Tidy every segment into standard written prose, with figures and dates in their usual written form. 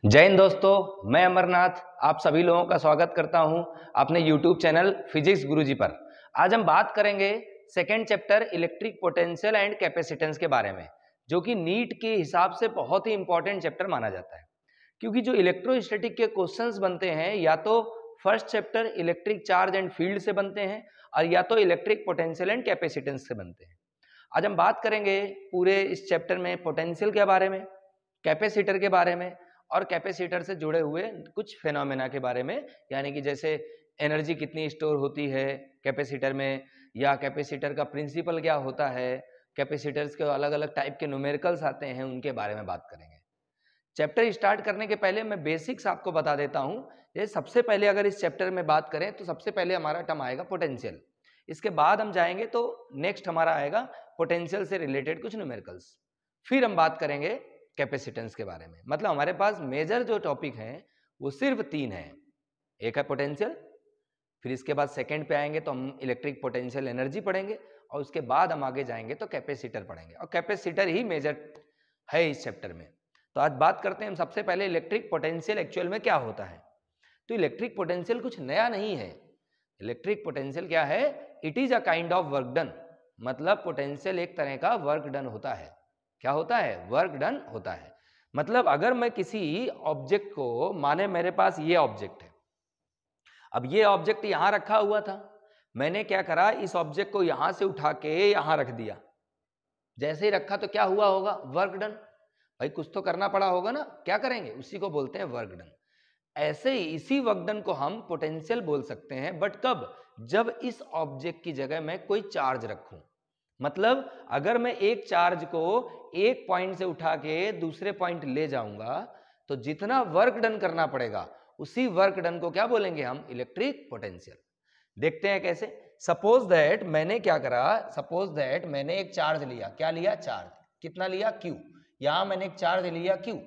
जय हिंद दोस्तों, मैं अमरनाथ आप सभी लोगों का स्वागत करता हूं अपने YouTube चैनल फिजिक्स गुरुजी पर। आज हम बात करेंगे second chapter electric potential and capacitance के बारे में, जो कि नीट के हिसाब से बहुत ही इंपॉर्टेंट चैप्टर माना जाता है। क्योंकि जो इलेक्ट्रोस्टैटिक के क्वेश्चंस बनते हैं या तो first chapter electric charge and field से बनते हैं और या तो इलेक्ट्रिक पोटेंशियल एंड कैपेसिटेंस से बनते हैं। आज हम बात करेंगे पूरे इस चैप्टर में पोटेंशियल के बारे में, कैपेसिटर के बारे में और कैपेसिटर से जुड़े हुए कुछ फेनोमेना के बारे में, यानी कि जैसे एनर्जी कितनी स्टोर होती है कैपेसिटर में, या कैपेसिटर का प्रिंसिपल क्या होता है, कैपेसिटर्स के अलग अलग टाइप के न्यूमेरिकल्स आते हैं, उनके बारे में बात करेंगे। चैप्टर स्टार्ट करने के पहले मैं बेसिक्स आपको बता देता हूं। ये सबसे पहले अगर इस चैप्टर में बात करें तो सबसे पहले हमारा टर्म आएगा पोटेंशियल। इसके बाद हम जाएंगे तो नेक्स्ट हमारा आएगा पोटेंशियल से रिलेटेड कुछ न्यूमेरिकल्स। फिर हम बात करेंगे कैपेसिटेंस के बारे में। मतलब हमारे पास मेजर जो टॉपिक हैं वो सिर्फ तीन हैं। एक है पोटेंशियल, फिर इसके बाद सेकंड पे आएंगे तो हम इलेक्ट्रिक पोटेंशियल एनर्जी पढ़ेंगे, और उसके बाद हम आगे जाएंगे तो कैपेसिटर पढ़ेंगे, और कैपेसिटर ही मेजर है इस चैप्टर में। तो आज बात करते हैं हम सबसे पहले इलेक्ट्रिक पोटेंशियल एक्चुअल में क्या होता है। तो इलेक्ट्रिक पोटेंशियल कुछ नया नहीं है। इलेक्ट्रिक पोटेंशियल क्या है? It is a kind of work done. मतलब पोटेंशियल एक तरह का वर्क डन होता है। क्या होता है? वर्क डन होता है। मतलब अगर मैं किसी ऑब्जेक्ट को, माने मेरे पास ये ऑब्जेक्ट है, अब ये ऑब्जेक्ट यहां रखा हुआ था, मैंने क्या करा, इस ऑब्जेक्ट को यहां से उठा के यहां रख दिया। जैसे ही रखा तो क्या हुआ होगा? Work done. भाई कुछ तो करना पड़ा होगा ना, क्या करेंगे? उसी को बोलते हैं वर्क डन। ऐसे ही इसी वर्क डन को हम पोटेंशियल बोल सकते हैं, बट कब? जब इस ऑब्जेक्ट की जगह मैं कोई चार्ज रखूं। मतलब अगर मैं एक चार्ज को एक पॉइंट से उठा के दूसरे पॉइंट ले जाऊंगा तो जितना वर्क डन करना पड़ेगा उसी वर्क डन को क्या बोलेंगे हम? Electric potential. देखते हैं कैसे। सपोज दैट मैंने क्या करा, सपोज दैट मैंने एक चार्ज लिया। क्या लिया? चार्ज। कितना लिया? Q। यहां मैंने एक चार्ज लिया Q।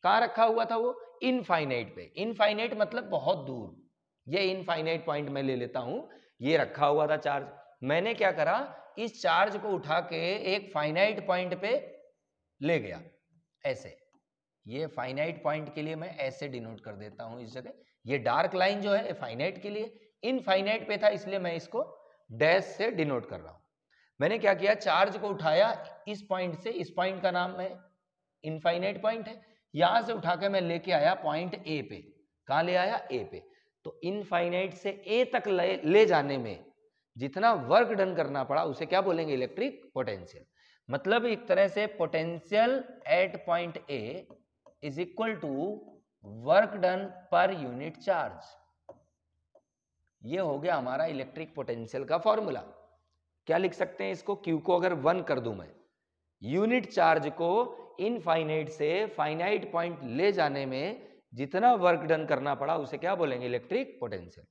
कहां रखा हुआ था वो? इनफाइनाइट पे। इनफाइनाइट मतलब बहुत दूर। ये इनफाइनाइट पॉइंट में ले लेता हूं, ये रखा हुआ था चार्ज। मैंने क्या करा, इस चार्ज को उठा के एक फाइनाइट पॉइंट पे ले गया, ऐसे। ये फाइनाइट पॉइंट के लिए मैं ऐसे डिनोट कर देता हूं इस जगह। ये डार्क लाइन जो है फाइनाइट के लिए, इनफाइनाइट पे था इसलिए मैं इसको डैश से डिनोट कर रहा हूं। मैंने क्या किया, चार्ज को उठाया इस पॉइंट से, इस पॉइंट का नाम है इनफाइनाइट पॉइंट है। यहां से उठा के मैं लेके आया पॉइंट ए पे। कहां ले आया? ए पे। तो इनफाइनाइट से ए तक ले जाने में जितना वर्क डन करना पड़ा उसे क्या बोलेंगे? Electric potential. मतलब एक तरह से potential at point A is equal to work done per unit charge. ये हो गया हमारा इलेक्ट्रिक पोटेंशियल का फॉर्मूला। क्या लिख सकते हैं इसको? Q को अगर 1 कर दूं मैं, यूनिट चार्ज को इनफाइनाइट से फाइनाइट पॉइंट ले जाने में जितना वर्क डन करना पड़ा उसे क्या बोलेंगे? Electric potential.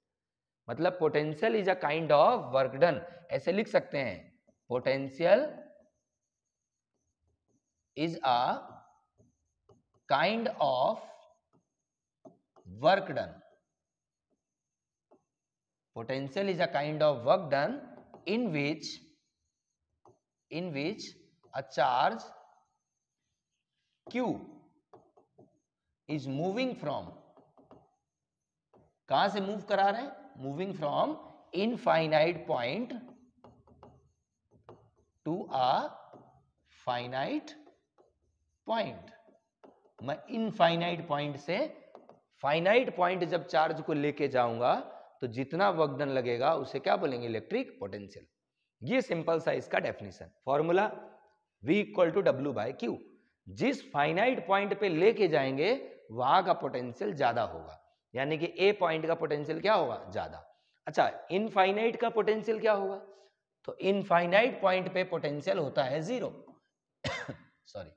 मतलब potential is a kind of work done. ऐसे लिख सकते हैं, potential is a kind of work done. Potential is a kind of work done in which a charge Q is moving from, कहां से move करा रहे हैं? Moving from infinite point to a finite point. मैं infinite point से finite point जब charge को लेके जाऊंगा तो जितना वर्क डन लगेगा उसे क्या बोलेंगे? Electric potential. ये सिंपल सा इसका definition formula. V equal to W by Q. जिस फाइनाइट पॉइंट पे लेके जाएंगे वहां का पोटेंशियल ज्यादा होगा, यानी कि ए पॉइंट का पोटेंशियल क्या होगा? ज्यादा। अच्छा, इनफाइनाइट का पोटेंशियल क्या होगा? तो इनफाइनाइट पॉइंट पे पोटेंशियल होता है 0। सॉरी,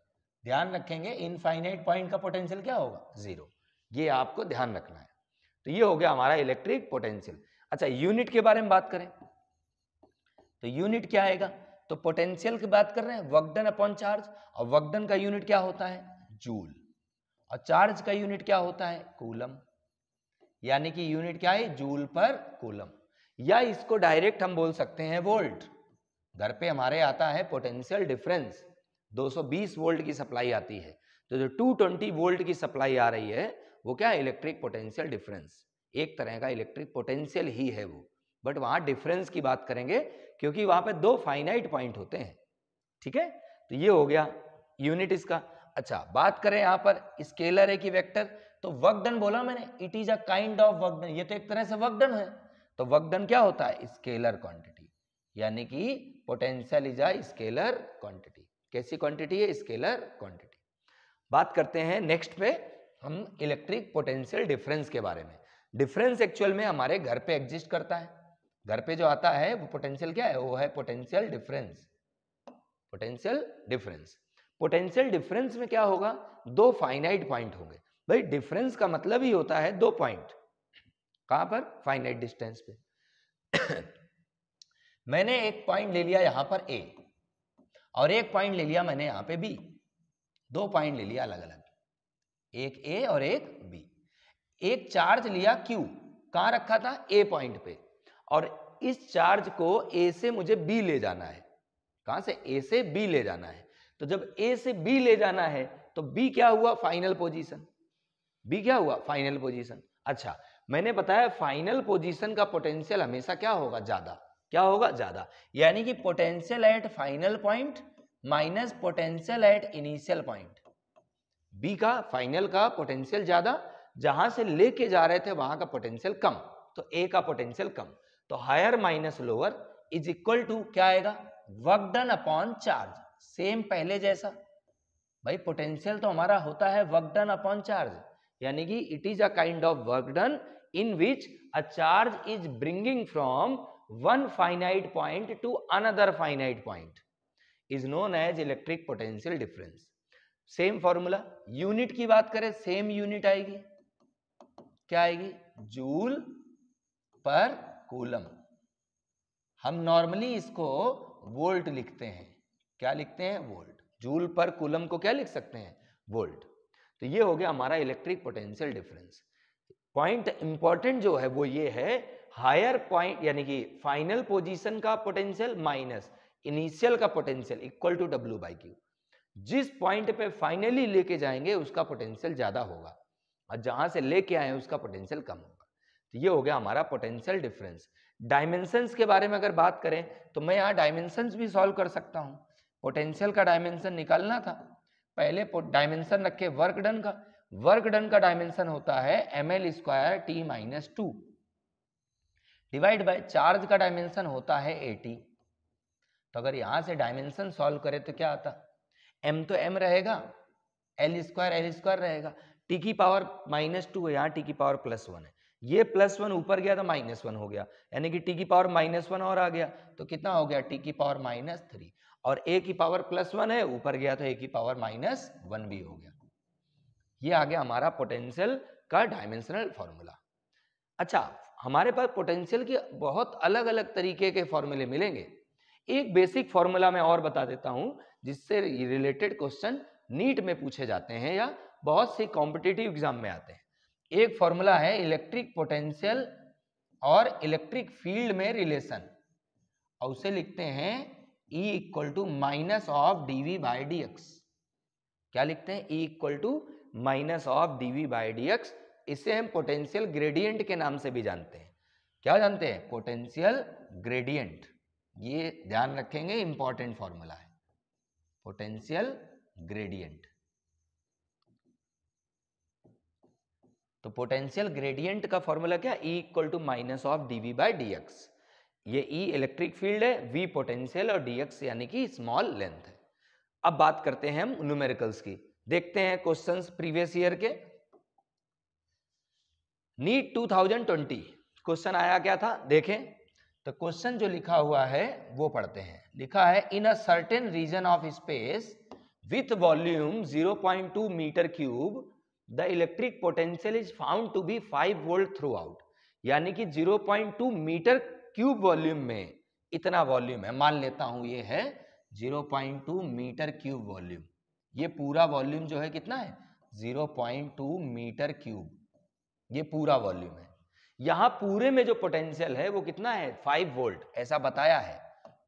ध्यान रखेंगे, इनफाइनाइट पॉइंट का पोटेंशियल क्या होगा? 0। ये आपको ध्यान रखना है। तो ये हो गया हमारा इलेक्ट्रिक पोटेंशियल। अच्छा, यूनिट के बारे में बात करें तो यूनिट क्या आएगा? तो पोटेंशियल की बात कर रहे हैं, वर्क डन अपॉन चार्ज, और वर्क डन का यूनिट क्या होता है? जूल। और चार्ज का यूनिट क्या होता है? कूलम। यानी कि यूनिट क्या है? जूल पर कूलम। या इसको डायरेक्ट हम बोल सकते हैं वोल्ट। घर पे हमारे आता है पोटेंशियल डिफरेंस, 220 वोल्ट की सप्लाई आती है, तो जो 220 वोल्ट की सप्लाई आ रही है वो क्या है, इलेक्ट्रिक पोटेंशियल डिफरेंस, एक तरह का इलेक्ट्रिक पोटेंशियल ही है वो, बट वहां डिफरेंस की बात करेंगे क्योंकि वहां पे दो फाइनाइट पॉइंट होते हैं। ठीक है, तो ये हो गया यूनिट इसका। अच्छा, बात करें यहां पर स्केलर है कि वेक्टर, तो वर्क डन बोला मैंने, it is a kind of work done, ये तो एक तरह से वर्क डन है। तो वर्क डन क्या होता है, स्केलर क्वांटिटी, यानी कि potential is a scalar quantity. कैसी क्वांटिटी है, स्केलर क्वांटिटी। बात करते हैं नेक्स्ट पे हम इलेक्ट्रिक पोटेंशियल डिफरेंस के बारे में। डिफरेंस एक्चुअल में हमारे घर पे एग्जिस्ट करता है, घर पे जो आता है वो पोटेंशियल क्या है, वो है potential difference. Potential difference, potential difference में क्या होगा, दो फाइनाइट पॉइंट होंगे। भाई डिफरेंस का मतलब ही होता है दो पॉइंट, कहां पर, फाइनाइट डिस्टेंस पे। मैंने एक पॉइंट ले लिया यहां पर ए और एक पॉइंट ले लिया मैंने यहां पे बी, दो पॉइंट ले लिया अलग अलग, एक ए और एक बी। एक चार्ज लिया क्यू, कहां रखा था, ए पॉइंट पे, और इस चार्ज को ए से मुझे बी ले जाना है। कहां से, ए से बी ले जाना है। तो जब ए से बी ले जाना है तो बी क्या हुआ, फाइनल पोजीशन, बी क्या हुआ, फाइनल पोजीशन। अच्छा, मैंने बताया फाइनल पोजीशन का पोटेंशियल हमेशा क्या होगा, ज्यादा, क्या होगा, ज्यादा, यानी कि potential at final point minus potential at initial point. B का फाइनल का पोटेंशियल ज्यादा, जहां से लेके जा रहे थे वहां का पोटेंशियल कम, तो ए का पोटेंशियल कम। तो higher minus lower is equal to क्या आएगा, work done upon charge, same पहले जैसा। भाई पोटेंशियल तो हमारा होता है वर्क डन अपॉन चार्ज, यानी कि it is a kind of work done in which a charge is bringing from one finite point to another finite point is known as electric potential difference. Same formula, unit की बात करें same unit आएगी, क्या आएगी, joule पर coulomb. हम normally इसको volt लिखते हैं, क्या लिखते हैं, वोल्ट। जूल पर कूलम को क्या लिख सकते हैं, वोल्ट। तो ये हो गया हमारा electric potential difference. Point important जो है वो ये है, हायर पॉइंट यानी कि फाइनल पोजीशन का पोटेंशियल माइनस इनिशियल का potential equal to W by Q. जिस पॉइंट पे फाइनली लेके जाएंगे उसका पोटेंशियल ज्यादा होगा और जहां से लेके आए उसका पोटेंशियल कम होगा। तो ये हो गया हमारा पोटेंशियल डिफरेंस। डायमेंशंस के बारे में अगर बात करें तो मैं यहाँ डायमेंशंस भी सॉल्व कर सकता हूँ। पोटेंशियल का डायमेंशन निकालना था, पहले डायमेंशन रखे वर्क डन का, वर्क डन का डायमेंशन होता है ml square T minus 2 divide by charge का डायमेंशन होता है 80। तो अगर यहां से डायमेंशन सॉल्व करें तो क्या आता, m तो m रहेगा, l स्क्वायर रहेगा, t की पावर माइनस 2 है, यहाँ t की पावर प्लस 1 है, ये प्लस 1 ऊपर गया तो माइनस 1 हो गया, यानी कि t की पावर माइनस 1 और आ गया, तो कितना हो गया, t की पावर माइनस 3, और a की पावर प्लस 1 है, ऊपर गया तो a की पावर माइनस 1 भी हो गया। ये आ गया हमारा पोटेंशियल का डायमेंशनल फॉर्मूला। अच्छा, हमारे पास पोटेंशियल के बहुत अलग अलग तरीके के फॉर्मूले मिलेंगे। एक बेसिक फॉर्मूला मैं और बता देता हूं जिससे रिलेटेड क्वेश्चन नीट में पूछे जाते हैं या बहुत से कॉम्पिटिटिव एग्जाम में आते हैं। एक फॉर्मूला है इलेक्ट्रिक पोटेंशियल और इलेक्ट्रिक फील्ड में रिलेशन, और उसे लिखते हैं E equal to minus of dV by dx। क्या लिखते हैं, E equal to minus of dV by dx। इसे हम पोटेंशियल ग्रेडियंट के नाम से भी जानते हैं। क्या जानते हैं, पोटेंशियल ग्रेडियंट। ये ध्यान रखेंगे, इंपॉर्टेंट फॉर्मूला है पोटेंशियल ग्रेडियंट। तो पोटेंशियल ग्रेडियंट का फॉर्मूला क्या, E equal to minus of dV by dx। ये E इलेक्ट्रिक फील्ड है, V पोटेंशियल और dx यानी कि स्मॉल लेंथ है। अब बात करते हैं हम न्यूमेरिकल्स की, देखते हैं क्वेश्चंस प्रीवियस ईयर के। नीट 2020 क्वेश्चन आया क्या था, देखें तो क्वेश्चन जो लिखा हुआ है वो पढ़ते हैं। लिखा है in a certain region of space with volume 0.2 metre cube the electric potential is found to be 5 volt throughout. यानी कि 0.2 मीटर क्यूब वॉल्यूम में इतना वॉल्यूम है, मान लेता हूं ये है 0.2 मीटर क्यूब वॉल्यूम। ये पूरा वॉल्यूम जो है कितना है, 0.2 मीटर क्यूब, ये पूरा वॉल्यूम है। यहां पूरे में जो पोटेंशियल है वो कितना है, 5 वोल्ट ऐसा बताया है।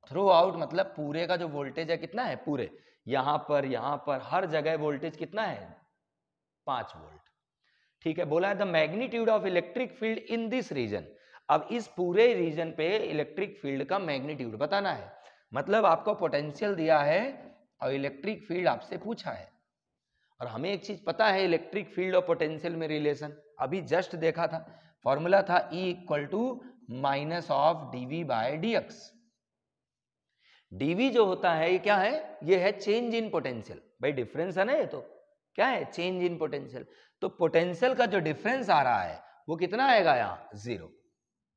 थ्रू आउट मतलब पूरे का जो वोल्टेज है कितना है, पूरे, यहां पर हर जगह वोल्टेज कितना है 5 वोल्ट। ठीक है, बोला है the magnitude of electric field in this region. अब इस पूरे रीजन पे इलेक्ट्रिक फील्ड का मैग्नीट्यूड बताना है, मतलब आपको पोटेंशियल दिया है और इलेक्ट्रिक फील्ड आपसे पूछा है। और हमें एक चीज पता है इलेक्ट्रिक फील्ड और पोटेंशियल में रिलेशन अभी जस्ट देखा था, फॉर्मूला था E equal to minus of dV by dx। dV जो होता है ये क्या है, ये है चेंज इन पोटेंशियल। भाई डिफरेंस है ना, ये तो क्या है चेंज इन पोटेंशियल। तो पोटेंशियल का जो डिफरेंस आ रहा है वो कितना आएगा, यहाँ 0।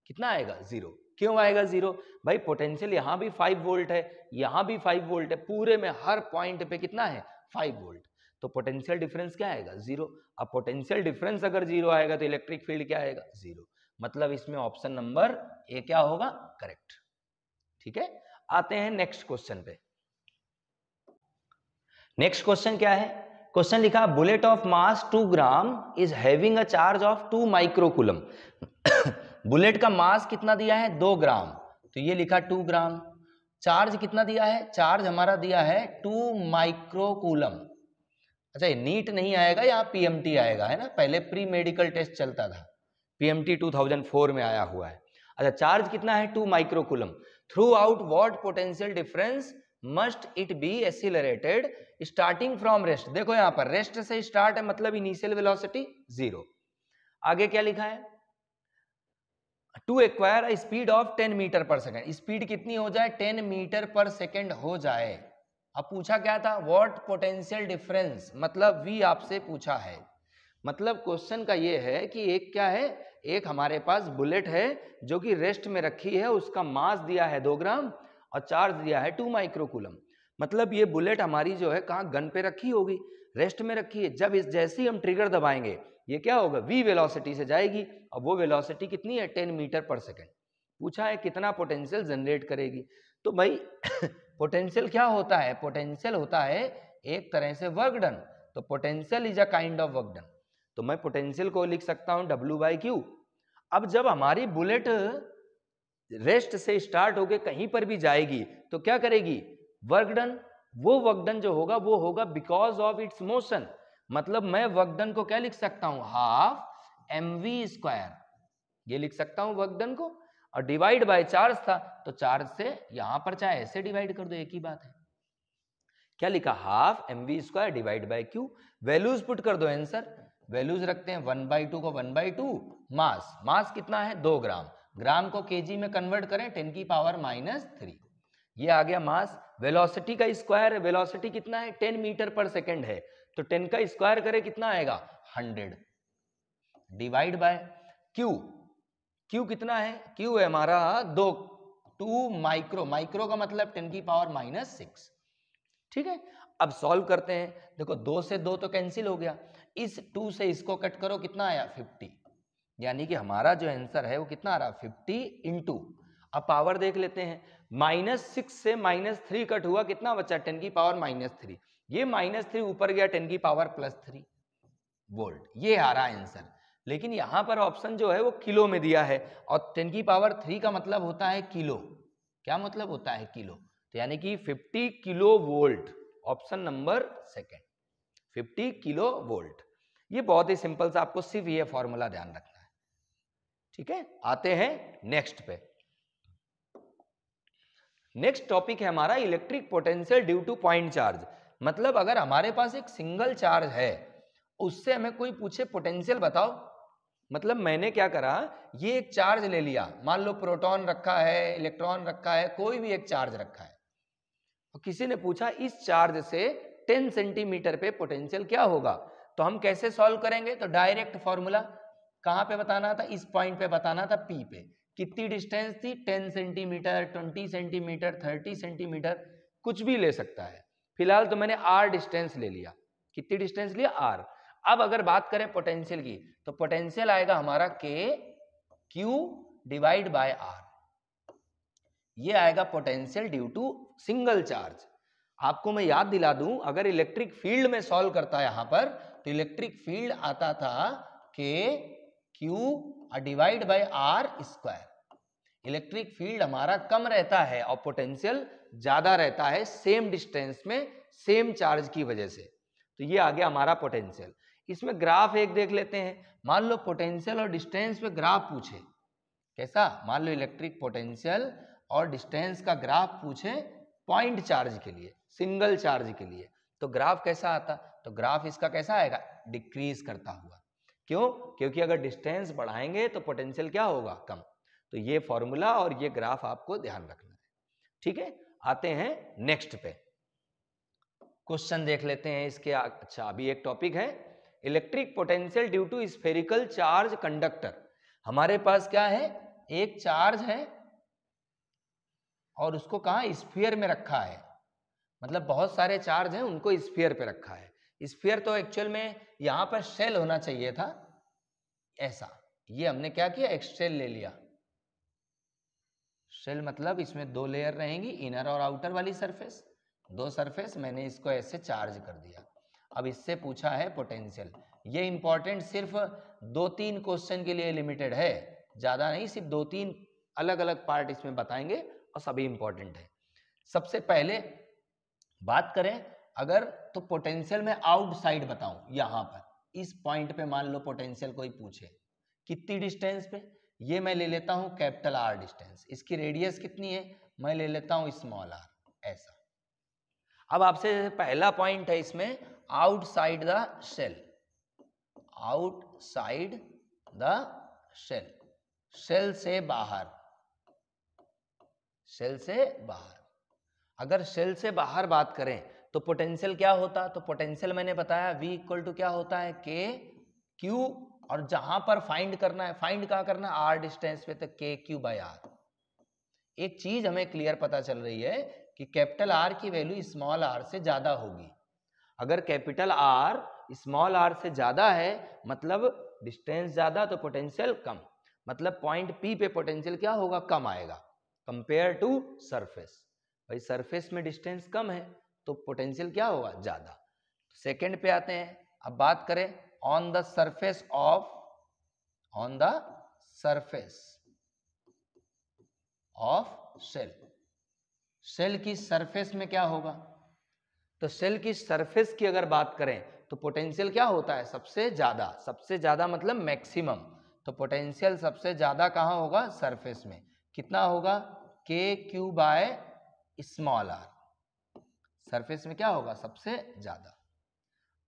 कितना आएगा 0। क्यों आएगा 0? भाई पोटेंशियल यहाँ भी 5 वोल्ट है, यहाँ भी 5 वोल्ट है, पूरे में हर पॉइंट पे कितना है 5 वोल्ट। तो पोटेंशियल डिफरेंस क्या आएगा 0। अब पोटेंशियल डिफरेंस अगर 0 आएगा तो इलेक्ट्रिक फील्ड क्या आएगा 0। मतलब इसमें ऑप्शन नंबर ए क्या होगा करेक्ट। ठीक है, आते हैं नेक्स्ट क्वेश्चन पे। नेक्स्ट क्वेश्चन क्या है, क्वेश्चन लिखा bullet of mass 2 gram is having a charge of 2 microcoulomb. Bullet का मास कितना दिया है 2 ग्राम, तो ये लिखा 2 ग्राम। चार्ज कितना दिया है, चार्ज हमारा दिया है 2 माइक्रोकूलम। अच्छा ये नीट नहीं आएगा, यहाँ पीएमटी आएगा, है ना, पहले प्री मेडिकल टेस्ट चलता था, पीएमटी 2004 में आया हुआ है। अच्छा चार्ज कितना है 2 microcoulomb. Through out what potential difference must it be accelerated starting from rest. देखो यहाँ पर रेस्ट से स्टार्ट है, मतलब इनिशियल वेलोसिटी 0। आगे क्या लिखा है, to acquire a speed of 10 metre per second. Speed कितनी हो जाए 10 मीटर पर सेकेंड हो जाए। अब पूछा क्या था, व्हाट पोटेंशियल डिफरेंस, मतलब V आपसे पूछा है। मतलब क्वेश्चन का ये है कि एक क्या है, एक हमारे पास बुलेट है जो कि रेस्ट में रखी है, उसका मास दिया है 2 ग्राम और चार्ज दिया है 2 माइक्रोकूलम। मतलब ये बुलेट हमारी जो है कहाँ गन पे रखी होगी, रेस्ट में रखी है। जब इस जैसे ही हम ट्रिगर दबाएंगे ये क्या होगा V वेलोसिटी से जाएगी, और वो वेलोसिटी कितनी है 10 मीटर पर सेकेंड। पूछा है कितना पोटेंशियल जनरेट करेगी। तो भाई पोटेंशियल क्या होता है, पोटेंशियल होता है एक तरह से वर्क डन। तो potential is a kind of work done, तो मैं पोटेंशियल को लिख सकता हूं W/Q। अब जब हमारी बुलेट रेस्ट से स्टार्ट होके कहीं पर भी जाएगी तो क्या करेगी, वर्क डन। वो वर्क डन जो होगा वो होगा बिकॉज ऑफ इट्स मोशन। मतलब मैं वर्क डन को क्या लिख सकता हूं, हाफ mv², ये लिख सकता हूं वर्क डन को। और डिवाइड बाय चार्ज था, तो चार्ज से यहां पर चाहे ऐसे डिवाइड कर दो, एक ही बात है। क्या लिखा, half mv² divide by q। Values put कर दो आंसर, वैल्यूज रखते हैं 1/2 को 1/2। मास, मास कितना है 2 ग्राम, ग्राम को केजी में कन्वर्ट करें 10 की पावर -3, ये आ गया मास। वेलोसिटी का स्क्वायर, वेलोसिटी कितना है 10 मीटर पर सेकेंड है, तो 10 का स्क्वायर करें कितना आएगा 100, डिवाइड बाय q। q कितना है, q है हमारा 2 माइक्रो, माइक्रो का मतलब 10 की पावर -6। ठीक है, अब सॉल्व करते हैं। देखो 2 से 2 तो कैंसिल हो गया, इस 2 से इसको कट करो कितना आया 50, यानी कि हमारा जो आंसर है वो कितना आ रहा 50 इंटू। अब पावर देख लेते हैं, -6 से -3 कट हुआ, कितना बचा 10 की पावर -3। ये -3 ऊपर गया 10 की पावर +3 वोल्ट, ये आ रहा आंसर। लेकिन यहां पर ऑप्शन जो है वो किलो में दिया है, और 10 की पावर 3 का मतलब होता है किलो। क्या मतलब होता है किलो, तो यानी कि 50 kilo volt, option number second 50 kilo volt. ये बहुत ही सिंपल सा, आपको सिर्फ ये फॉर्मूला ध्यान रखना है। ठीक है, आते हैं नेक्स्ट पे। नेक्स्ट टॉपिक है हमारा electric potential due two point charge. मतलब अगर हमारे पास एक सिंगल चार्ज है, उससे हमें कोई पूछे पोटेंशियल बताओ। मतलब मैंने क्या करा, ये एक चार्ज ले लिया, मान लो प्रोटॉन रखा है, इलेक्ट्रॉन रखा है, कोई भी एक चार्ज रखा है, तो किसी ने पूछा इस चार्ज से 10 सेंटीमीटर पे पोटेंशियल क्या होगा। तो हम कैसे सॉल्व करेंगे, तो डायरेक्ट फॉर्मूला, कहां पे बताना था, इस पॉइंट पे बताना था P पे। कितनी डिस्टेंस थी 10 सेंटीमीटर, 20 सेंटीमीटर, 30 सेंटीमीटर, कुछ भी ले सकता है। फिलहाल तो मैंने R डिस्टेंस ले लिया। कितनी डिस्टेंस लिया R। अब अगर बात करें पोटेंशियल की, तो पोटेंशियल आएगा हमारा K Q divide by R। ये आएगा potential due to single charge. आपको मैं याद दिला दूं, अगर इलेक्ट्रिक फील्ड में सॉल्व करता है यहां पर, तो इलेक्ट्रिक फील्ड आता था K Q divide bye R²। Electric field हमारा कम रहता है और पोटेंशियल ज्यादा रहता है सेम डिस्टेंस में, सेम चार्ज की वजह से। तो ये आ गया हमारा पोटेंशियल। इसमें ग्राफ एक देख लेते हैं। मान लो पोटेंशियल और डिस्टेंस पे ग्राफ पूछे, कैसा, मान लो इलेक्ट्रिक पोटेंशियल और डिस्टेंस का ग्राफ पूछे पॉइंट चार्ज के लिए, सिंगल चार्ज के लिए, तो ग्राफ कैसा आता? तो ग्राफ इसका कैसा आएगा? डिक्रीज करता हुआ। क्यों? क्योंकि अगर डिस्टेंस बढ़ाएंगे तो पोटेंशियल क्या होगा? कम। तो ये फॉर्मूला और ये ग्राफ आपको ध्यान रखना है, ठीक है। आते हैं नेक्स्ट पे, क्वेश्चन देख लेते हैं इसके। अच्छा, अभी एक टॉपिक है electric potential due to spherical charge conductor. हमारे पास क्या है? एक चार्ज है और उसको कहाँ? स्फीयर में रखा है। मतलब बहुत सारे चार्ज हैं, उनको स्फीयर पे रखा है। स्फीयर तो एक्चुअल में यहां पर शेल होना चाहिए था, ऐसा। ये हमने क्या किया? एक शेल ले लिया। शेल मतलब इसमें दो लेयर रहेंगी, इनर और आउटर वाली सरफेस, दो सरफेस। मैंने इसको ऐसे चार्ज कर दिया। अब इससे पूछा है पोटेंशियल। ये इंपॉर्टेंट सिर्फ 2-3 क्वेश्चन के लिए लिमिटेड है, ज्यादा नहीं, सिर्फ 2-3 अलग अलग पार्ट इसमें बताएंगे और सभी इंपॉर्टेंट है। सबसे पहले बात करें अगर, तो पोटेंशियल में आउटसाइड बताऊं, यहां पर इस पॉइंट पे मान लो पोटेंशियल कोई पूछे कितनी डिस्टेंस पे, ये मैं ले लेता हूं कैपिटल आर डिस्टेंस। इसकी रेडियस कितनी है? मैं ले लेता हूं स्मॉल आर, ऐसा। अब आपसे पहला पॉइंट है इसमें outside the shell, outside the shell, shell से बाहर, शेल से बाहर। अगर शेल से बाहर बात करें तो पोटेंशियल क्या होता? तो पोटेंशियल मैंने बताया V इक्वल टू क्या होता है? K Q, और जहां पर फाइंड करना है, फाइंड कहां करना है? R डिस्टेंस पे, तो K Q बाय R। एक चीज हमें क्लियर पता चल रही है कि कैपिटल R की वैल्यू स्मॉल r से ज्यादा होगी। अगर कैपिटल R स्मॉल r से ज्यादा है मतलब डिस्टेंस ज्यादा तो पोटेंशियल कम। मतलब पॉइंट P पे पोटेंशियल क्या होगा? कम आएगा कंपेयर टू सरफेस। भाई सरफेस में डिस्टेंस कम है तो पोटेंशियल क्या होगा? ज्यादा। सेकंड पे आते हैं। अब बात करें on the surface of, on the surface of shell, shell की सरफेस में क्या होगा? तो शेल की सरफेस की अगर बात करें तो पोटेंशियल क्या होता है? सबसे ज्यादा, सबसे ज्यादा मतलब मैक्सिमम। तो पोटेंशियल सबसे ज्यादा कहां होगा? सरफेस में। कितना होगा? के Q by small R, surface में क्या होगा? सबसे ज्यादा।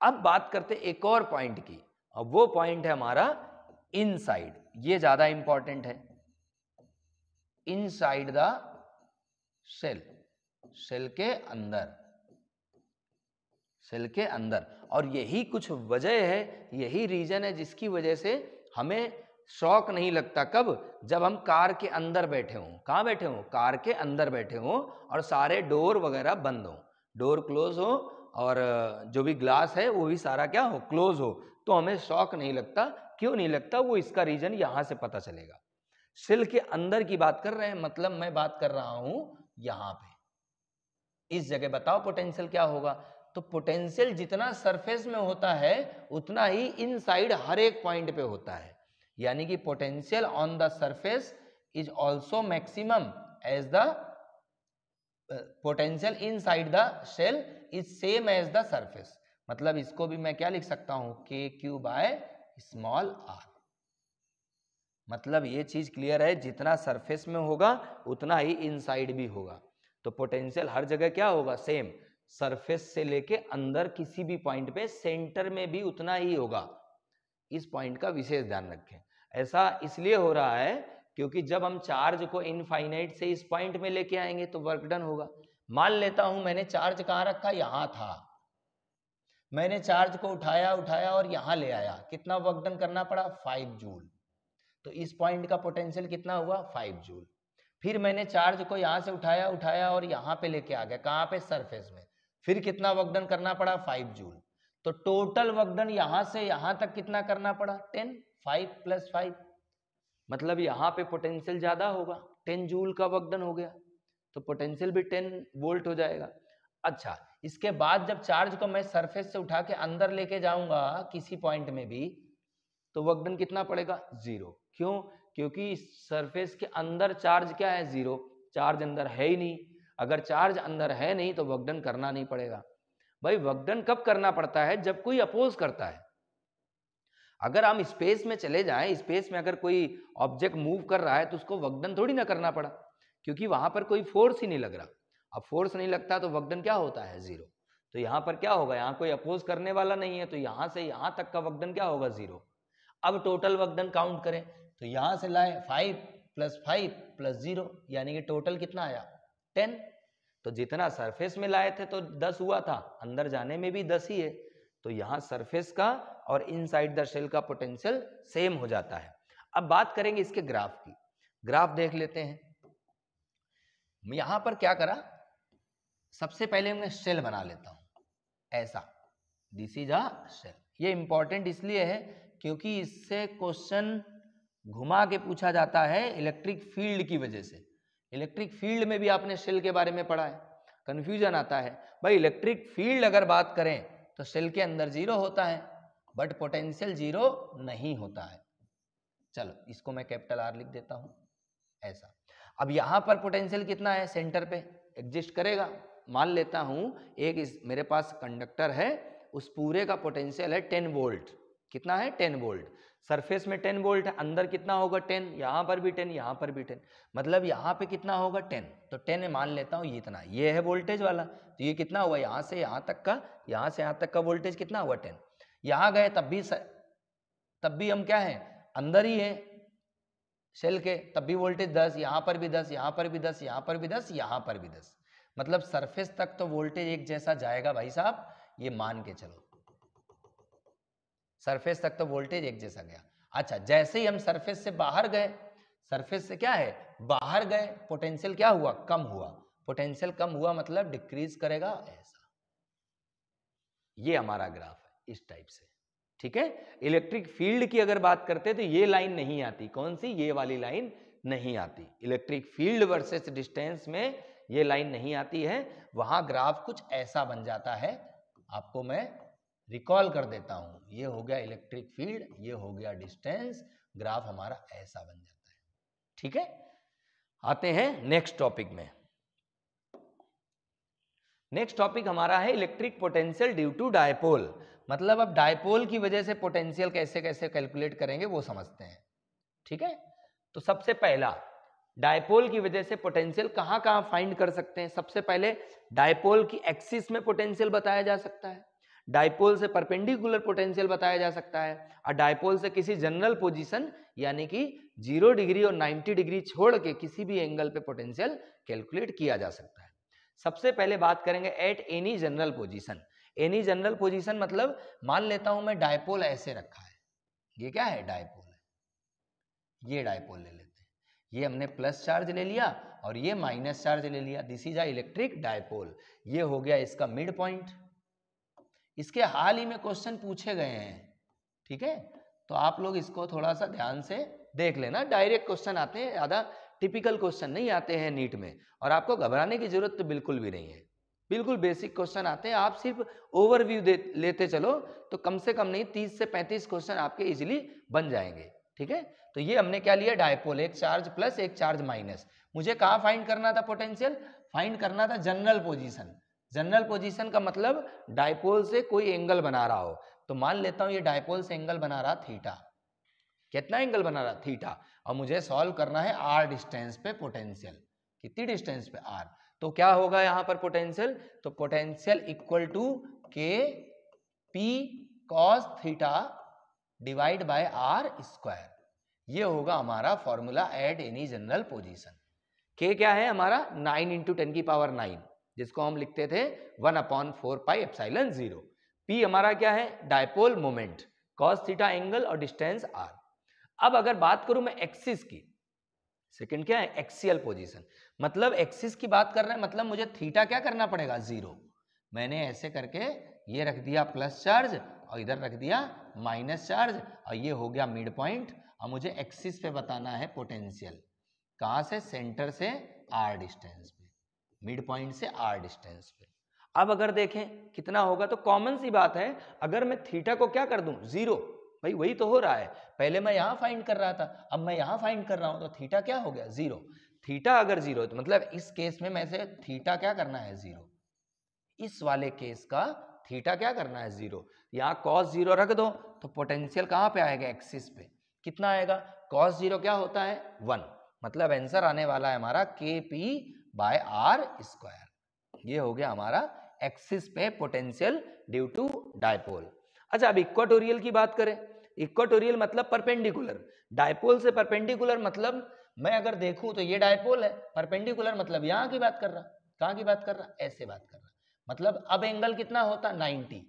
अब बात करते एक और पॉइंट की, और वो पॉइंट है हमारा इनसाइड। ये ज्यादा इंपॉर्टेंट है, इनसाइड द शेल, शेल के अंदर, शेल के अंदर। और यही कुछ वजह है, यही रीजन है जिसकी वजह से हमें शॉक नहीं लगता। कब? जब हम कार के अंदर बैठे हों। कहाँ बैठे हों? कार के अंदर बैठे हों और सारे डोर वगैरह बंद हो, डोर क्लोज हो, और जो भी ग्लास है वो भी सारा क्या हो? क्लोज हो। तो हमें शॉक नहीं लगता। क्यों नहीं लगता? वो इसका रीजन यहां से पता चलेगा। शेल के अंदर की बात कर रहे हैं, मतलब मैं बात कर रहा हूं यहां पे, इस जगह। बताओ पोटेंशियल क्या होगा? तो पोटेंशियल जितना सरफेस में होता है उतना ही इनसाइड हर एक पॉइंट पे होता है। यानी कि potential on the surface is also maximum as the potential inside the shell is same as the surface. मतलब इसको भी मैं क्या लिख सकता हूं? के क्यू बाय स्मॉल आर। मतलब ये चीज क्लियर है, जितना सरफेस में होगा उतना ही इनसाइड भी होगा। तो पोटेंशियल हर जगह क्या होगा? सेम। सरफेस से लेके अंदर किसी भी पॉइंट पे सेंटर में भी उतना ही होगा। इस पॉइंट का विशेष ध्यान रखें। ऐसा इसलिए हो रहा है क्योंकि जब हम चार्ज को इनफाइनाइट से इस पॉइंट में लेके आएंगे तो वर्क डन होगा। मान लेता हूं मैंने चार्ज कहां रखा? यहां था। मैंने चार्ज को उठाया उठाया और यहां ले आया। कितना वर्क डन करना पड़ा? 5 जूल। तो इस पॉइंट का पोटेंशियल कितना हुआ? 5 जूल। फिर मैंने चार्ज को यहां से उठाया उठाया और यहां पे लेके आ गया। कहां पे? सरफेस में। फिर कितना वर्क डन करना पड़ा? 5 जूल। तो टोटल वर्क डन यहां से यहां तक कितना करना पड़ा? 10। 5 + 5 मतलब यहां पे पोटेंशियल ज्यादा होगा, 10 जूल का वर्क डन हो गया। तो पोटेंशियल भी 10 वोल्ट हो जाएगा। अच्छा, इसके बाद जब चार्ज को मैं सरफेस से उठा के अंदर लेके जाऊंगा किसी पॉइंट में भी, तो वर्क डन कितना पड़ेगा? 0। क्यों? क्योंकि सरफेस के अंदर चार्ज क्या है? 0। चार्ज अंदर है ही नहीं। अगर चार्ज अंदर है नहीं तो वर्क डन करना नहीं पड़ेगा। भाई वक्डन कब करना पड़ता है? जब कोई अपोज करता है। अगर हम स्पेस में चले जाएं, स्पेस में अगर कोई ऑब्जेक्ट मूव कर रहा है तो उसको वक्डन थोड़ी ना करना पड़ा, क्योंकि वहां पर कोई फोर्स ही नहीं लग रहा। अब फोर्स नहीं लगता तो वक्डन क्या होता है? जीरो। तो यहां पर क्या होगा? यहाँ कोई अपोज करने वाला नहीं है, तो यहां से यहां तक का वक्डन क्या होगा? जीरो। अब टोटल वक्डन काउंट करें तो यहां से लाए 5 + 5 + 0, यानी कि टोटल कितना आया? 10। तो जितना सरफेस में लाए थे तो 10 हुआ था, अंदर जाने में भी 10 ही है, तो यहां सरफेस का और इनसाइड द शेल का पोटेंशियल सेम हो जाता है। अब बात करेंगे इसके ग्राफ की। ग्राफ देख लेते हैं। यहां पर क्या करा, सबसे पहले मैं शेल बना लेता हूं ऐसा, दिस इज अ शेल। ये इंपॉर्टेंट इसलिए है क्योंकि इससे क्वेश्चन घुमा के पूछा जाता है इलेक्ट्रिक फील्ड की वजह से। इलेक्ट्रिक फील्ड में भी आपने शेल के बारे में पढ़ा है, कंफ्यूजन आता है भाई। इलेक्ट्रिक फील्ड अगर बात करें तो शेल के अंदर जीरो होता है, बट पोटेंशियल जीरो नहीं होता है। चलो इसको मैं कैपिटल आर लिख देता हूं ऐसा। अब यहां पर पोटेंशियल कितना है? सेंटर पे एग्जिस्ट करेगा। मान लेता हूं एक मेरे पास कंडक्टर है, उस पूरे का पोटेंशियल है 10 वोल्ट। कितना है? 10 वोल्ट। सरफेस में 10 वोल्ट है, अंदर कितना होगा? 10। यहां पर भी 10, यहां पर भी 10, मतलब यहां पे कितना होगा? 10। तो 10 मान लेता हूं ये इतना, ये है वोल्टेज वाला। तो ये कितना हुआ? यहां से यहां तक का, यहां से यहां तक का वोल्टेज कितना हुआ? 10। यहां गए तब भी हम क्या है? अंदर ही है शेल के, तब भी वोल्टेज 10, यहां पर भी 10, यहां पर भी 10, यहां पर भी 10, यहां पर भी 10, मतलब सरफेस तक तो वोल्टेज एक जैसा जाएगा भाई साहब, ये मान के चलो। सरफेस तक तो वोल्टेज एक जैसा गया। अच्छा, जैसे ही हम सरफेस से बाहर गए, सरफेस से क्या है? बाहर गए, पोटेंशियल क्या हुआ? कम हुआ। पोटेंशियल कम हुआ मतलब डिक्रीज करेगा ऐसा। ये हमारा ग्राफ है इस टाइप से, ठीक है। इलेक्ट्रिक फील्ड की अगर बात करते तो ये लाइन नहीं आती। कौन सी? ये वाली लाइन नहीं आती। इलेक्ट्रिक फील्ड वर्सेस डिस्टेंस में ये लाइन नहीं आती है, वहां ग्राफ कुछ ऐसा बन जाता है। आपको मैं रिकॉल कर देता हूं, ये हो गया इलेक्ट्रिक फील्ड, ये हो गया डिस्टेंस, ग्राफ हमारा ऐसा बन जाता है, ठीक है। आते हैं नेक्स्ट टॉपिक में। नेक्स्ट टॉपिक हमारा है electric potential due to dipole. मतलब अब डायपोल की वजह से पोटेंशियल कैसे कैसे कैलकुलेट करेंगे वो समझते हैं, ठीक है। तो सबसे पहला, डायपोल की वजह से पोटेंशियल कहां कहां फाइंड कर सकते हैं? सबसे पहले डायपोल की एक्सिस में पोटेंशियल बताया जा सकता है, डायपोल से परपेंडिकुलर पोटेंशियल बताया जा सकता है, और डायपोल से किसी जनरल पोजीशन यानी कि 0 डिग्री और 90 डिग्री छोड़ के किसी भी एंगल पे पोटेंशियल कैलकुलेट किया जा सकता है। सबसे पहले बात करेंगे eight any general position. Any general position मतलब मान लेता हूं मैं डायपोल ऐसे रखा है, ये क्या है? डायपोल है, ये डायपोल ले लेते हैं। ये हमने प्लस चार्ज ले लिया और ये माइनस चार्ज ले लिया, this is a electric dipole. ये हो गया इसका मिड पॉइंट। इसके हाल ही में क्वेश्चन पूछे गए हैं, ठीक है, तो आप लोग इसको थोड़ा सा ध्यान से देख लेना। डायरेक्ट क्वेश्चन आते हैं, ज्यादा टिपिकल क्वेश्चन नहीं आते हैं नीट में, और आपको घबराने की जरूरत तो बिल्कुल भी नहीं है। बिल्कुल बेसिक क्वेश्चन आते हैं, आप सिर्फ ओवरव्यू लेते चलो तो कम से कम नहीं 30 से 35 क्वेश्चन आपके इजीली बन जाएंगे, ठीक है। तो ये हमने क्या लिया? डायपोल, एक चार्ज प्लस एक चार्ज माइनस। मुझे कहाँ फाइंड करना था पोटेंशियल? फाइंड करना था जनरल पोजीशन। जनरल पोजीशन का मतलब डायपोल से कोई एंगल बना रहा हो। तो मान लेता हूं ये डायपोल से एंगल बना रहा थीटा। कितना एंगल बना रहा? थीटा। और मुझे सॉल्व करना है आर डिस्टेंस पे पोटेंशियल। कितनी डिस्टेंस पे? आर। तो क्या होगा यहां पर पोटेंशियल? तो potential equal to k p cos theta divide by r square. ये होगा हमारा formula at any general position. K क्या है हमारा? 9 × 10⁹, जिसको हम लिखते थे 1/4πε0। पी हमारा क्या है? Dipole moment, cos theta angle और डिस्टेंस आर। अब अगर बात करूं मैं एक्सिस की, सेकंड क्या है? Axial position. मतलब एक्सिस की बात कर रहे हैं, मतलब मुझे थीटा क्या करना पड़ेगा? 0। मैंने ऐसे करके ये रख दिया प्लस चार्ज और इधर रख दिया माइनस चार्ज, और ये हो गया मिड पॉइंट। और मुझे एक्सिस पे बताना है पोटेंशियल, कहां से? सेंटर से आर डिस्टेंस पे, मिड पॉइंट से आर डिस्टेंस पे। अब अगर देखें कितना होगा, तो कॉमन सी बात है, अगर मैं थीटा को क्या कर दूं? 0। भाई वही तो हो रहा है, पहले मैं यहां फाइंड कर रहा था, अब मैं यहां फाइंड कर रहा हूं, तो थीटा क्या हो गया? 0। थीटा अगर 0 है तो मतलब इस केस में मैं से थीटा क्या करना है? 0। इस वाले केस का थीटा क्या करना है 0, यहाँ cos 0 रख दो तो पोटेंशियल कहाँ पे आएगा, एक्सिस पे। कितना आएगा, cos 0 क्या होता है 1, मतलब आंसर आने वाला है हमारा Kp/r²। ये हो गया हमारा एक्सिस पे पोटेंशियल ड्यू टू डायपोल। अच्छा, अब इक्वाटोरियल की बात करें। इक्वाटोरियल मतलब परपेंडिकुलर, डायपोल से परपेंडिकुलर मतलब मैं अगर देखूं तो ये डायपोल है, परपेंडिकुलर मतलब यहाँ की बात कर रहा, कहाँ की बात कर रहा, ऐसे बात कर रहा, मतलब अब एंगल कितना होता 90,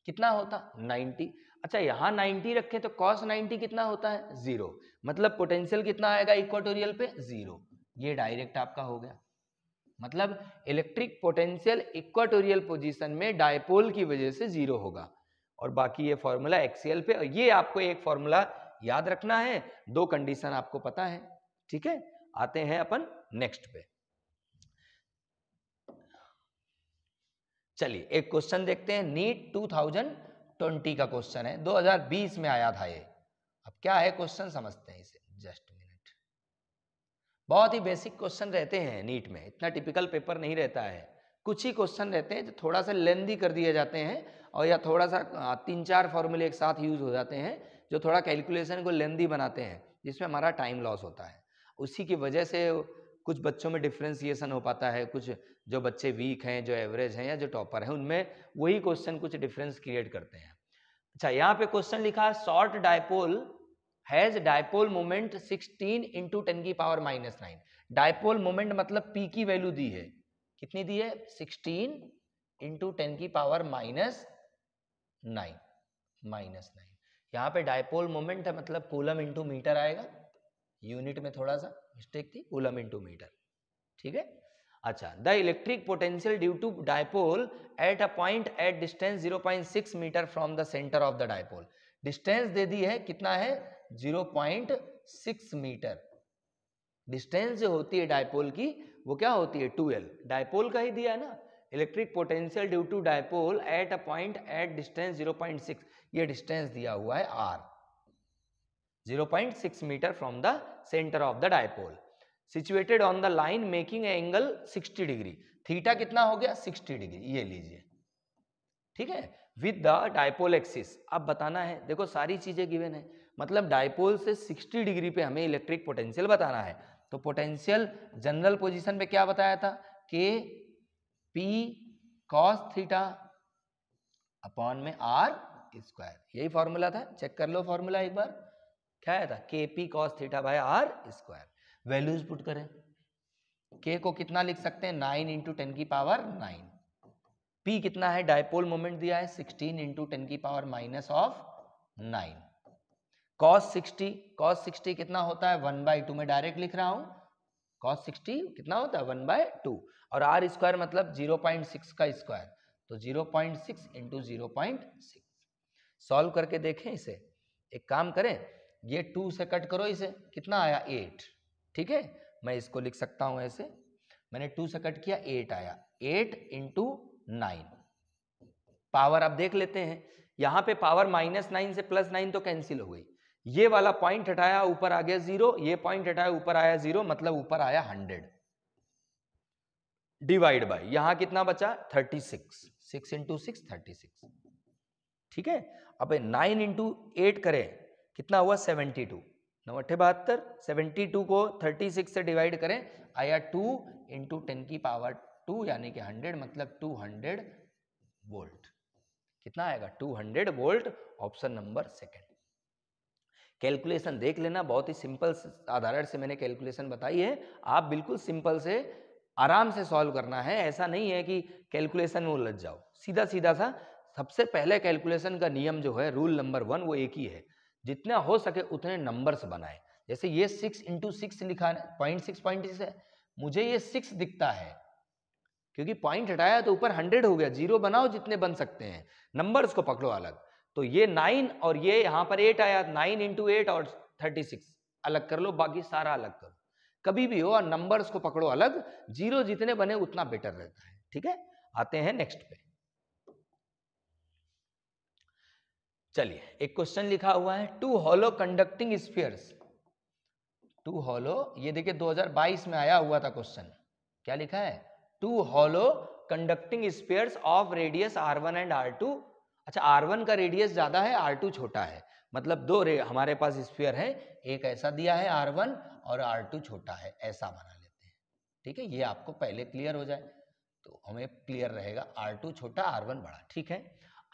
कितना होता 90। अच्छा, यहाँ 90 रखे तो cos 90 कितना होता है 0, मतलब पोटेंशियल कितना आएगा इक्वाटोरियल पे 0। ये डायरेक्ट आपका हो गया, मतलब इलेक्ट्रिक पोटेंशियल इक्वाटोरियल पोजीशन में डायपोल की वजह से 0 होगा। और बाकी ये फॉर्मूला एक्सीएल पे, ये आपको एक फॉर्मूला याद रखना है, दो कंडीशन आपको पता है, ठीक है। आते हैं अपन नेक्स्ट पे। चलिए एक क्वेश्चन देखते हैं, नीट 2020 का क्वेश्चन है, 2020 में आया था ये। अब क्या है क्वेश्चन समझते हैं इसे, जस्ट मिनट। बहुत ही बेसिक क्वेश्चन रहते हैं नीट में, इतना टिपिकल पेपर नहीं रहता है, कुछ ही क्वेश्चन रहते हैं जो थोड़ा सा लेंदी कर दिए जाते हैं, और या थोड़ा सा 3-4 फॉर्मूले एक साथ यूज हो जाते हैं जो थोड़ा कैलकुलेशन को लेंदी बनाते हैं, जिसमें हमारा टाइम लॉस होता है। उसी की वजह से कुछ बच्चों में डिफ्रेंसिएशन हो पाता है, कुछ जो बच्चे वीक हैं, जो एवरेज हैं या जो टॉपर हैं, उनमें वही क्वेश्चन कुछ डिफरेंस क्रिएट करते हैं। अच्छा, यहाँ पे क्वेश्चन लिखा है, short dipole has dipole moment 16 × 10⁻⁹। Dipole moment मतलब पी की वैल्यू दी है, कितनी दी है 16 × 10⁻⁹। यहाँ पे डायपोल मोमेंट है, मतलब कूलम इंटू मीटर आएगा, यूनिट में थोड़ा सा मिस्टेक थी, कूलम इंटू मीटर, ठीक है। अच्छा, the electric potential due to dipole at a point at distance 0.6 metre from the centre of the dipole. Distance दे दी है, कितना है 0.6 मीटर। डिस्टेंस जो होती है डायपोल की वो क्या होती है 2L, डायपोल का ही दिया है ना। Electric potential due to dipole at a point at distance 0.6, ये डिस्टेंस दिया हुआ है r, 0.6 metre from the centre of the dipole, situated on the line making angle 60 degree. Theta कितना हो गया 60 डिग्री, ये लीजिए, ठीक है, विद द डायपोल एक्सिस। अब बताना है, देखो सारी चीजें गिवन है, मतलब डायपोल से 60 डिग्री पे हमें इलेक्ट्रिक पोटेंशियल बताना है। तो पोटेंशियल जनरल पोजीशन पे क्या बताया था, के पी कॉस थीटा अपॉन में r², यही फॉर्मूला था, चेक कर लो फॉर्मूला एक बार, क्या आया था के p cos theta by r²। Values put करें, k को कितना लिख सकते हैं 9 × 10⁻⁹। p कितना है, डायपोल मोमेंट दिया है 16 × 10⁻⁹। cos 60 कितना होता है 1/2 में डायरेक्ट लिख रहा हूं, cos 60 कितना होता है 1/2, और r² मतलब 0.6 का स्क्वायर, तो 0.6 × 0.6। सॉल्व करके देखें इसे, एक काम करें, ये 2 से कट करो इसे, कितना आया 8, ठीक है। मैं इसको लिख सकता हूं ऐसे, मैंने 2 से कट किया 8 आया, 8 × 9। पावर अब देख लेते हैं, यहां पे पावर -9 से +9 तो कैंसिल हो गई, ये वाला पॉइंट हटाया ऊपर आ गया 0, ये पॉइंट हटाया ऊपर आया 0, मतलब ऊपर आया 100, डिवाइड बाय यहां कितना बचा 36, 6 × 6 36, ठीक है। अब 9 × 8 करें, कितना हुआ 72, 9×8 = 72 को 36 से डिवाइड करें, आया 2 × 10⁻², यानी कि 100, मतलब 200 वोल्ट। कितना आएगा 200 volt, option number second. Calculation देख लेना, बहुत ही सिंपल साधारण से मैंने कैलकुलेशन बताई है, आप बिल्कुल सिंपल से आराम से सॉल्व करना है, ऐसा नहीं है कि कैलकुलेशन में उलझ जाओ, सीधा सीधा सा। सबसे पहले कैलकुलेशन का नियम जो है, रूल नंबर 1, वो एक ही है, जितना हो सके उतने नंबर्स बनाए। जैसे ये 6 × 6 लिखा है, 0.6 है, मुझे ये 6 दिखता है क्योंकि पॉइंट हटाया तो ऊपर 100 हो गया, 0 बनाओ जितने बन सकते हैं, नंबर्स को पकड़ो अलग। तो ये 9 और ये यहाँ पर 8 आया, 9 × 8 और 36 अलग कर लो, बाकी सारा अलग करो, कभी भी हो और नंबर्स को पकड़ो अलग, 0 जितने बने उतना बेटर रहता है, ठीक है। आते हैं नेक्स्ट पे, चलिए एक क्वेश्चन लिखा हुआ है, 2 हॉलो कंडक्टिंग स्फीयर्स, 2 हॉलो, ये देखिए 2022 में आया हुआ था क्वेश्चन, क्या लिखा है 2 hollow conducting spheres of radius r1 and r2। अच्छा, r1 का रेडियस ज्यादा है, r2 छोटा है, मतलब दो हमारे पास स्फीयर है, एक ऐसा दिया है r1 और r2 छोटा है, ऐसा बना लेते हैं। ठीक है, ये आपको पहले क्लियर हो जाए तो हमें क्लियर रहेगा, r2 छोटा r1 बड़ा। ठीक है,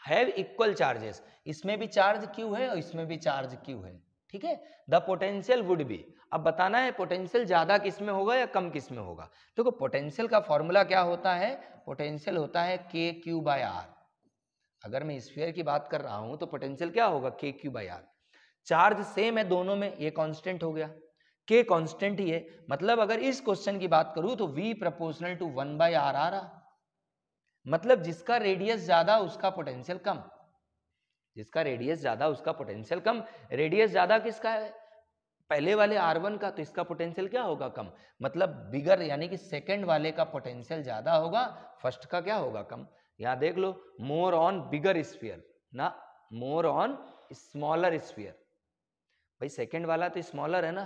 हैव इक्वल चार्जेस, इसमें भी चार्ज q है और इसमें भी चार्ज q है। ठीक है, द पोटेंशियल वुड बी, अब बताना है पोटेंशियल ज्यादा किस में होगा या कम किस में होगा। देखो पोटेंशियल का फॉर्मूला क्या होता है, पोटेंशियल होता है के क्यू बाय आर। अगर मैं स्फीयर की बात कर रहा हूं तो पोटेंशियल क्या होगा, के Q by r. Charge same है दोनों में, ये कांस्टेंट हो गया, के कांस्टेंट ही है, मतलब अगर इस क्वेश्चन की बात करूं तो v proportional to 1 by r आ रहा, मतलब जिसका रेडियस ज्यादा उसका पोटेंशियल कम, जिसका रेडियस ज्यादा उसका पोटेंशियल कम। रेडियस ज्यादा किसका है, पहले वाले R1 का, तो इसका पोटेंशियल क्या होगा, कम, मतलब बिगर, यानी कि सेकंड वाले का पोटेंशियल ज्यादा होगा, फर्स्ट का क्या होगा, कम। यहां देख लो, मोर ऑन बिगर स्फीयर ना मोर ऑन स्मॉलर स्फीयर। भाई सेकंड वाला तो स्मॉलर है ना,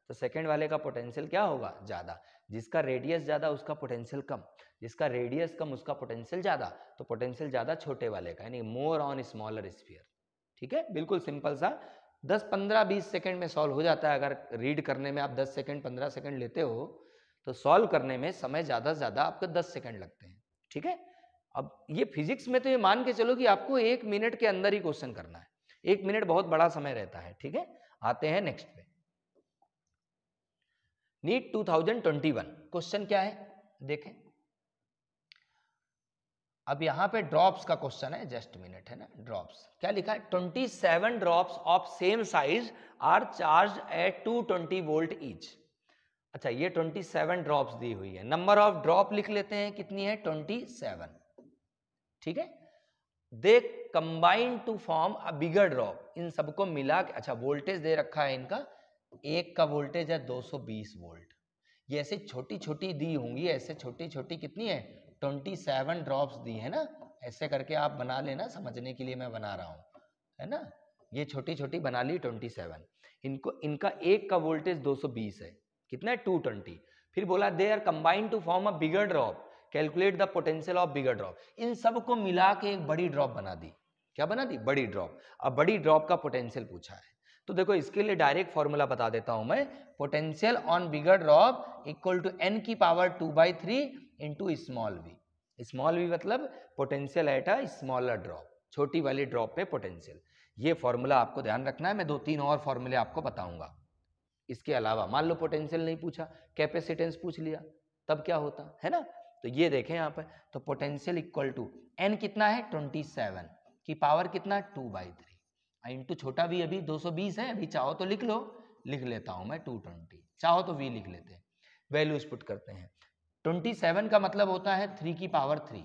तो सेकंड वाले का पोटेंशियल क्या होगा, ज्यादा। जिसका रेडियस ज्यादा उसका पोटेंशियल कम, जिसका रेडियस कम उसका पोटेंशियल ज्यादा, तो पोटेंशियल ज्यादा छोटे वाले का, यानी मोर ऑन स्मॉलर स्फीयर। ठीक है, बिल्कुल सिंपल सा, 10 15 20 सेकंड में सॉल्व हो जाता है। अगर रीड करने में आप 10 सेकंड 15 सेकंड लेते हो तो सॉल्व करने में समय ज्यादा से ज्यादा आपको 10 सेकंड लगते हैं। ठीक है, अब ये फिजिक्स में तो ये मान के चलो कि आपको 1 मिनट के अंदर ही क्वेश्चन करना है, 1 मिनट बहुत बड़ा समय रहता है। ठीक है, आते हैं नेक्स्ट पे। नीट 2021 क्वेश्चन क्या है देखें। अब यहां पे ड्रॉप्स का क्वेश्चन है, जस्ट मिनट है ना, ड्रॉप्स क्या लिखा है, 27 drops of same size are charged at 220 volt each. अच्छा, ये 27 ड्रॉप्स दी हुई है, नंबर ऑफ ड्रॉप लिख लेते हैं, कितनी है, 27। ठीक है, they combine to form a bigger drop, इन सबको मिला के, अच्छा वोल्टेज दे रखा है इनका, एक का वोल्टेज है 220 वोल्ट। ये ऐसे छोटी छोटी दी होंगी, ऐसे छोटी छोटी कितनी है, 27 ड्रॉप्स दी है ना, ऐसे करके आप बना लेना, समझने के लिए मैं बना रहा हूं, है ना, ये छोटी छोटी बना ली 27। इनको, इनका एक का वोल्टेज 220 है, कितना है, 220। फिर बोला they are combined to form a bigger drop, calculate the potential of bigger drop. इन सबको मिला के एक बड़ी ड्रॉप बना दी, क्या बना दी, बड़ी ड्रॉप। अब बड़ी ड्रॉप का पोटेंशियल पूछा है, तो देखो इसके लिए डायरेक्ट फॉर्मूला बता देता हूं मैं, potential on bigger drop equal to n की power 2/3 into small v। Small v मतलब potential at a smaller drop, छोटी वाली ड्रॉप पे पोटेंशियल। ये फॉर्मूला आपको ध्यान रखना है, मैं 2-3 और फॉर्मूले आपको बताऊंगा। इसके अलावा मान लो पोटेंशियल नहीं पूछा, कैपेसिटेंस पूछ लिया, तब क्या होता है ना। तो ये देखें यहाँ पर, तो पोटेंशियल इक्वल टू n कितना है, 27 की पावर कितना, 2/3 इंटू छोटा v अभी 220 है, अभी चाहो तो लिख लो, लिख लेता हूं मैं 220, चाहो तो v लिख लेते हैं, वैल्यूज पुट करते हैं। 27 का मतलब होता है 3 की पावर 3,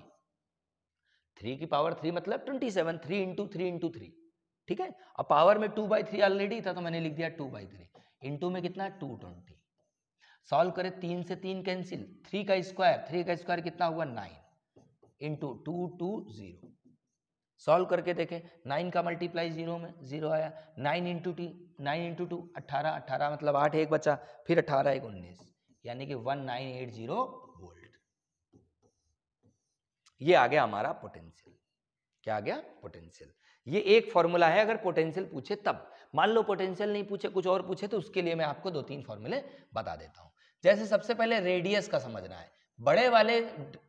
3 की पावर 3 मतलब 27, 3 इंटू 3 इंटू 3। ठीक है, अब पावर में 2/3 ऑलरेडी था तो मैंने लिख दिया 2/3, इंटू में कितना, 220। सॉल्व करें, 3 से 3 कैंसिल, 3 का स्क्वायर कितना हुआ, 9 इंटू 220। सॉल्व करके देखें, 9 का मल्टीप्लाई 0 में 0 आया, 9 इंटू 2 18, 18 मतलब 8 एक बचा, फिर 18 1 19, यानी कि 1980 वोल्ट। ये आ गया हमारा पोटेंशियल, क्या आ गया, पोटेंशियल। ये एक फॉर्मूला है, अगर पोटेंशियल पूछे तब। मान लो पोटेंशियल नहीं पूछे, कुछ और पूछे, तो उसके लिए मैं आपको 2-3 फॉर्मूले बता देता हूं। जैसे सबसे पहले रेडियस का समझना है, बड़े वाले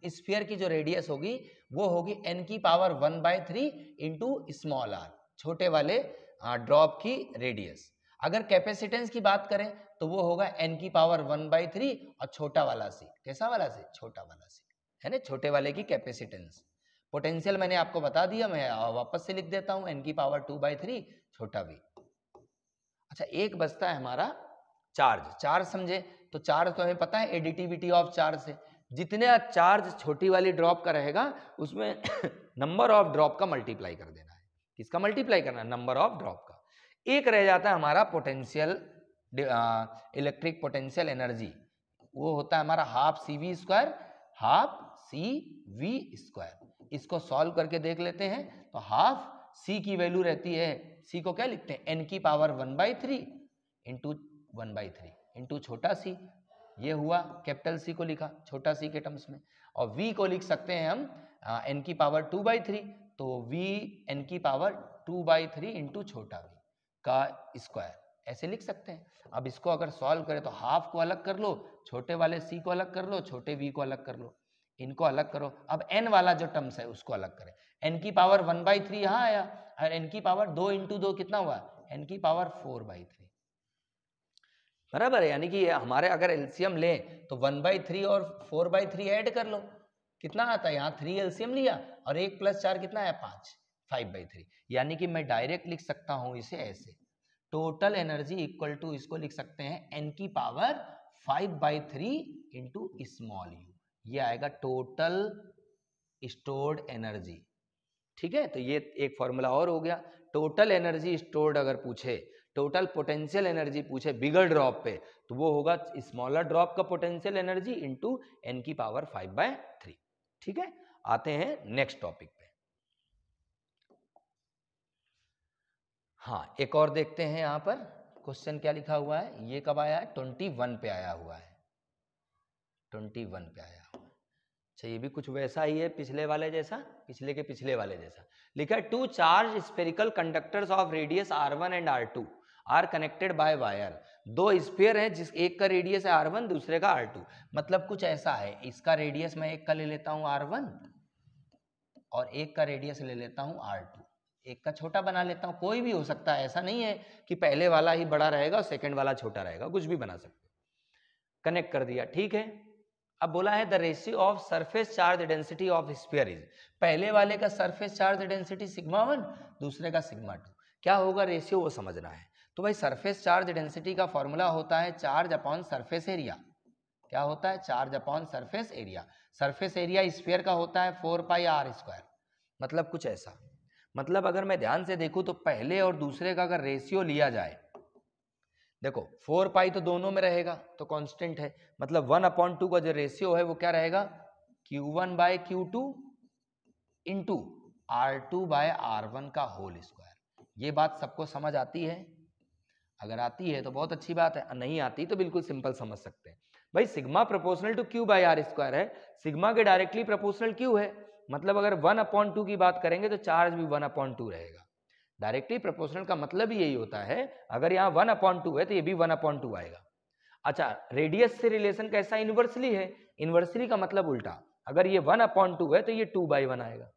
स्फीयर की जो रेडियस होगी वो होगी n की पावर 1/3 इंटू स्मॉल r, छोटे वाले ड्रॉप की रेडियस। अगर कैपेसिटेंस की बात करें तो वो होगा n की पावर 1/3 और छोटा वाला c, कैसा वाला c, छोटा वाला c, है ना, छोटे वाले की कैपेसिटेंस। पोटेंशियल मैंने आपको बता दिया, मैं वापस से लिख देता हूं, n की पावर 2/3 छोटा v। अच्छा, एक बचता है हमारा चार्ज। चार्ज समझे तो चार्ज तो हमें पता है एडिटिविटी ऑफ चार्ज से, जितने चार्ज छोटी वाली ड्रॉप का रहेगा उसमें नंबर ऑफ ड्रॉप का मल्टीप्लाई कर देना है। किसका मल्टीप्लाई करना है, नंबर ऑफ ड्रॉप का। एक रह जाता है हमारा पोटेंशियल, इलेक्ट्रिक पोटेंशियल एनर्जी, वो होता है हमारा हाफ CV², हाफ CV²। इसको सॉल्व करके देख लेते हैं, तो हाफ c की वैल्यू रहती है, c को क्या लिखते हैं, n की पावर 1/3 इंटू 1/3 इंटू छोटा c, ये हुआ कैपिटल C को लिखा छोटा c के टर्म्स में। और v को लिख सकते हैं हम n की पावर 2/3, तो v n की पावर 2/3 इंटू छोटा v का स्क्वायर, ऐसे लिख सकते हैं। अब इसको अगर सॉल्व करें तो हाफ को अलग कर लो, छोटे वाले c को अलग कर लो, छोटे v को अलग कर लो, इनको अलग करो। अब n वाला जो टर्म्स है उसको अलग करें, n की पावर 1/3 यहाँ आया और n की पावर 2 इंटू 2 कितना हुआ, n की पावर 4/3, बराबर है। यानी कि हमारे अगर एलसीएम लें तो 1/3 और 4/3 ऐड कर लो, कितना आता है, यहाँ 3 एलसीएम लिया और 1 + 4 कितना है 5, 5/3। यानी कि मैं डायरेक्ट लिख सकता हूं इसे ऐसे, टोटल एनर्जी इक्वल टू, इसको लिख सकते हैं n की पावर 5/3 इंटू स्मॉल u, ये आएगा टोटल स्टोर्ड एनर्जी। ठीक है, तो ये एक फॉर्मूला और हो गया। टोटल एनर्जी स्टोर्ड अगर पूछे, टोटल पोटेंशियल एनर्जी पूछे बिगर ड्रॉप पे, तो वो होगा स्मॉलर ड्रॉप का पोटेंशियल एनर्जी इंटू n की पावर 5/3। ठीक है, आते हैं नेक्स्ट टॉपिक पे। हाँ, एक और देखते हैं, यहां पर क्वेश्चन क्या लिखा हुआ है, ये कब आया है, 21 पे आया हुआ है, 21 पे आया हुआ है। अच्छा, ये भी कुछ वैसा ही है पिछले वाले जैसा, पिछले के पिछले वाले जैसा लिखा है। 2 charge spherical conductors of radius r1 and r2 are connected by wire. 2 sphere हैं, जिस एक का रेडियस है r1, दूसरे का r2। मतलब कुछ ऐसा है, इसका रेडियस मैं एक का ले लेता हूं r1 और एक का रेडियस ले लेता हूं r2, एक का छोटा बना लेता हूं, कोई भी हो सकता है, ऐसा नहीं है कि पहले वाला ही बड़ा रहेगा और सेकंड वाला छोटा रहेगा, कुछ भी बना सकते हो। कनेक्ट कर दिया, ठीक है। अब बोला है the ratio of surface charge density of sphere is, पहले वाले का सरफेस चार्ज डेंसिटी σ1, दूसरे का σ2, क्या होगा रेशियो वो समझना है। तो भाई सरफेस चार्ज डेंसिटी का फॉर्मूला होता है चार्ज अपॉन सरफेस एरिया। क्या होता है, charge upon surface area. Surface area sphere का होता है 4πr²। मतलब कुछ ऐसा, मतलब अगर मैं ध्यान से देखूं तो पहले और दूसरे का अगर रेशियो लिया जाए, देखो 4π तो दोनों में रहेगा तो कांस्टेंट है, मतलब 1/2 का जो रेशियो है वो क्या रहेगा, Q1/Q2 इंटू R2/R1 का होल स्क्वायर। ये बात सबको समझ आती है? अगर आती है तो बहुत अच्छी बात है, नहीं आती तो बिल्कुल सिंपल समझ सकते हैं। भाई सिग्मा प्रोपोर्शनल टू Q/R² है, सिग्मा के डायरेक्टली प्रोपोर्शनल Q है, मतलब अगर 1/2 की बात करेंगे तो चार्ज भी 1/2 रहेगा। डायरेक्टली प्रोपोर्शनल का मतलब ही यही होता है, अगर यहाँ 1/2 है तो ये भी 1/2 आएगा। अच्छा, रेडियस से रिलेशन कैसा, इनवर्सली है, इनवर्सली का मतलब उल्टा, अगर ये 1/2 है तो ये 2/1 आएगा।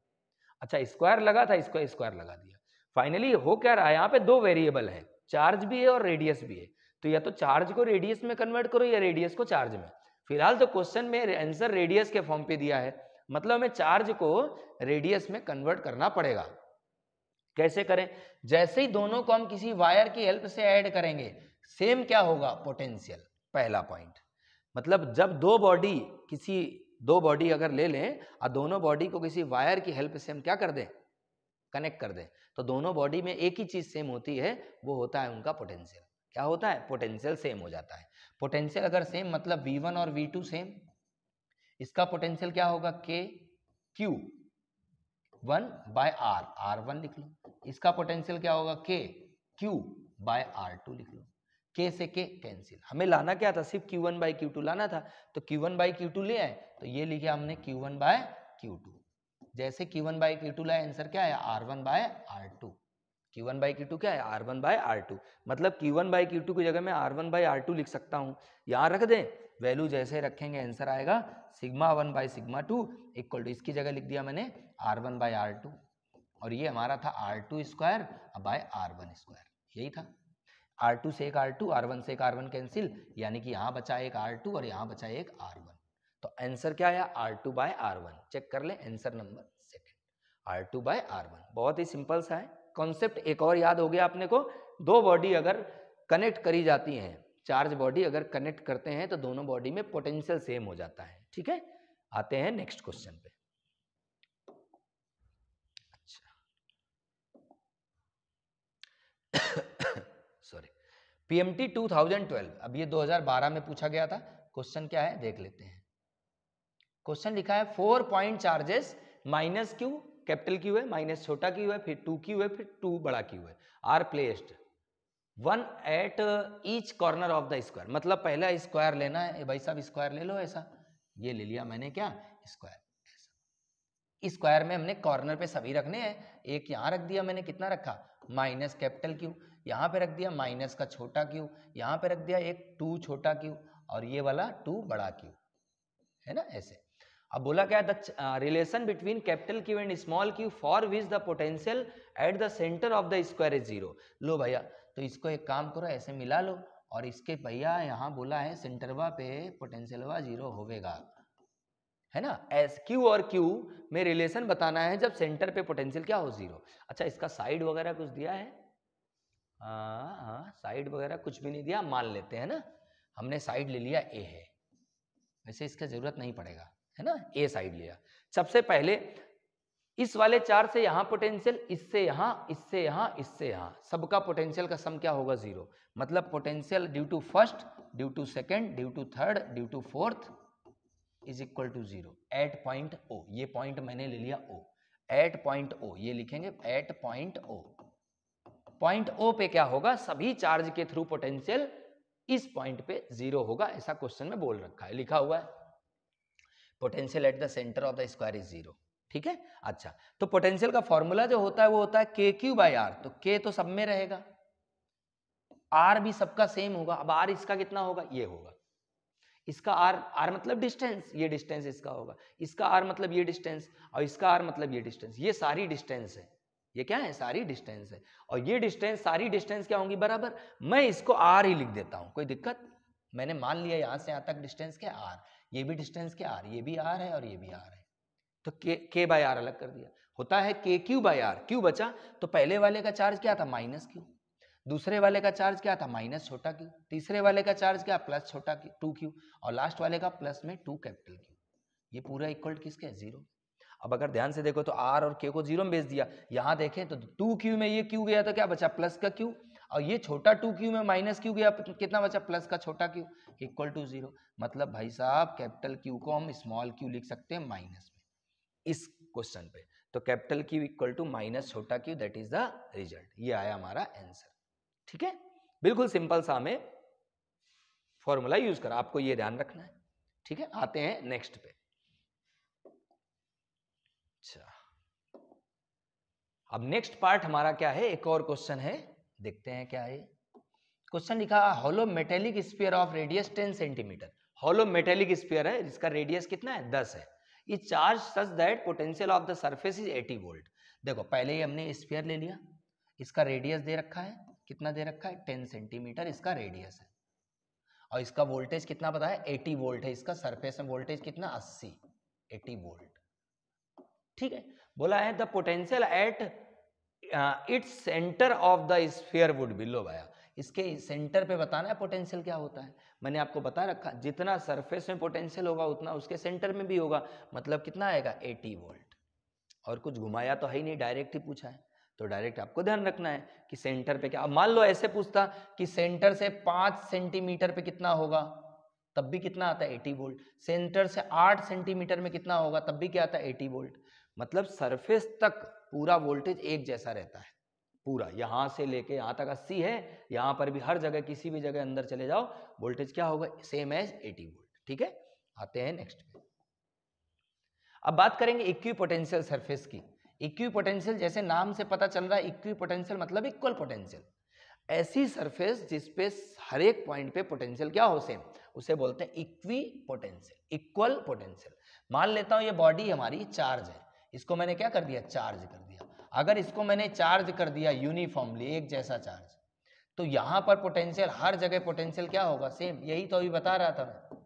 अच्छा, स्क्वायर लगा था, इसको स्क्वायर लगा दिया। फाइनली हो क्या रहा है, यहाँ पे 2 वेरिएबल है, चार्ज भी है और रेडियस भी है, तो या तो चार्ज को रेडियस में कन्वर्ट करो या रेडियस को चार्ज में। फिलहाल तो क्वेश्चन में आंसर रेडियस के फॉर्म पे दिया है, मतलब हमें चार्ज को रेडियस में कन्वर्ट करना पड़ेगा। कैसे करें, जैसे ही दोनों को हम किसी वायर की हेल्प से ऐड करेंगे, सेम क्या होगा, पोटेंशियल। पहला पॉइंट, मतलब जब दो बॉडी अगर ले लें और दोनों बॉडी को किसी वायर की हेल्प से हम क्या कर दें, कनेक्ट कर दें, तो दोनों बॉडी में एक ही चीज सेम होती है, वो होता है उनका पोटेंशियल। क्या होता है, पोटेंशियल सेम हो जाता है। पोटेंशियल अगर सेम मतलब V1 और V2 सेम, इसका पोटेंशियल क्या होगा, Q1/R, R1 लिख लो। इसका पोटेंशियल क्या होगा, Q/R2 लिख लो। K से K कैंसिल, हमें लाना क्या था, सिर्फ Q1/Q2 लाना था, तो Q1/Q2 ले आए, तो ये लिखे हमने Q1/Q2। जैसे Q1/Q2 लाए, आंसर क्या है, R1/R2। Q1/Q2 क्या है, R1/R2, मतलब Q1/Q2 की जगह मैं R1/R2 लिख सकता हूँ। यहाँ रख दें, वैल्यू जैसे रखेंगे आंसर आएगा σ1/σ2 इक्वल टू, इसकी जगह लिख दिया मैंने R1/R2, और ये हमारा था R2² यही था। R2 से एक R2, R1 से एक R1 कैंसिल, यानी कि यहाँ बचा एक R2 और यहाँ बचा एक R1, तो आंसर क्या आया, R2/R1। चेक कर ले, आंसर नंबर सेकंड, R2/R1। बहुत ही सिंपल सा है कॉन्सेप्ट। एक और याद हो गया अपने को, दो बॉडी अगर कनेक्ट करी जाती हैं, चार्ज बॉडी अगर कनेक्ट करते हैं तो दोनों बॉडी में पोटेंशियल सेम हो जाता है। ठीक है, आते हैं नेक्स्ट क्वेश्चन पे। सॉरी, PMT 2012, अब ये 2012 में पूछा गया था। क्वेश्चन क्या है देख लेते हैं। क्वेश्चन लिखा है 4 point charges -Q, capital Q है, माइनस छोटा Q है, फिर 2Q है, फिर 2 बड़ा Q है, are placed 1 at each corner of the square. मतलब पहला स्क्वायर लेना है, भाई साहब स्क्वायर ले लो ऐसा, ये ले लिया मैंने क्या, स्क्वायर। स्क्वायर में हमने कॉर्नर पे सभी रखने हैं। एक यहाँ रख दिया मैंने, कितना रखा माइनस कैपिटल क्यू, यहाँ पे रख दिया माइनस का छोटा क्यू, यहाँ पे रख दिया एक 2 छोटा क्यू और ये वाला 2 बड़ा क्यू, है ना ऐसे। अब बोला क्या, the relation between capital Q and small Q for which the potential at the centre of the square is 0। लो भैया, तो इसको एक काम करो, ऐसे मिला लो और इसके भैया यहाँ बोला है सेंटरवा पे पोटेंशियलवा 0 होवेगा, है ना। एस क्यू और क्यू में रिलेशन बताना है जब सेंटर पे पोटेंशियल क्या हो 0। अच्छा, इसका साइड वगैरह कुछ दिया है? हाँ, साइड वगैरह कुछ भी नहीं दिया, मान लेते हैं ना। हमने साइड ले लिया ए है, वैसे इसका जरूरत नहीं पड़ेगा, है ना, ए साइड लिया। सबसे पहले इस वाले चार से यहां पोटेंशियल, इससे यहां, इससे यहां, इससे यहां, सबका पोटेंशियल का सम क्या होगा 0। मतलब potential due to first, due to second, due to third, due to fourth is equal to 0 at point O. ये पॉइंट मैंने ले लिया ओ, एट पॉइंट ओ, ये लिखेंगे at point O. Point O पे क्या होगा, सभी चार्ज के थ्रू पोटेंशियल इस पॉइंट पे 0 होगा, ऐसा क्वेश्चन में बोल रखा है, लिखा हुआ है potential at the centre of the square is 0। ठीक है। अच्छा, तो पोटेंशियल का फॉर्मूला जो होता है वो होता है के क्यू बाई आर। तो के तो सब में रहेगा, आर भी सबका सेम होगा। अब आर इसका कितना होगा, ये होगा, इसका आर, आर मतलब डिस्टेंस, ये डिस्टेंस इसका होगा, इसका आर मतलब ये डिस्टेंस, और इसका आर मतलब ये डिस्टेंस। ये सारी डिस्टेंस है, ये क्या है, सारी डिस्टेंस है। और ये डिस्टेंस, सारी डिस्टेंस क्या होंगी, बराबर। मैं इसको आर ही लिख देता हूं, कोई दिक्कत। मैंने मान लिया यहां से यहां तक डिस्टेंस क्या आर, ये भी डिस्टेंस क्या आर, ये भी आर है और ये भी आर है। तो के बाय आर अलग कर दिया, होता है के क्यू बाय आर। क्यू बचा, तो पहले वाले का चार्ज क्या था, माइनस क्यू, दूसरे वाले का चार्ज क्या था, माइनस छोटा क्यू, तीसरे वाले का चार्ज क्या, प्लस छोटा क्यू 2 क्यू, और लास्ट वाले का प्लस में 2 कैपिटल क्यू। ये पूरा इक्वल किसके, 0। अब अगर ध्यान से देखो तो आर और के को 0 में बेच दिया, यहां देखें तो 2 क्यू में ये क्यू गया तो क्या बचा, प्लस का क्यू, और ये छोटा 2 क्यू में माइनस क्यू गया, कितना बचा, प्लस का छोटा क्यू, इक्वल टू 0। मतलब भाई साहब कैपिटल क्यू को हम स्मॉल क्यू लिख सकते हैं माइनस में इस क्वेश्चन पे। तो capital Q equal to minus छोटा Q, that is the result. ये आया हमारा आंसर। ठीक है, बिल्कुल सिंपल सा हमें फॉर्मूला यूज करा, आपको ये ध्यान रखना है। ठीक है, आते हैं नेक्स्ट पे। अच्छा, अब नेक्स्ट पार्ट हमारा क्या है, एक और क्वेश्चन है, देखते हैं क्या है। क्वेश्चन लिखा, hollow metallic sphere of radius 10 centimetre. Hollow metallic sphere है जिसका रेडियस कितना है, 10 है। ये charge such that potential of the surface is 80 volt. देखो पहले ही हमने स्फीयर ले लिया, इसका रेडियस दे रखा है, कितना दे रखा है, 10 सेंटीमीटर इसका रेडियस है, और इसका वोल्टेज कितना पता है, 80 वोल्ट है। इसका सरफेस में वोल्टेज कितना, 80 वोल्ट। ठीक है, बोला है the potential at its centre of the sphere would be. लो भाया, इसके सेंटर पे बताना है पोटेंशियल क्या होता है। मैंने आपको बता रखा, जितना सरफेस में पोटेंशियल होगा उतना उसके सेंटर में भी होगा, मतलब कितना आएगा, 80 वोल्ट। और कुछ घुमाया तो है ही नहीं, डायरेक्ट ही पूछा है, तो डायरेक्ट आपको ध्यान रखना है कि सेंटर पे क्या। अब मान लो ऐसे पूछता कि सेंटर से 5 सेंटीमीटर पे कितना होगा, तब भी कितना आता है, 80 वोल्ट। सेंटर से 8 सेंटीमीटर में कितना होगा, तब भी क्या आता है, 80 वोल्ट। मतलब सरफेस तक पूरा वोल्टेज एक जैसा रहता है, पूरा यहां से लेके यहां तक 80 है, यहां पर भी हर जगह किसी भी जगह अंदर चले जाओ वोल्टेज क्या होगा, सेम एज 80 वोल्ट। ठीक है, आते हैं नेक्स्ट पे। अब बात करेंगे इक्विपोटेंशियल सरफेस की। इक्विपोटेंशियल जैसे नाम से पता चल रहा है, इक्विपोटेंशियल मतलब इक्वल पोटेंशियल। ऐसी सरफेस जिसपे हर एक पॉइंट पे पोटेंशियल क्या हो, सेम, उसे बोलते हैं इक्विपोटेंशियल, इक्वल पोटेंशियल। मान लेता हूं ये बॉडी हमारी चार्ज है, इसको मैंने क्या कर दिया, चार्ज कर दिया। अगर इसको मैंने चार्ज कर दिया यूनिफॉर्मली, एक जैसा चार्ज, तो यहां पर पोटेंशियल, हर जगह पोटेंशियल क्या होगा, सेम। यही तो अभी बता रहा था मैं,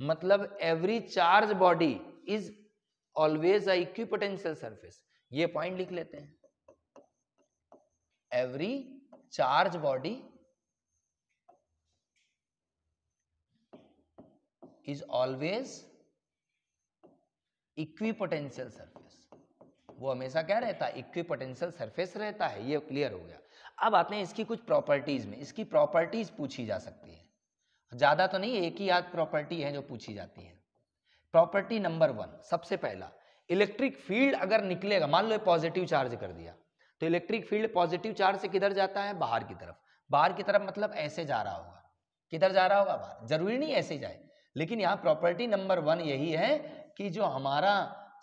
मतलब every charge body is always a equipotential surface. ये पॉइंट लिख लेते हैं, every charge body is always equipotential surface. वो हमेशा क्या रहता है, इक्विपोटेंशियल सरफेस रहता है। ये क्लियर हो गया। अब आते हैं इसकी कुछ प्रॉपर्टीज में। इसकी प्रॉपर्टीज पूछी जा सकती है, ज्यादा तो नहीं, एक ही आध प्रॉपर्टी है जो पूछी जाती है। प्रॉपर्टी नंबर 1, सबसे पहला, इलेक्ट्रिक फील्ड अगर निकलेगा, मान लो पॉजिटिव चार्ज कर दिया, तो इलेक्ट्रिक फील्ड पॉजिटिव चार्ज से किधर जाता है, बाहर की तरफ। बाहर की तरफ मतलब ऐसे जा रहा होगा, किधर जा रहा होगा, बाहर। जरूरी नहीं ऐसे जाए, लेकिन यहाँ प्रॉपर्टी नंबर 1 यही है कि जो हमारा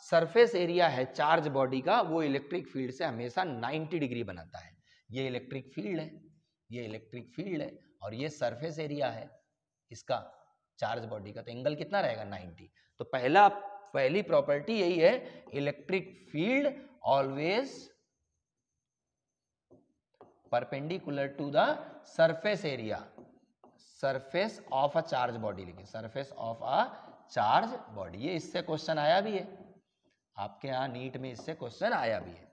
सरफेस एरिया है चार्ज बॉडी का वो इलेक्ट्रिक फील्ड से हमेशा 90 डिग्री बनाता है। ये इलेक्ट्रिक फील्ड है, ये इलेक्ट्रिक फील्ड है और ये सरफेस एरिया है इसका चार्ज बॉडी का, तो एंगल कितना रहेगा 90। तो पहली प्रॉपर्टी यही है, electric field always perpendicular to the surface area, surface of a charge body लिखे, surface of a charge body. ये इससे क्वेश्चन आया भी है आपके यहाँ नीट में, इससे क्वेश्चन आया भी है।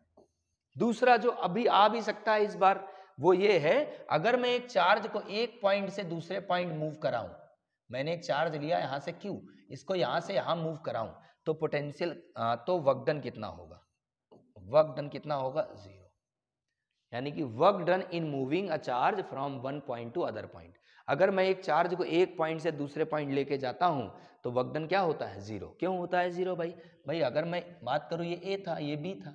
दूसरा जो अभी आ भी सकता है इस बार वो ये है, अगर मैं एक चार्ज को एक पॉइंट से दूसरे पॉइंट मूव कराऊं, मैंने एक चार्ज लिया यहां से Q, इसको यहां से यहां मूव कराऊं, तो पोटेंशियल तो वर्क डन कितना होगा, वर्क डन कितना होगा 0, यानी कि work done in moving a charge from one point two other point. अगर मैं एक चार्ज को एक पॉइंट से दूसरे पॉइंट लेके जाता हूं तो वर्क डन क्या होता है 0। क्यों होता है 0 भाई अगर मैं बात करूं ये A था ये B था,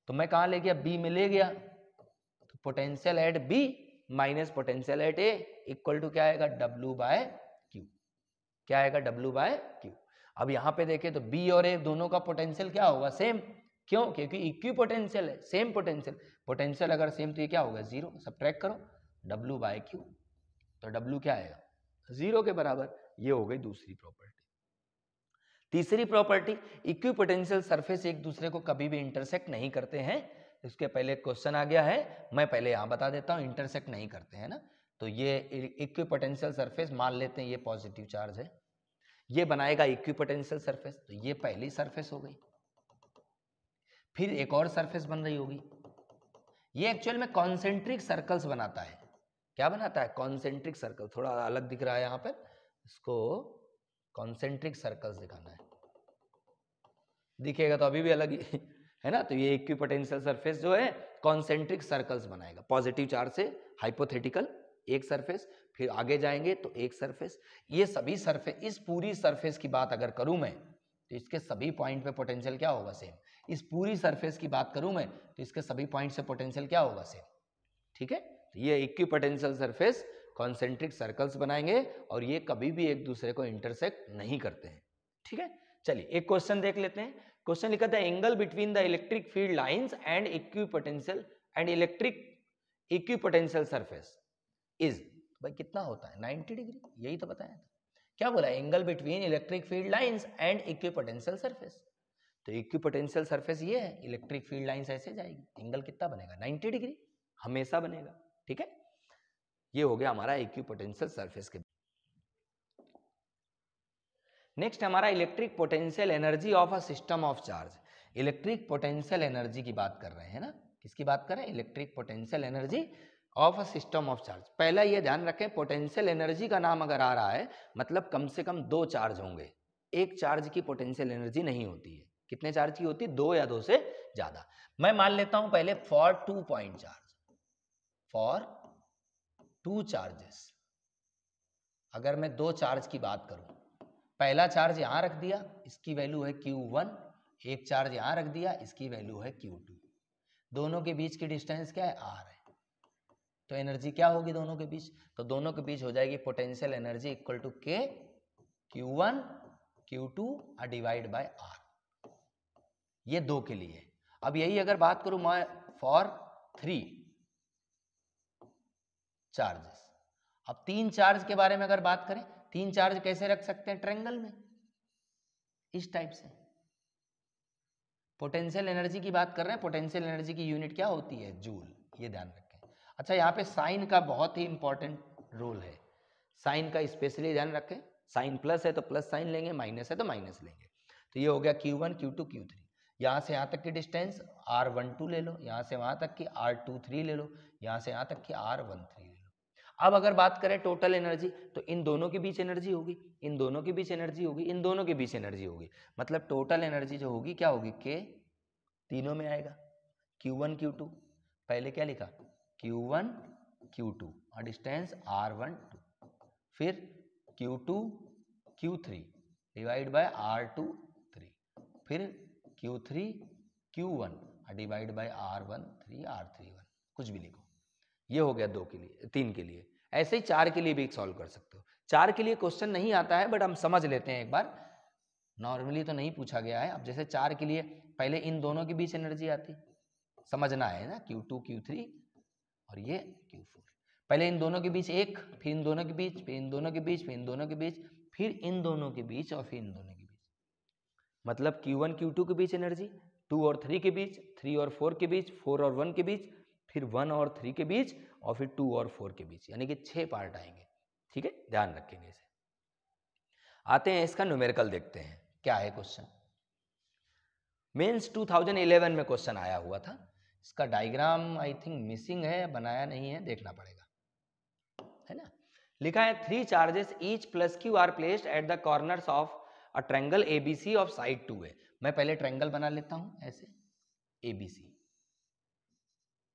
तो मैं कहां ले गया B में ले गया, तो potential at B minus potential at A equal to क्या आएगा W बाय Q, क्या आएगा W बाय Q। अब यहाँ पे देखें तो B और A दोनों का पोटेंशियल क्या होगा सेम, क्यों, क्योंकि इक्वी पोटेंशियल है, सेम पोटेंशियल, पोटेंशियल अगर सेम तो ये क्या होगा 0, सब्ट्रैक्ट करो W बाय Q, तो W क्या आएगा 0 के बराबर। ये हो गई दूसरी प्रॉपर्टी। तीसरी प्रॉपर्टी, इक्वी पोटेंशियल सरफेस एक दूसरे को कभी भी इंटरसेक्ट नहीं करते हैं। इसके पहले क्वेश्चन आ गया है, मैं पहले यहाँ बता देता हूँ, इंटरसेक्ट नहीं करते हैं ना, तो ये इक्वी पोटेंशियल सरफेस मान लेते हैं ये पॉजिटिव चार्ज है, ये बनाएगा इक्वी पोटेंशियल सरफेस, तो ये पहली सरफेस हो गई। फिर एक और सरफेस बन रही होगी, ये एक्चुअल में कॉन्सेंट्रिक सर्कल्स बनाता है। क्या बनाता है, कॉन्सेंट्रिक सर्कल, थोड़ा अलग दिख रहा है यहाँ पर, इसको कॉन्सेंट्रिक सर्कल्स दिखाना है, दिखेगा तो अभी भी अलग ही है ना। तो ये इक्विपोटेंशियल सरफेस जो है कॉन्सेंट्रिक सर्कल्स बनाएगा, पॉजिटिव चार्ज से हाइपोथेटिकल एक सरफेस, फिर आगे जाएंगे तो एक सरफेस, ये सभी सरफेस, इस पूरी सरफेस की बात अगर करूं मैं तो इसके सभी पॉइंट पे पोटेंशियल क्या होगा सेम। इस पूरी सरफेस की बात करूं मैं तो इसके सभी पॉइंट से पोटेंशियल क्या होगा सेम, ठीक है। तो ये इक्विपोटेंशियल सरफेस कॉन्सेंट्रिक सर्कल्स बनाएंगे और ये कभी भी एक दूसरे को इंटरसेक्ट नहीं करते हैं, ठीक है। चलिए एक क्वेश्चन देख लेते हैं। क्वेश्चन लिखा था angle between the electric field lines and equipotential and equipotential surface is, भाई कितना होता है 90 डिग्री, यही तो बताया था। क्या बोला, angle between electric field lines and equipotential surface, तो इक्विपोटेंशियल सरफेस ये है, इलेक्ट्रिक फील्ड लाइंस ऐसे जाएगी, एंगल कितना बनेगा 90 डिग्री हमेशा बनेगा, ठीक है। ये हो गया हमारा इक्विपोटेंशियल सरफेस के। नेक्स्ट हमारा electric potential energy of a system of charge. Electric potential energy की बात कर रहे हैं ना, किसकी बात कर रहे हैं, electric potential energy of a system of charge. पहला ये ध्यान रखें, पोटेंशियल एनर्जी का नाम अगर आ रहा है मतलब कम से कम 2 चार्ज होंगे, एक चार्ज की पोटेंशियल एनर्जी नहीं होती है। कितने चार्ज की होती है, 2 या 2 से ज्यादा। मैं मान लेता हूं पहले for 2 point charge, for 2 charges, अगर मैं 2 चार्ज की बात करूं, पहला चार्ज यहां रख दिया, इसकी वैल्यू है Q1, एक चार्ज यहां रख दिया, इसकी वैल्यू है Q2, दोनों के बीच की डिस्टेंस क्या है R है, तो एनर्जी क्या होगी दोनों के बीच, तो दोनों के बीच हो जाएगी potential energy equal to K Q1 Q2 divide by R, ये 2 के लिए। अब यही अगर बात करूं मैं फॉर 3 चार्जेस, अब 3 चार्ज के बारे में अगर बात करें, 3 चार्ज कैसे रख सकते हैं ट्रायंगल में, इस टाइप से। पोटेंशियल एनर्जी की बात कर रहे हैं, पोटेंशियल एनर्जी की यूनिट क्या होती है, जूल, ये ध्यान रखें। अच्छा यहाँ पे साइन का बहुत ही इंपॉर्टेंट रोल है, साइन का स्पेशली ध्यान रखें, साइन प्लस है तो प्लस साइन लेंगे, माइनस है तो माइनस लेंगे। तो ये हो गया Q1 Q2 Q3, यहाँ से यहाँ तक की डिस्टेंस R12 ले लो, यहाँ से वहाँ तक की R23 ले लो, यहाँ से यहाँ तक की R13 ले लो। अब अगर बात करें टोटल एनर्जी, तो इन दोनों के बीच एनर्जी होगी, इन दोनों के बीच एनर्जी होगी, इन दोनों के बीच एनर्जी होगी, मतलब टोटल एनर्जी जो होगी क्या होगी, K तीनों में आएगा, Q1 Q2, पहले क्या लिखा Q1 Q2 और डिस्टेंस R12, फिर Q2 Q3 divide by R23, फिर Q3 Q1 divide by R13 R31, कुछ भी लिखो। ये हो गया 2 के लिए, 3 के लिए। ऐसे ही 4 के लिए भी सॉल्व कर सकते हो। 4 के लिए क्वेश्चन नहीं आता है बट हम समझ लेते हैं एक बार, नॉर्मली तो नहीं पूछा गया है। अब जैसे 4 के लिए पहले इन दोनों के बीच एनर्जी आती, समझना है ना, Q2 Q3 और ये Q4। पहले इन दोनों के बीच एक, फिर इन दोनों के बीच, फिर इन दोनों के बीच, फिर इन दोनों के बीच, फिर इन दोनों के बीच और फिर इन दोनों के बीच। मतलब Q1 Q2 के बीच एनर्जी, 2 और 3 के बीच, 3 और 4 के बीच, 4 और 1 के बीच, फिर 1 और 3 के बीच और फिर 2 और 4 के बीच, यानी कि 6 पार्ट आएंगे। ठीक है, ध्यान रखेंगे इसे। आते हैं इसका न्यूमेरिकल देखते हैं क्या है क्वेश्चन। मेंस 2011 में क्वेश्चन आया हुआ था। इसका डायग्राम आई थिंक मिसिंग है, बनाया नहीं है, देखना पड़ेगा, है ना। लिखा है 3 charges each plus Q are placed at the corners of a triangle ABC of side 2a। मैं पहले ट्रायंगल बना लेता हूं ऐसे, एबीसी,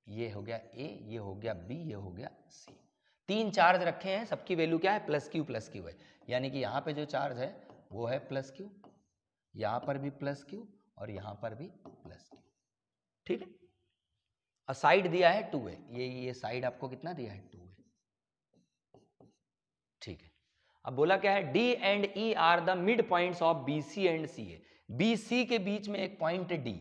ये हो गया ए, ये हो गया बी, ये हो गया सी। 3 चार्ज रखे हैं, सबकी वैल्यू क्या है, प्लस क्यू है, यानी कि यहाँ पे जो चार्ज है वो है प्लस क्यू, यहाँ पर भी प्लस क्यू और यहाँ पर भी प्लस क्यू। ठीक है, और साइड दिया है 2a, ये साइड आपको कितना दिया है, 2a। ठीक है, अब बोला क्या है, D and E are the mid points of BC and CA। BC के बीच में एक पॉइंट है D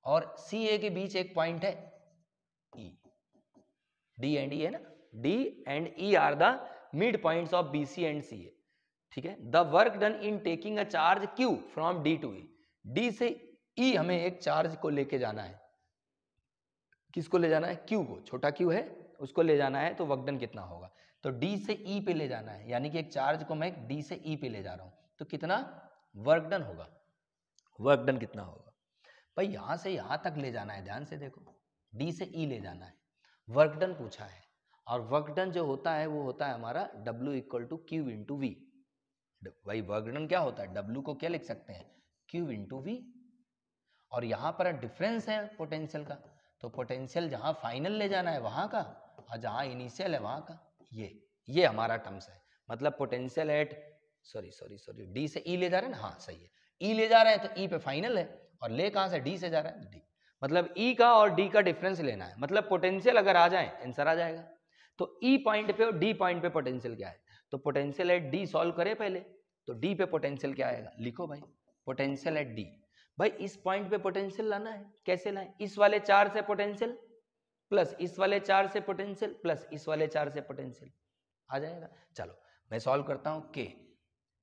और CA के बीच एक पॉइंट है E। D एंड E है ना, D and E are the mid points of BC and CA। ठीक है, the work done in taking a charge Q from D to E। D से E हमें एक चार्ज को लेके जाना है। किसको ले जाना है, Q को, छोटा Q है उसको ले जाना है, तो वर्क डन कितना होगा, तो D से E पे ले जाना है, यानी कि एक चार्ज को मैं D से E पे ले जा रहा हूं, तो कितना वर्क डन होगा, वर्क डन कितना होगा भाई, यहां से यहां तक ले जाना है, ध्यान से देखो, D से E ले जाना है, वर्क डन पूछा है, और वर्क डन जो होता है वो होता है हमारा W equal to Q into V। भाई वर्क डन क्या होता है, W को क्या लिख सकते हैं, Q इंटू V, और यहां पर डिफरेंस है पोटेंशियल का, तो पोटेंशियल जहां फाइनल ले जाना है वहां का और जहां इनिशियल है वहां का, ये हमारा टर्म्स है। मतलब पोटेंशियल एट सॉरी डी से ई ले जा रहे हैं ना, हाँ सही है, ई ले जा रहे हैं तो ई पे फाइनल है, और ले कहां से, डी से जा रहा है, डी, मतलब ई का और डी का डिफरेंस लेना है, मतलब पोटेंशियल अगर आ जाए आंसर आ जाएगा। तो ई पॉइंट पे और डी पॉइंट पे पोटेंशियल क्या है, तो पोटेंशियल एट डी सॉल्व करे पहले, तो डी पे पोटेंशियल क्या आएगा, लिखो भाई, पोटेंशियल एट डी। भाई इस पॉइंट पे पोटेंशियल लाना है, कैसे लाएं, इस वाले चार्ज से पोटेंशियल प्लस इस वाले चार्ज से पोटेंशियल प्लस इस वाले चार्ज से पोटेंशियल आ जाएगा। चलो मैं सॉल्व करता हूं के,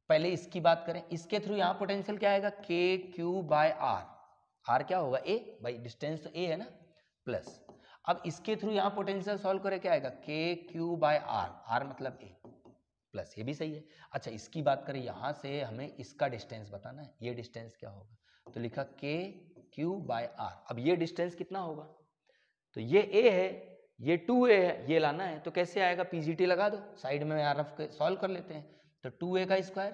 पहले इसकी बात करें, इसके थ्रू यहां पोटेंशियल क्या आएगा, के क्यू बाय आर, आर क्या होगा ए, भाई डिस्टेंस तो ए है ना, प्लस अब इसके थ्रू यहां पोटेंशियल सॉल्व करें क्या आएगा, के क्यू बाय आर, आर मतलब ए, प्लस ये भी सही है। अच्छा इसकी बात करें, यहां से हमें इसका डिस्टेंस बताना है, ये डिस्टेंस क्या होगा, तो लिखा के क्यू बाय आर। अब ये डिस्टेंस कितना होगा, तो ये a है, ये 2a है, ये लाना है, तो कैसे आएगा, पीजीटी लगा दो, साइड में आर एफ सॉल्व कर लेते हैं, तो 2a का square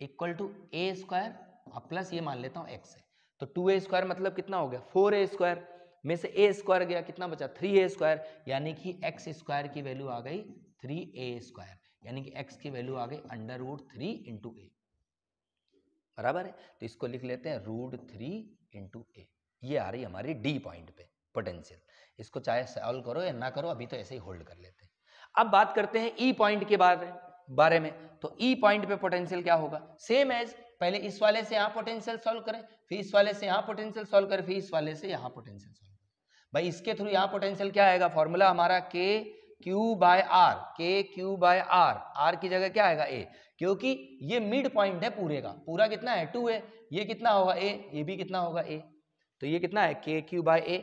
equal to a square, अब प्लस ये मान लेता हूं x है, तो 2a स्क्वायर मतलब कितना हो गया, 4a स्क्वायर, में से a स्क्वायर गया, कितना बचा 3a स्क्वायर, यानी कि x स्क्वायर की वैल्यू आ गई 3a स्क्वायर, यानी कि x की वैल्यू आ गई अंडर रूट 3 इंटू ए, बराबर है। तो इसको लिख लेते हैं रूट 3 इंटू ए, ये आ रही हमारी डी पॉइंट पे पोटेंशियल। इसको चाहे सॉल्व करो या ना करो, अभी तो ऐसे ही होल्ड कर लेते हैं। अब बात करते हैं ई पॉइंट के बारे में, तो ई पॉइंट पे पोटेंशियल क्या होगा, सेम एज पहले इस वाले से यहाँ पोटेंशियल सॉल्व करें, फिर इस वाले से यहाँ पोटेंशियल सॉल्व करें, फिर इस वाले से यहाँ पोटेंशियल सॉल्व करें। भाई इसके थ्रू यहाँ पोटेंशियल क्या आएगा, फॉर्मूला हमारा के क्यू बाय आर, के क्यू बाय आर, आर की जगह क्या आएगा ए, क्योंकि ये मिड पॉइंट है पूरे का, पूरा कितना है 2 है, ये कितना होगा ए, ये भी कितना होगा ए, तो ये कितना है के क्यू बाय ए,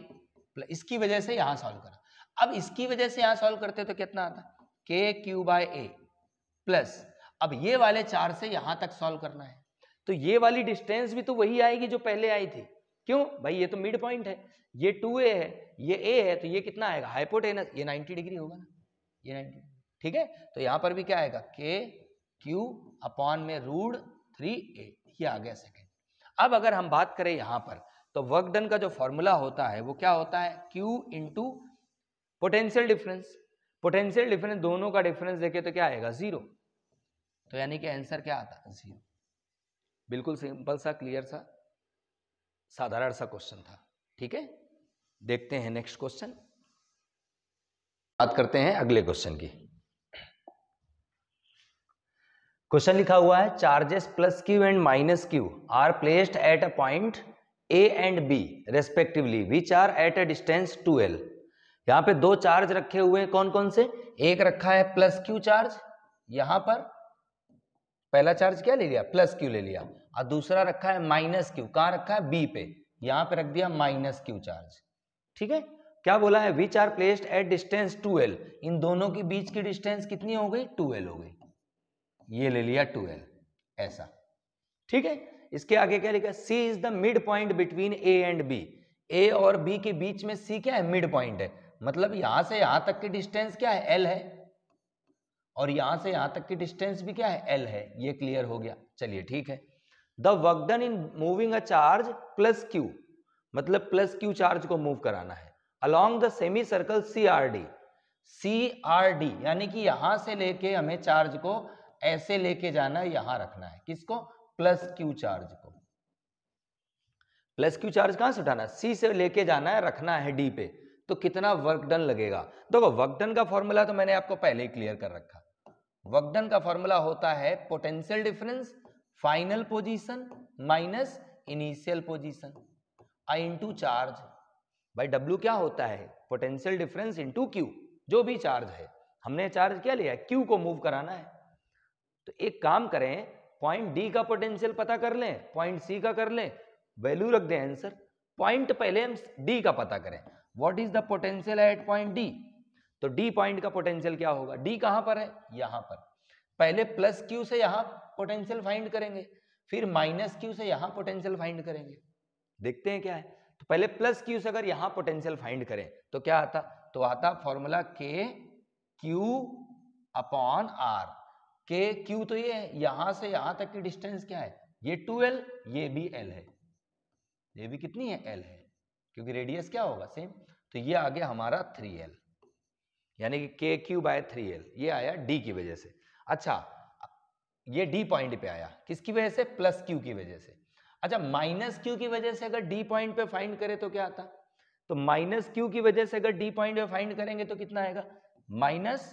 इसकी वजह से यहां सॉल्व करा। अब इसकी वजह से यहां सॉल्व करते तो कितना आता, के क्यू बाय ए प्लस, अब ये वाले 4 से यहां तक सॉल्व करना है, तो ये वाली डिस्टेंस भी तो वही आएगी जो पहले आई थी, क्यों भाई ये तो मिड पॉइंट है, ये 2a है, ये a है, तो ये कितना आएगा हाइपोटेनस, ये 90 डिग्री होगा ना, ये 90, ठीक है। तो यहां पर भी क्या आएगा, के क्यू अपॉन में रूट 3a, ये आ गया सेकेंड। अब अगर हम बात करें यहां पर, तो वर्क डन का जो फॉर्मूला होता है वो क्या होता है, Q into potential difference, potential difference दोनों का डिफरेंस देखे तो क्या आएगा 0, तो यानी कि आंसर क्या आता है 0। बिल्कुल सिंपल सा, क्लियर सा, साधारण सा क्वेश्चन था, ठीक है। देखते हैं नेक्स्ट क्वेश्चन। बात करते हैं अगले क्वेश्चन की। क्वेश्चन लिखा हुआ है charges plus q and minus q are placed at a point A and B respectively which are at a distance 2l। यहां पे दो चार्ज रखे हुए हैं, कौन कौन से? एक रखा है प्लस क्यू चार्ज, यहां पर पहला चार्ज क्या ले लिया? प्लस क्यू ले लिया, और दूसरा रखा है माइनस क्यू, कहां रखा है? बी पे, यहां पे रख दिया माइनस क्यू चार्ज। ठीक है, क्या बोला है? Which are placed at distance 2l, इन दोनों के बीच की डिस्टेंस कितनी हो गई? 2l हो गई, ये ले लिया 2l ऐसा। ठीक है, इसके आगे क्या लिखा? C is the mid point between A and B, A और B के बीच में C क्या है? मिड पॉइंट है, मतलब यहां से यहां तक की डिस्टेंस क्या है? L है, और यहां से यहां तक की डिस्टेंस भी क्या है? L है। ये क्लियर हो गया, चलिए ठीक है। The work done in moving a charge plus Q, मतलब प्लस Q चार्ज को मूव कराना है along the semi circle CRD, CRD यानी कि यहां से लेके हमें चार्ज को ऐसे लेके जाना है, यहां रखना है, किसको? प्लस क्यू चार्ज को। प्लस क्यू चार्ज कहां से उठाना? सी से लेके जाना है, रखना है डी पे, तो कितना वर्क डन लगेगा? देखो वर्क डन का फॉर्मूला तो मैंने आपको पहले ही क्लियर कर रखा। वर्क डन का फॉर्मूला होता है potential difference final position minus initial position into charge. भाई डब्ल्यू क्या होता है? पोटेंशियल डिफरेंस इनटू क्यू, जो भी चार्ज है, हमने चार्ज क्या लिया? क्यू को मूव कराना है। तो एक काम करें, पॉइंट डी का पोटेंशियल पता कर लें, पॉइंट सी का कर लें, वैल्यू रख दें आंसर। पॉइंट पहले हम डी का पता करें, what is the potential at point D, तो डी पॉइंट का पोटेंशियल क्या होगा? डी कहां पर है? यहां पर। पहले प्लस क्यू से यहां पोटेंशियल फाइंड करेंगे, फिर माइनस क्यू से यहां पोटेंशियल फाइंड करेंगे। देखते हैं क्या है। तो पहले प्लस क्यू से अगर यहां पोटेंशियल फाइंड करें तो क्या आता? तो आता फॉर्मूला के क्यू अपॉन आर। के क्यू तो ये है, यहां से यहां तक की डिस्टेंस क्या है? ये 2l, ये भी l है, ये भी कितनी है? l है, क्योंकि रेडियस क्या होगा? सेम। तो ये आ गया हमारा 3l, यानी कि के क्यू बाय 3l, ये आया डी की वजह से। अच्छा, ये डी पॉइंट पे आया, किसकी वजह से? प्लस क्यू की वजह से। अच्छा, माइनस क्यू की वजह से अगर डी पॉइंट पे फाइंड करें तो क्या आता? तो माइनस क्यू की वजह से अगर डी पॉइंट पे फाइंड करेंगे तो कितना आएगा? माइनस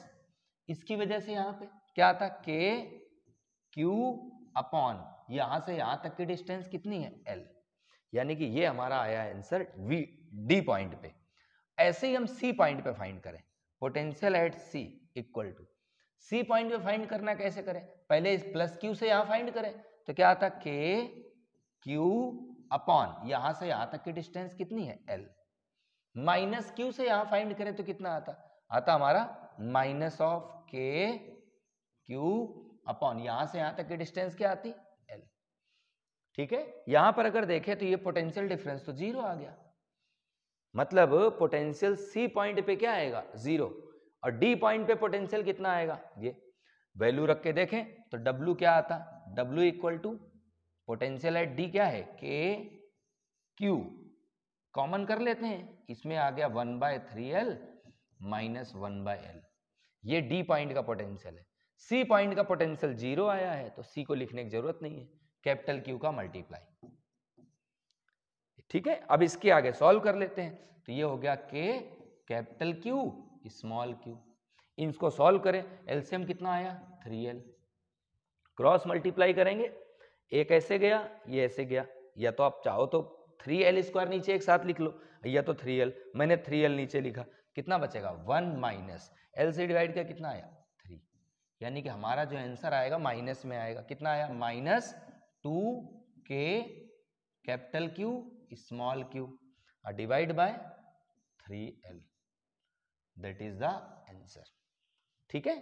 इसकी वजह से यहां पे क्या आता? के क्यू अपॉन यहां से यहां तक की डिस्टेंस कितनी है? l, यानी कि ये हमारा आया आंसर वी डी पॉइंट पे। ऐसे ही हम सी पॉइंट पे फाइंड करें, potential at C equal to, C point पे फाइंड करना कैसे करें? पहले इस प्लस क्यू से यहां फाइंड करें, तो क्या आता? के क्यू अपॉन यहां से यहां तक की डिस्टेंस कितनी है? l। माइनस क्यू से यहां फाइंड करें तो कितना आता? आता हमारा माइनस ऑफ के क्यू अपॉन यहां से यहां तक की डिस्टेंस क्या आती? l। ठीक है, यहां पर अगर देखें तो ये पोटेंशियल डिफरेंस तो जीरो आ गया, मतलब पोटेंशियल सी पॉइंट पे क्या आएगा? जीरो, और डी पॉइंट पे पोटेंशियल कितना आएगा? ये वैल्यू रख के देखें तो W क्या आता? W equal to potential at D क्या है? के क्यू, कॉमन कर लेते हैं, इसमें आ गया 1/3l माइनस 1/l, ये डी पॉइंट का पोटेंशियल है। सी पॉइंट का पोटेंशियल जीरो आया है, तो सी को लिखने की जरूरत नहीं है, कैपिटल क्यू का मल्टीप्लाई। ठीक है, अब इसके आगे सॉल्व कर लेते हैं, तो ये हो गया के कैपिटल क्यू स्मॉल क्यू, इनको सॉल्व करें, एलसीएम कितना आया? 3l, क्रॉस मल्टीप्लाई करेंगे, एक ऐसे गया, ये ऐसे गया, या तो आप चाहो तो 3l स्क्वायर नीचे एक साथ लिख लो, या तो 3l, मैंने 3l नीचे लिखा, कितना बचेगा? 1 माइनस l से डिवाइड किया, कितना आया? 3, यानी कि हमारा जो आंसर आएगा माइनस में आएगा, कितना आया? Minus 2k capital Q small Q divide by 3l, that is the answer. ठीक है,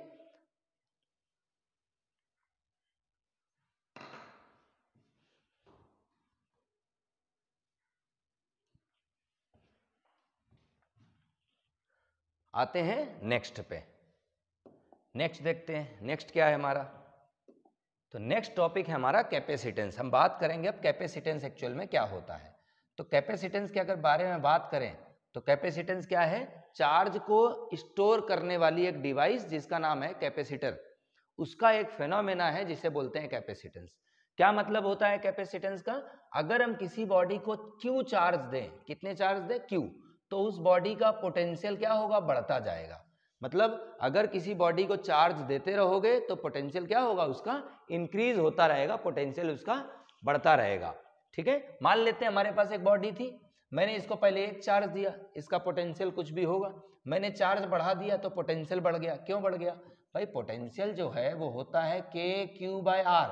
आते हैं नेक्स्ट पे। नेक्स्ट देखते हैं, नेक्स्ट क्या है हमारा? तो नेक्स्ट टॉपिक है हमारा कैपेसिटेंस। हम बात करेंगे अब कैपेसिटेंस एक्चुअल में क्या होता है। तो कैपेसिटेंस के अगर बारे में बात करें तो कैपेसिटेंस क्या है? चार्ज को स्टोर करने वाली एक डिवाइस जिसका नाम है कैपेसिटर, उसका एक फेनोमेना है जिसे बोलते हैं कैपेसिटेंस। क्या मतलब होता है कैपेसिटेंस का? अगर हम किसी बॉडी को क्यू चार्ज दें, कितने चार्ज दें? क्यू, तो उस बॉडी का पोटेंशियल क्या होगा? बढ़ता जाएगा। मतलब अगर किसी बॉडी को चार्ज देते रहोगे तो पोटेंशियल क्या होगा, उसका इंक्रीज होता रहेगा, पोटेंशियल उसका बढ़ता रहेगा। ठीक है, मान लेते हैं हमारे पास एक बॉडी थी, मैंने इसको पहले एक चार्ज दिया, इसका पोटेंशियल कुछ भी होगा, मैंने चार्ज बढ़ा दिया तो पोटेंशियल बढ़ गया। क्यों बढ़ गया भाई, पोटेंशियल जो है वो होता है KQ/R।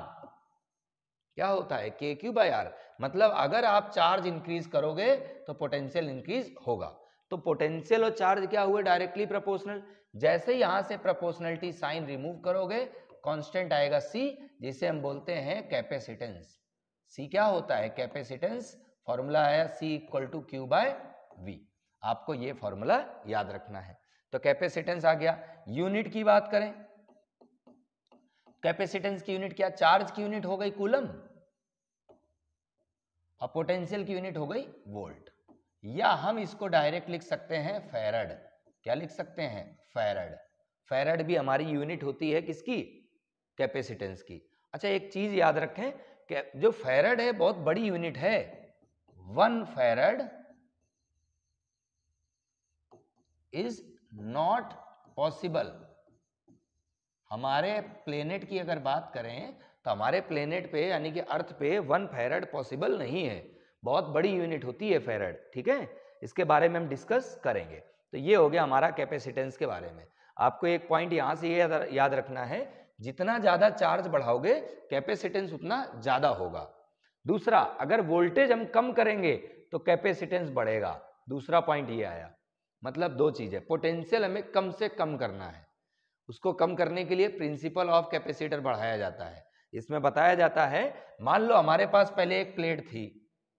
क्या होता है, KQ/R। मतलब अगर आप चार्ज इंक्रीज करोगे तो पोटेंशियल इंक्रीज होगा। तो पोटेंशियल और चार्ज क्या हुए, डायरेक्टली प्रोपोर्शनल। जैसे ही यहां से प्रोपोर्शनलिटी साइन रिमूव करोगे, कांस्टेंट आएगा C, जिसे हम बोलते हैं कैपेसिटेंस। C क्या होता है, कैपेसिटेंस। फॉर्मूला आया C=Q/V। आपको ये फॉर्मूला याद रखना है। तो कैपेसिटेंस आ गया। यूनिट की बात करें, कैपेसिटेंस की यूनिट क्या, चार्ज की यूनिट हो गई कूलम और पोटेंशियल की यूनिट हो गई वोल्ट। या हम इसको डायरेक्ट लिख सकते हैं फैरड। क्या लिख सकते हैं, फैरड। फैरड भी हमारी यूनिट होती है किसकी, कैपेसिटेंस की। अच्छा एक चीज याद रखें कि जो फैरड है बहुत बड़ी यूनिट है। 1 फैरड इज नॉट पॉसिबल। हमारे प्लेनेट की अगर बात करें तो हमारे प्लेनेट पे यानी कि अर्थ पे 1 फैरड पॉसिबल नहीं है, बहुत बड़ी यूनिट होती है फैरड। ठीक है, इसके बारे में हम डिस्कस करेंगे। तो ये हो गया हमारा कैपेसिटेंस के बारे में। आपको एक पॉइंट यहां से ये याद रखना है, जितना ज्यादा चार्ज बढ़ाओगे कैपेसिटेंस उतना ज्यादा होगा। दूसरा, अगर वोल्टेज हम कम करेंगे तो कैपेसिटेंस बढ़ेगा। दूसरा पॉइंट ये आया। मतलब दो चीजें, पोटेंशियल हमें कम से कम करना है, उसको कम करने के लिए प्रिंसिपल ऑफ कैपेसिटर बढ़ाया जाता है। इसमें बताया जाता है, मान लो हमारे पास पहले एक प्लेट थी,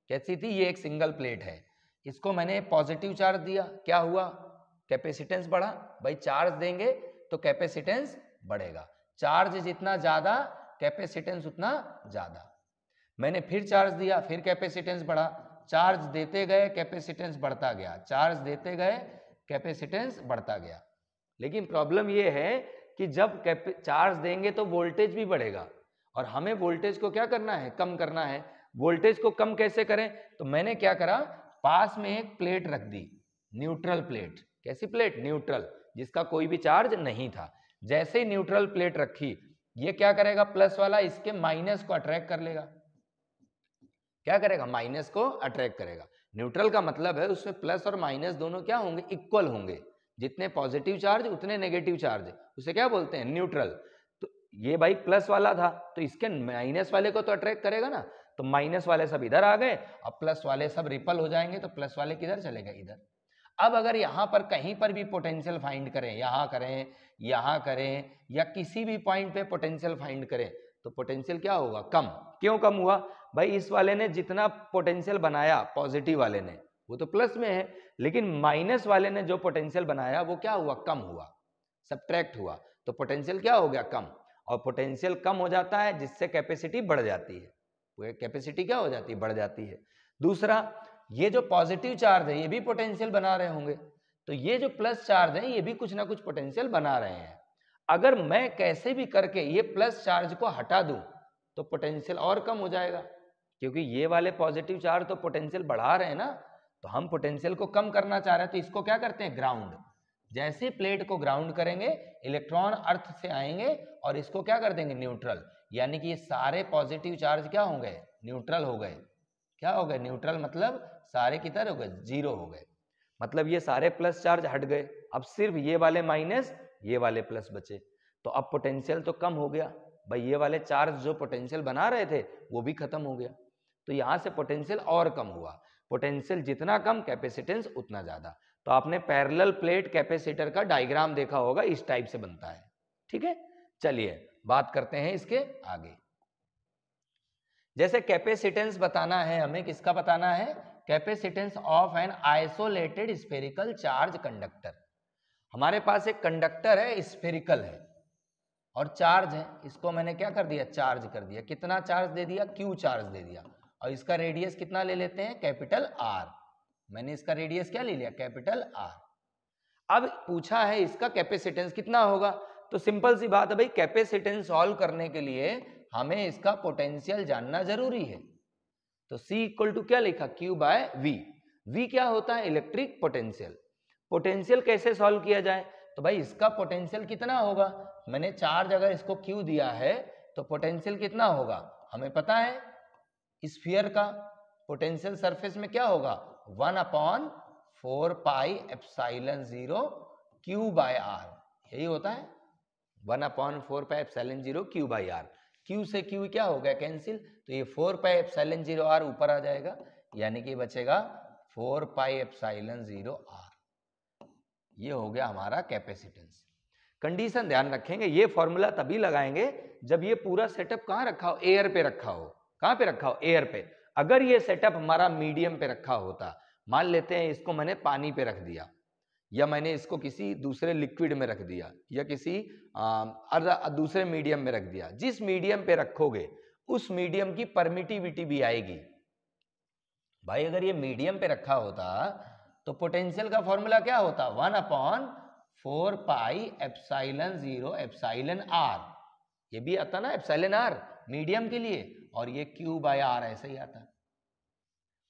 कैसी थी, ये एक सिंगल प्लेट है, इसको मैंने पॉजिटिव चार्ज दिया, क्या हुआ, कैपेसिटेंस बढ़ा। भाई चार्ज देंगे तो कैपेसिटेंस बढ़ेगा, चार्ज जितना ज्यादा कैपेसिटेंस उतना ज्यादा। मैंने फिर चार्ज दिया, फिर कैपेसिटेंस बढ़ा, चार्ज देते गए कैपेसिटेंस बढ़ता गया, चार्ज देते गए कैपेसिटेंस बढ़ता गया। लेकिन प्रॉब्लम ये है कि जब चार्ज देंगे तो वोल्टेज भी बढ़ेगा, और हमें वोल्टेज को क्या करना है, कम करना है। वोल्टेज को कम कैसे करें, तो मैंने क्या करा, पास में एक प्लेट रख दी, न्यूट्रल प्लेट। कैसी प्लेट, न्यूट्रल, जिसका कोई भी चार्ज नहीं था। जैसे ही न्यूट्रल प्लेट रखी, ये क्या करेगा, प्लस वाला इसके माइनस को अट्रैक्ट कर लेगा। क्या करेगा, माइनस को अट्रैक्ट करेगा। न्यूट्रल का मतलब है उसमें प्लस और माइनस दोनों क्या होंगे, इक्वल होंगे। जितने पॉजिटिव चार्ज उतने नेगेटिव चार्ज, उसे क्या बोलते हैं, न्यूट्रल। तो ये भाई प्लस वाला था तो इसके माइनस वाले को तो अट्रैक्ट करेगा ना, तो माइनस वाले सब इधर आ गए, अब प्लस वाले सब रिपल हो जाएंगे, तो प्लस वाले किधर चले गए, इधर। अब अगर यहां पर कहीं पर भी पोटेंशियल फाइंड करें, यहां करें, यहां करें, या किसी भी पॉइंट पे पोटेंशियल फाइंड करें, तो पोटेंशियल क्या होगा, कम। क्यों कम हुआ भाई, इस वाले ने जितना पोटेंशियल बनाया पॉजिटिव वाले ने, वो तो प्लस में है, लेकिन माइनस वाले ने जो पोटेंशियल बनाया वो क्या हुआ, कम हुआ, सब्ट्रैक्ट हुआ, तो पोटेंशियल क्या हो गया, कम। और पोटेंशियल कम हो जाता है जिससे कैपेसिटी बढ़ जाती है, वो कैपेसिटी क्या हो जाती है, बढ़ जाती है। दूसरा, ये जो पॉजिटिव चार्ज है ये भी पोटेंशियल बना रहे होंगे, तो ये जो प्लस चार्ज है ये भी कुछ ना कुछ पोटेंशियल बना रहे हैं। अगर मैं कैसे भी करके ये प्लस चार्ज को हटा दूं तो पोटेंशियल और कम हो जाएगा, क्योंकि ये वाले पॉजिटिव चार्ज तो पोटेंशियल बढ़ा रहे हैं ना, तो हम पोटेंशियल को कम करना चाह रहे हैं, तो इसको क्या करते हैं, ग्राउंड। जैसे प्लेट को ग्राउंड करेंगे, इलेक्ट्रॉन अर्थ से आएंगे और इसको क्या कर देंगे, न्यूट्रल। यानी कि ये सारे पॉजिटिव चार्ज क्या हो गए, न्यूट्रल हो गए। क्या हो गए, न्यूट्रल, मतलब सारे किधर हो गए, जीरो हो गए। मतलब ये सारे प्लस चार्ज हट गए, अब सिर्फ ये वाले माइनस, ये वाले प्लस बचे। तो अब पोटेंशियल तो कम हो गया भाई, ये वाले चार्ज जो पोटेंशियल बना रहे थे वो भी खत्म हो गया, तो यहां से पोटेंशियल और कम हुआ। पोटेंशियल जितना कम, कैपेसिटेंस उतना ज्यादा। तो आपने पैरेलल प्लेट कैपेसिटर का डायग्राम देखा होगा, इस टाइप से बनता है। ठीक है, चलिए बात करते हैं इसके आगे। जैसे कैपेसिटेंस बताना है हमें, किसका बताना है, capacitance of an isolated spherical charge conductor. हमारे पास एक कंडक्टर है, स्फेरिकल है और चार्ज है, इसको मैंने क्या कर दिया, चार्ज कर दिया। कितना चार्ज दे दिया, Q चार्ज दे दिया, और इसका रेडियस कितना ले लेते हैं, कैपिटल R। मैंने इसका रेडियस क्या ले लिया, कैपिटल R। अब पूछा है इसका कैपेसिटेंस कितना होगा, तो सिंपल सी बात है भाई, कैपेसिटेंस सॉल्व करने के लिए हमें इसका पोटेंशियल जानना जरूरी है। तो C इक्वल टू क्या लिखा, Q/V। V क्या होता है, इलेक्ट्रिक पोटेंशियल। पोटेंशियल कैसे सॉल्व किया जाए, तो भाई इसका पोटेंशियल कितना होगा, मैंने 4 जगह इसको Q दिया है तो पोटेंशियल कितना होगा हमें पता है, स्फीयर का पोटेंशियल सरफेस में क्या होगा 1/4 pi epsilon 0 Q by r, यही होता है 1/4 pi epsilon 0 Q by r. Q से Q क्या हो गया कैंसिल, तो ये 4 पाई एप्सिलॉन 0 आर ऊपर आ जाएगा, यानी कि बचेगा 4 पाई एप्सिलॉन 0 आर। ये हो गया हमारा कैपेसिटेंस। कंडीशन ध्यान रखेंगे, ये फॉर्मूला तभी लगाएंगे जब ये पूरा सेटअप कहाँ रखा हो, एयर पे रखा हो। कहाँ पे रखा हो, एयर पे। अगर ये सेटअप हमारा मीडियम पे रखा होता, मान लेते हैं इसको मैंने पानी पे रख दिया, या मैंने इसको किसी दूसरे लिक्विड में रख दिया, या किसी दूसरे मीडियम में रख दिया, जिस मीडियम पे रखोगे उस मीडियम की परमिटिविटी भी आएगी। भाई अगर ये मीडियम पे रखा होता तो पोटेंशियल का फॉर्मूला क्या होता 1/4 पाई एप्सिलॉन 0 एप्सिलॉन आर, ये भी आता ना एप्सिलॉन आर मीडियम के लिए, और ये Q बाय आर ऐसे ही आता।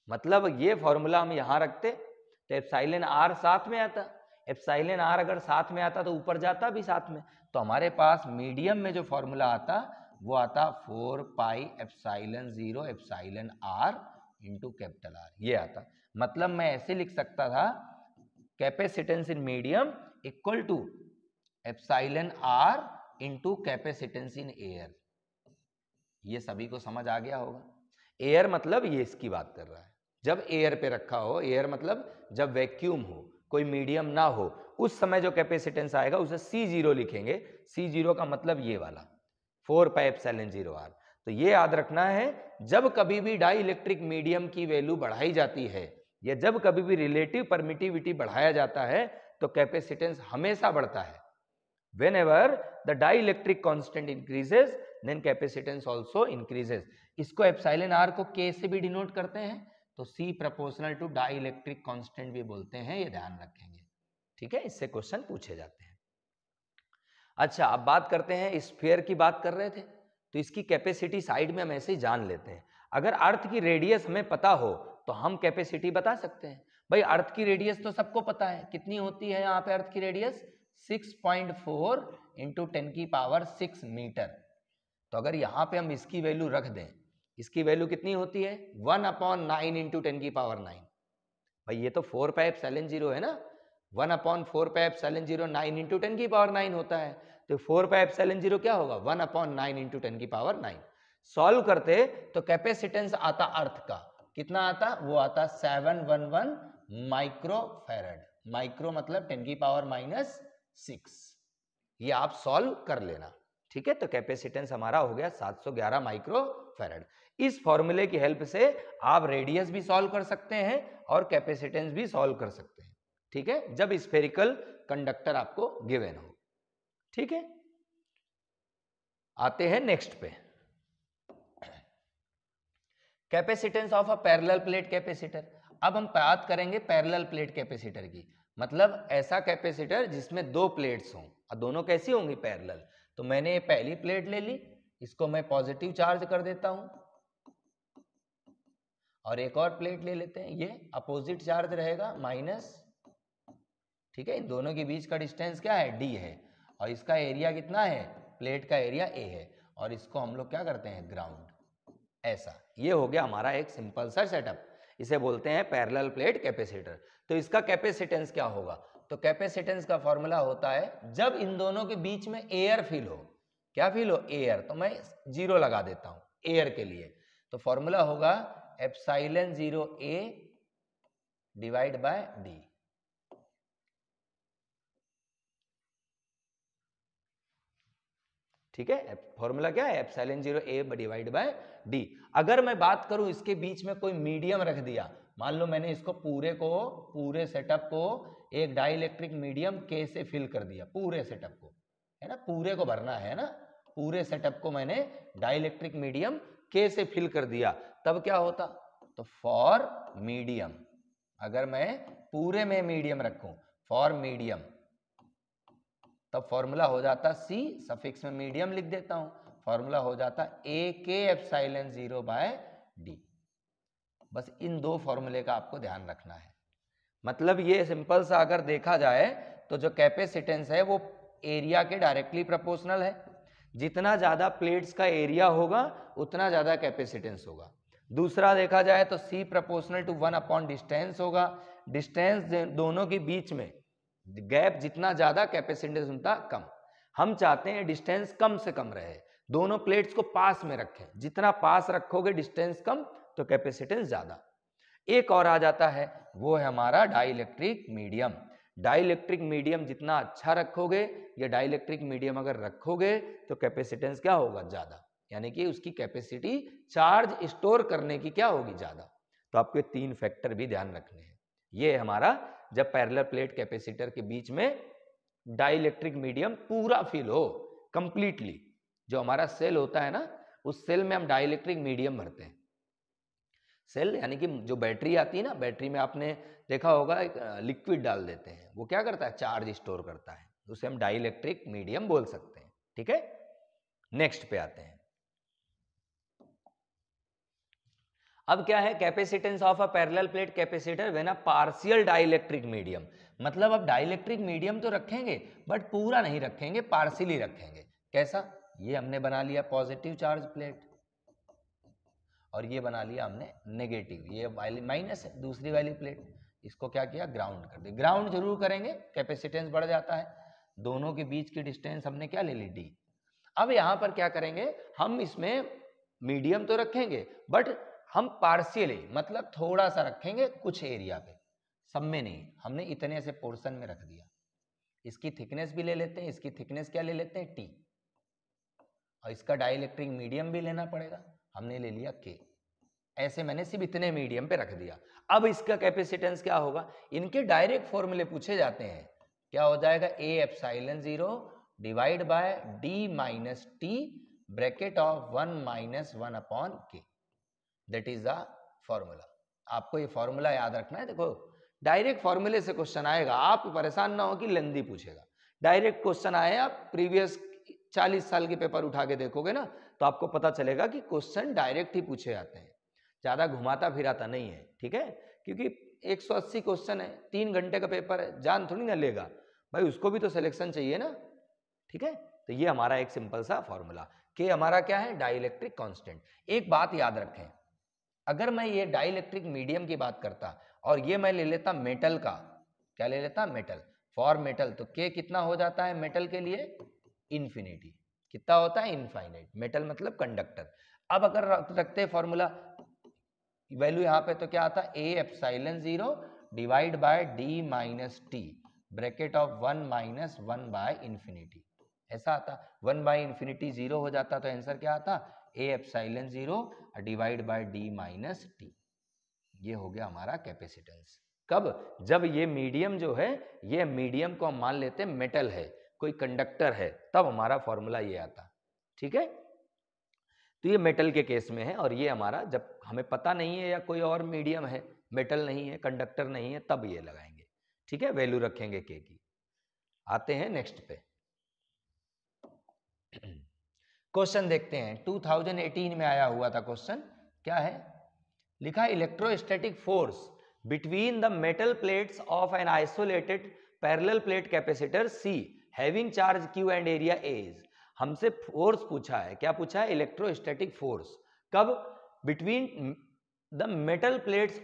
मतलब ये फॉर्मूला हम यहां रखते तो एप्सिलॉन आर साथ में आता, एप्सिलॉन आर अगर साथ में आता तो ऊपर जाता भी साथ में, तो हमारे पास मीडियम में जो फॉर्मूला आता वो आता 4 pi epsilon 0 epsilon r into capital r, ये आता। मतलब मैं ऐसे लिख सकता था capacitance in medium equal to epsilon r into capacitance in air. ये सभी को समझ आ गया होगा। एयर मतलब ये इसकी बात कर रहा है, जब एयर पे रखा हो, एयर मतलब जब वैक्यूम हो, कोई मीडियम ना हो, उस समय जो कैपेसिटेंस आएगा उसे C0 लिखेंगे। C0 का मतलब ये वाला 4 पाई एप्सिलॉन 0 आर। तो ये याद रखना है, जब कभी भी डाई इलेक्ट्रिक मीडियम की वैल्यू बढ़ाई जाती है, या जब कभी भी रिलेटिव परमिटिविटी बढ़ाया जाता है, तो कैपेसिटेंस हमेशा बढ़ता है। Whenever the dielectric constant increases, then capacitance also increases। इसको एप्सिलॉन आर को K से भी डिनोट करते हैं, तो C proportional to dielectric constant भी बोलते हैं, ये ध्यान रखेंगे। ठीक है, इससे क्वेश्चन पूछे जाते हैं। अच्छा, अब बात करते हैं, स्फीयर की बात कर रहे थे तो इसकी कैपेसिटी साइड में हम ऐसे ही जान लेते हैं। अगर अर्थ की रेडियस हमें पता हो तो हम कैपेसिटी बता सकते हैं। भाई अर्थ की रेडियस तो सबको पता है, कितनी होती है यहाँ पे अर्थ की रेडियस 6.4 इंटू 10 की पावर 6 मीटर। तो अगर यहाँ पे हम इसकी वैल्यू रख दें, इसकी वैल्यू कितनी होती है 1/9 इंटू 10 की पावर 9। भाई ये तो 4 पाई एप्सिलॉन 0 है ना, 1/4 पाई एप्सिलॉन 0 9 इंटू 10 की पावर 9 होता है, तो 4 पाई एप्सिलॉन 0 क्या होगा 1/9 इंटू 10 की पावर 9। सॉल्व करते तो कैपेसिटेंस आता अर्थ का कितना आता, वो आता 711 माइक्रो फैराड। माइक्रो मतलब 10 की पावर -6। ये आप सॉल्व कर लेना, ठीक है। तो कैपेसिटेंस हमारा हो गया 711 माइक्रो फैराड। इस फॉर्मूले की हेल्प से आप रेडियस भी सॉल्व कर सकते हैं और कैपेसिटेंस भी सॉल्व कर सकते हैं, ठीक है, जब स्फेरिकल कंडक्टर आपको गिवन हो। ठीक है, आते हैं नेक्स्ट पे, capacitance of a parallel plate capacitor. अब हम बात करेंगे पैरेलल प्लेट कैपेसिटर की, मतलब ऐसा कैपेसिटर जिसमें दो प्लेट्स हों और दोनों कैसी होंगी पैरेलल। तो मैंने ये पहली प्लेट ले ली, इसको मैं पॉजिटिव चार्ज कर देता हूं, और एक और प्लेट ले लेते हैं, ये अपोजिट चार्ज रहेगा माइनस। ठीक है, इन दोनों के बीच का डिस्टेंस क्या है d है, और इसका एरिया कितना है, प्लेट का एरिया a है, और इसको हम लोग क्या करते हैं ग्राउंड। ऐसा ये हो गया हमारा एक सिंपल सा सेटअप, इसे बोलते हैं पैरेलल प्लेट कैपेसिटर। तो इसका कैपेसिटेंस क्या होगा, तो कैपेसिटेंस का फॉर्मूला होता है जब इन दोनों के बीच में एयर फिल हो। क्या फिल हो, एयर। तो मैं 0 लगा देता हूं एयर के लिए, तो फॉर्मूला होगा epsilon 0 a divide by d। ठीक है, फॉर्मूला क्या है epsilon 0 a divide by d। अगर मैं बात करूं इसके बीच में कोई मीडियम रख दिया, मान लो मैंने इसको पूरे सेटअप को एक डाइलेक्ट्रिक मीडियम K से फिल कर दिया, पूरे सेटअप को, है ना, पूरे को भरना है ना, पूरे सेटअप को मैंने डाइलेक्ट्रिक मीडियम K से फिल कर दिया, तब क्या होता, तो फॉर मीडियम, अगर मैं पूरे में मीडियम रखूं फॉर मीडियम, तब फॉर्मूला हो जाता C, सफिक्स में मीडियम लिख देता हूं, फॉर्मूला हो जाता AK एप्सिलॉन 0 बाय d। बस इन दो फॉर्मूले का आपको ध्यान रखना है। मतलब ये सिंपल सा अगर देखा जाए तो जो कैपेसिटेंस है वो एरिया के डायरेक्टली प्रोपोर्शनल है। जितना ज्यादा प्लेट्स का एरिया होगा उतना ज्यादा कैपेसिटेंस होगा। दूसरा देखा जाए तो C proportional to 1 upon distance होगा। डिस्टेंस दोनों के बीच में गैप जितना ज्यादा कैपेसिटेंस उतना कम। हम चाहते हैं डिस्टेंस कम से कम रहे, दोनों प्लेट्स को पास में रखें। जितना पास रखोगे डिस्टेंस कम तो कैपेसिटेंस ज्यादा। एक और आ जाता है, वो है हमारा डाइलेक्ट्रिक मीडियम। डाइलेक्ट्रिक मीडियम जितना अच्छा रखोगे, या डाइलेक्ट्रिक मीडियम अगर रखोगे तो कैपेसिटेंस क्या होगा, ज्यादा, यानी कि उसकी कैपेसिटी चार्ज स्टोर करने की क्या होगी, ज्यादा। तो आपको 3 फैक्टर भी ध्यान रखने हैं। ये हमारा जब पैरेलल प्लेट कैपेसिटर के बीच में डाइलेक्ट्रिक मीडियम पूरा फिल हो कंप्लीटली, जो हमारा सेल होता है ना, उस सेल में हम डाइलेक्ट्रिक मीडियम भरते हैं। सेल यानी कि जो बैटरी आती है ना, बैटरी में आपने देखा होगा एक लिक्विड डाल देते हैं, वो क्या करता है, चार्ज स्टोर करता है, उसे हम डाइलेक्ट्रिक मीडियम बोल सकते हैं। ठीक है, नेक्स्ट पे आते हैं। अब क्या है, capacitance of a parallel plate capacitor when a partial dielectric medium. मतलब अब डाइलेक्ट्रिक मीडियम तो रखेंगे बट पूरा नहीं रखेंगे, पार्शियली रखेंगे। कैसा, ये हमने बना लिया पॉजिटिव चार्ज प्लेट और ये बना लिया हमने नेगेटिव, ये वाली माइनस है, दूसरी वाली प्लेट, इसको क्या किया, ग्राउंड कर दिया। ग्राउंड जरूर करेंगे, कैपेसिटेंस बढ़ जाता है। दोनों के बीच की डिस्टेंस हमने क्या ले ली, डी। अब यहां पर क्या करेंगे, हम इसमें मीडियम तो रखेंगे बट हम पार्शियली, मतलब थोड़ा सा रखेंगे कुछ एरिया पे, सब में नहीं। हमने इतने से पोर्शन में रख दिया। इसकी थिकनेस भी ले लेते हैं, इसकी थिकनेस क्या ले लेते हैं, टी, और इसका डाइलेक्ट्रिक मीडियम भी लेना पड़ेगा, हमने ले लिया के। ऐसे मैंने सिर्फ इतने मीडियम पे रख दिया। अब इसका कैपेसिटेंस क्या होगा, इनके डायरेक्ट फॉर्मूले पूछे जाते हैं। क्या हो जाएगा, A epsilon 0 divide by D minus T bracket of 1 minus 1 upon के, दैट इज द फॉर्मूला। आपको ये फॉर्मूला याद रखना है। देखो डायरेक्ट फॉर्मूले से क्वेश्चन आएगा, आप परेशान ना हो कि लेंदी पूछेगा। डायरेक्ट क्वेश्चन आए, आप प्रीवियस 40 साल के पेपर उठा के देखोगे ना, तो आपको पता चलेगा कि क्वेश्चन डायरेक्ट ही पूछे जाते हैं, ज्यादा घुमाता फिराता नहीं है। ठीक है, क्योंकि 180 क्वेश्चन है, 3 घंटे का पेपर है, जान थोड़ी ना लेगा भाई, उसको भी तो सिलेक्शन चाहिए ना। ठीक है, तो ये हमारा एक सिंपल सा फॉर्मूला, के हमारा क्या है, डाइलेक्ट्रिक कांस्टेंट। एक बात याद रखें, अगर मैं ये डाइलेक्ट्रिक मीडियम की बात करता और ये मैं ले लेता मेटल का, क्या ले लेता, मेटल, फॉर मेटल, तो के कितना हो जाता है मेटल के लिए, इन्फिनिटी। कितना होता है, इनफाइनाइट। मेटल मतलब कंडक्टर। अब अगर रखते हैं फॉर्मूला वैल्यू यहाँ पे, तो क्या आता है, A epsilon 0 divide by D minus T bracket of 1 minus 1 by infinity, ऐसा आता। 1 बाय इन्फिनिटी 0 हो जाता, तो आंसर क्या आता, A epsilon 0 divide by D minus T. ये हो गया हमारा कैपेसिटेंस। कब, जब ये मीडियम जो है, ये मीडियम को हम मान लेते हैं मेटल है, कोई कंडक्टर है, तब हमारा फॉर्मूला ये आता। ठीक है, तो ये मेटल के केस में है, और ये हमारा जब हमें पता नहीं है या कोई और मीडियम है, मेटल नहीं है, कंडक्टर नहीं है, तब ये लगाएंगे। ठीक है, वैल्यू रखेंगे के की। आते हैं नेक्स्ट पे, क्वेश्चन देखते हैं। 2018 में आया हुआ था क्वेश्चन, क्या है लिखा, electrostatic force between the metal plates of an isolated parallel plate capacitor C having charge q and area A is. हमसे फोर्स पूछा है, क्या पूछा है, इलेक्ट्रोस्टैटिक फोर्स। कब, between the metal plates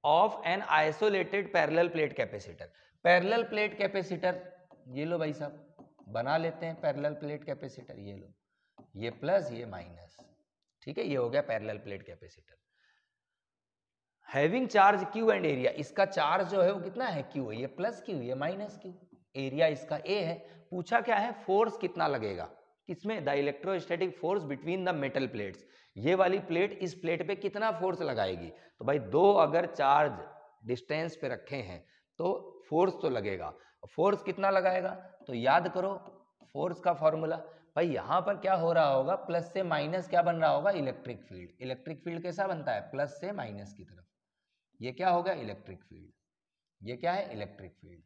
of an isolated parallel plate capacitor. Parallel plate capacitor, ये लो भाई साहब, बना लेते हैं पैरेलल प्लेट कैपेसिटर, ये लो, ये प्लस ये माइनस। ठीक है, ये हो गया parallel plate capacitor. Having charge q and area, इसका चार्ज जो है वो कितना है, क्यू है, ये प्लस क्यू, ये माइनस क्यू, एरिया इसका ए है। पूछा क्या है, फोर्स कितना लगेगा, किसमें, the electrostatic force between the metal plates. ये वाली प्लेट इस प्लेट पे कितना फोर्स लगाएगी, तो भाई दो अगर चार्ज डिस्टेंस पे रखे हैं तो फोर्स तो लगेगा। फोर्स कितना लगाएगा, तो याद करो फोर्स का फॉर्मूला। भाई यहां पर क्या हो रहा होगा, प्लस से माइनस क्या बन रहा होगा, इलेक्ट्रिक फील्ड। इलेक्ट्रिक फील्ड कैसा बनता है, प्लस से माइनस की तरफ, ये क्या होगा, इलेक्ट्रिक फील्ड। ये क्या है, इलेक्ट्रिक फील्ड।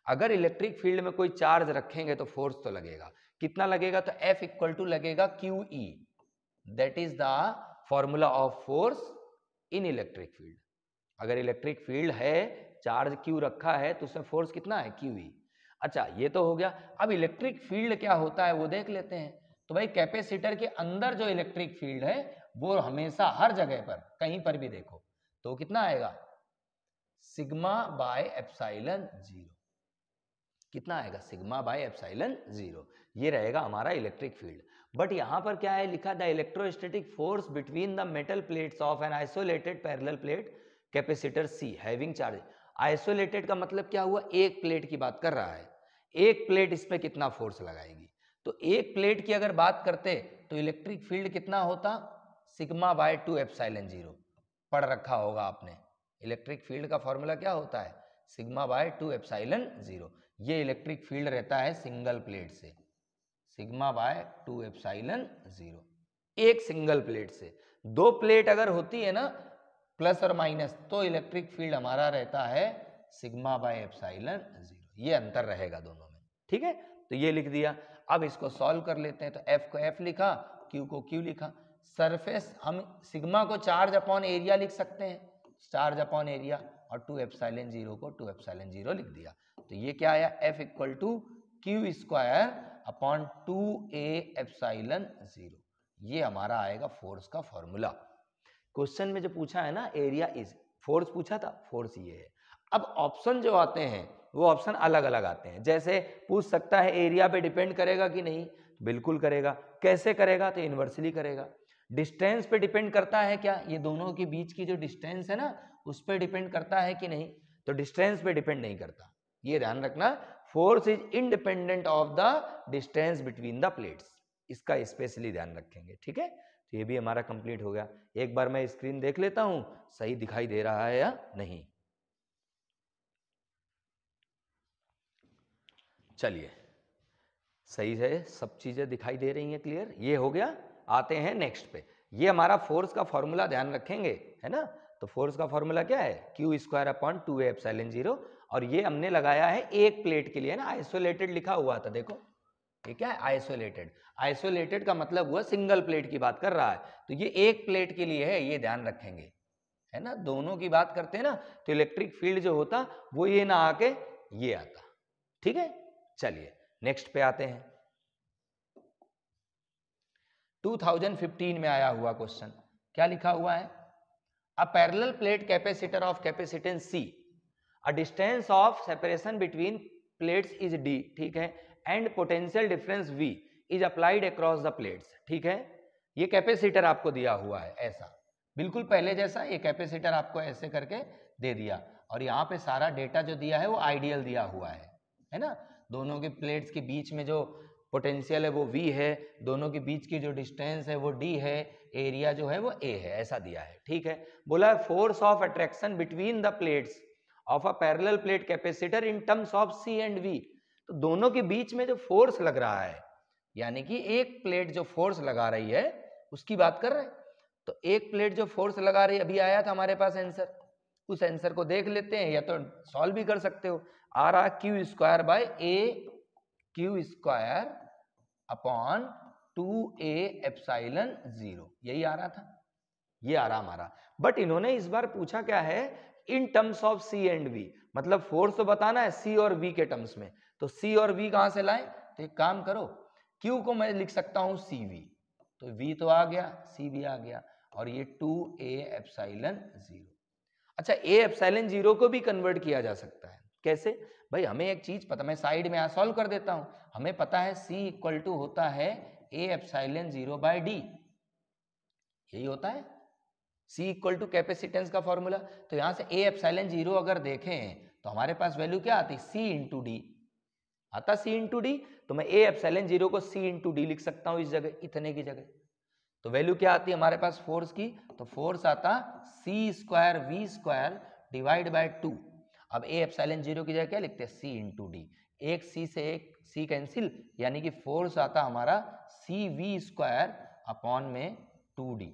अगर इलेक्ट्रिक फील्ड में कोई चार्ज रखेंगे तो फोर्स तो लगेगा। कितना लगेगा, तो F इक्वल टू लगेगा QE, that is the formula of force in electric field. अगर इलेक्ट्रिक फील्ड है, चार्ज Q रखा है, तो उसमें फोर्स कितना है, QE। अच्छा ये तो हो गया। अब इलेक्ट्रिक फील्ड क्या होता है वो देख लेते हैं। तो भाई कैपेसिटर के अंदर जो इलेक्ट्रिक फील्ड है वो हमेशा हर जगह पर कहीं पर भी देखो तो कितना आएगा, सिग्मा बाय एप्सिलॉन जीरो। कितना आएगा, सिग्मा बाय एप्सिलॉन जीरो। ये रहेगा हमारा इलेक्ट्रिक फील्ड। बट यहां पर क्या है लिखा, the electrostatic force between the metal plates of an isolated parallel plate capacitor C having charge. Isolated का मतलब क्या हुआ, एक प्लेट की बात कर रहा है। एक प्लेट इस पे कितना फोर्स लगाएगी, तो एक प्लेट की अगर बात करते तो इलेक्ट्रिक फील्ड कितना होता, सिग्मा बाय 2 एप्सिलॉन जीरो। पढ़ रखा होगा आपने, इलेक्ट्रिक फील्ड का फॉर्मूला क्या होता है, सिग्मा बाय 2 एप्सिलॉन जीरो। ये इलेक्ट्रिक फील्ड रहता है सिंगल प्लेट से, सिग्मा बाय 2 एप्सिलॉन जीरो, एक सिंगल प्लेट से। दो प्लेट अगर होती है ना प्लस और माइनस, तो इलेक्ट्रिक फील्ड हमारा रहता है सिग्मा बाय एप्सिलॉन जीरो। ये अंतर रहेगा दोनों में, ठीक है। तो ये लिख दिया। अब इसको सॉल्व कर लेते हैं। तो एफ को एफ लिखा, क्यू को क्यू लिखा। सरफेस हम सिग्मा को चार्ज अपॉन एरिया लिख सकते हैं, चार्ज अपॉन एरिया, और 2 एप्सिलॉन जीरो को 2 एप्सिलॉन जीरो लिख दिया। तो ये क्या आया, F equal to q square upon 2a epsilon zero. ये हमारा आएगा फोर्स का फॉर्मूला। क्वेश्चन में जो पूछा है ना एरिया इज, फोर्स पूछा था, फोर्स ये है। अब ऑप्शन जो आते हैं वो ऑप्शन अलग अलग आते हैं। जैसे पूछ सकता है एरिया पे डिपेंड करेगा कि नहीं, बिल्कुल करेगा। कैसे करेगा, तो इन्वर्सली करेगा। डिस्टेंस पे डिपेंड करता है क्या, ये दोनों के बीच की जो डिस्टेंस है ना उस पर डिपेंड करता है कि नहीं, तो डिस्टेंस पे डिपेंड नहीं करता। ये ध्यान रखना, force is independent of the distance between the plates, इसका स्पेशली ध्यान रखेंगे, ठीक है। तो ये भी हमारा कंप्लीट हो गया। एक बार मैं स्क्रीन देख लेता हूं सही दिखाई दे रहा है या नहीं। चलिए सही है, सब चीजें दिखाई दे रही हैं क्लियर, ये हो गया। आते हैं नेक्स्ट पे। ये हमारा फोर्स का फॉर्मूला ध्यान रखेंगे, है ना। तो फोर्स का फॉर्मूला क्या है, Q square upon 2a epsilon zero. और ये हमने लगाया है एक प्लेट के लिए ना, आइसोलेटेड लिखा हुआ था, देखो ये क्या है, आइसोलेटेड। आइसोलेटेड का मतलब हुआ सिंगल प्लेट की बात कर रहा है, तो ये एक प्लेट के लिए है, ये ध्यान रखेंगे, है ना। दोनों की बात करते हैं ना तो इलेक्ट्रिक फील्ड जो होता वो ये ना आके ये आता, ठीक है। चलिए नेक्स्ट पे आते हैं। 2015 में आया हुआ क्वेश्चन, क्या लिखा हुआ है, अ parallel plate capacitor of capacitance C, a distance of separation between plates is D, ठीक है, and potential difference V is applied across the plates, ठीक है। ये कैपेसिटर आपको दिया हुआ है ऐसा, बिल्कुल पहले जैसा ये कैपेसिटर आपको ऐसे करके दे दिया, और यहाँ पे सारा डेटा जो दिया है वो आइडियल दिया हुआ है ना। दोनों के प्लेट्स के बीच में जो पोटेंशियल है वो V है, दोनों के बीच की जो डिस्टेंस है वो D है, एरिया जो है वो A है, ऐसा दिया है, ठीक है। बोला force of attraction between the plates of a parallel plate capacitor in terms of C and V। तो दोनों के बीच में जो फोर्स लग रहा है, यानी कि एक प्लेट जो फोर्स लगा रही है उसकी बात कर रहे हैं। तो एक प्लेट जो फोर्स लगा रही है, अभी आया था हमारे पास आंसर, उस आंसर को देख लेते हैं, या तो सॉल्व भी कर सकते हो। आ रहा Q square by A Q square upon 2a epsilon zero, यही आ रहा था, ये आ रहा हमारा। बट इन्होंने इस बार पूछा क्या है, in terms of C and V, मतलब फोर्स तो बताना है C और V के टर्म्स में। तो C और V कहां से लाएं, तो एक काम करो, Q को मैं लिख सकता हूं CV, तो V तो आ गया, C भी आ गया, और ये 2a एप्सिलॉन जीरो। अच्छा a एप्सिलॉन जीरो को भी कन्वर्ट किया जा सकता है, कैसे भाई, हमें एक चीज पता, मैं साइड में सॉल्व कर देता हूं। हमें पता है C इक्वल टू होता है a epsilon zero by D, यही होता है C इक्वल टू कैपेसिटेंस का फॉर्मूला। तो यहां से a एप्सिलॉन जीरो अगर देखें तो हमारे पास वैल्यू क्या आती, C इंटू डी आता, C इंटू डी। तो मैं a एप्सिलॉन जीरो को C इंटू डी लिख सकता हूं इस जगह, इतने की जगह। तो वैल्यू क्या आती है हमारे पास फोर्स की, तो फोर्स आता C square V square divide by 2। अब a एप्सिलॉन जीरो की जगह क्या लिखते हैं, C इंटू डी, एक C से एक C कैंसिल, यानी कि फोर्स आता हमारा CV स्क्वायर अपॉन में 2D,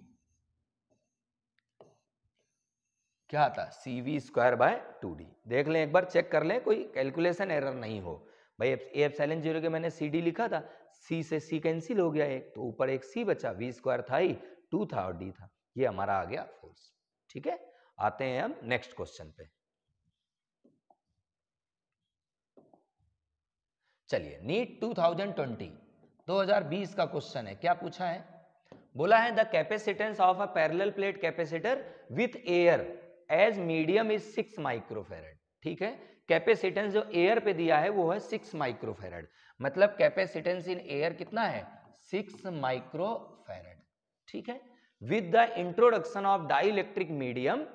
क्या आता, CV स्क्वायर बाय 2D। देख लें एक बार, चेक कर लें कोई कैलकुलेशन एरर नहीं हो। भाई ए एप्सिलॉन जीरो के मैंने CD लिखा था, C से C कैंसिल हो गया एक, तो ऊपर एक C बचा, V स्क्वायर था ही, 2 था और D था, ये हमारा आ गया फोर्स, ठीक है। आते हैं हम नेक्स्ट क्वेश्चन पे। चलिए नीट 2020 का क्वेश्चन है, क्या पूछा है, बोला है the capacitance of a parallel plate capacitor with air as medium is 6 microfarad. ठीक है, कैपेसिटेंस जो एयर पे दिया है वो है 6 माइक्रोफेरेड, मतलब कैपेसिटेंस इन एयर कितना है 6 माइक्रोफेरेड। ठीक है, with the introduction of dielectric medium,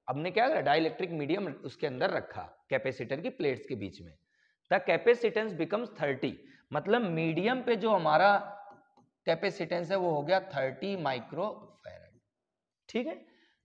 हमने क्या करा डाइलेक्ट्रिक मीडियम उसके अंदर रखा कैपेसिटर की प्लेट्स के बीच में, द कैपेसिटेंस बिकम्स 30, मतलब मीडियम पे जो हमारा कैपेसिटेंस है वो हो गया 30 माइक्रोफेरेड। ठीक है,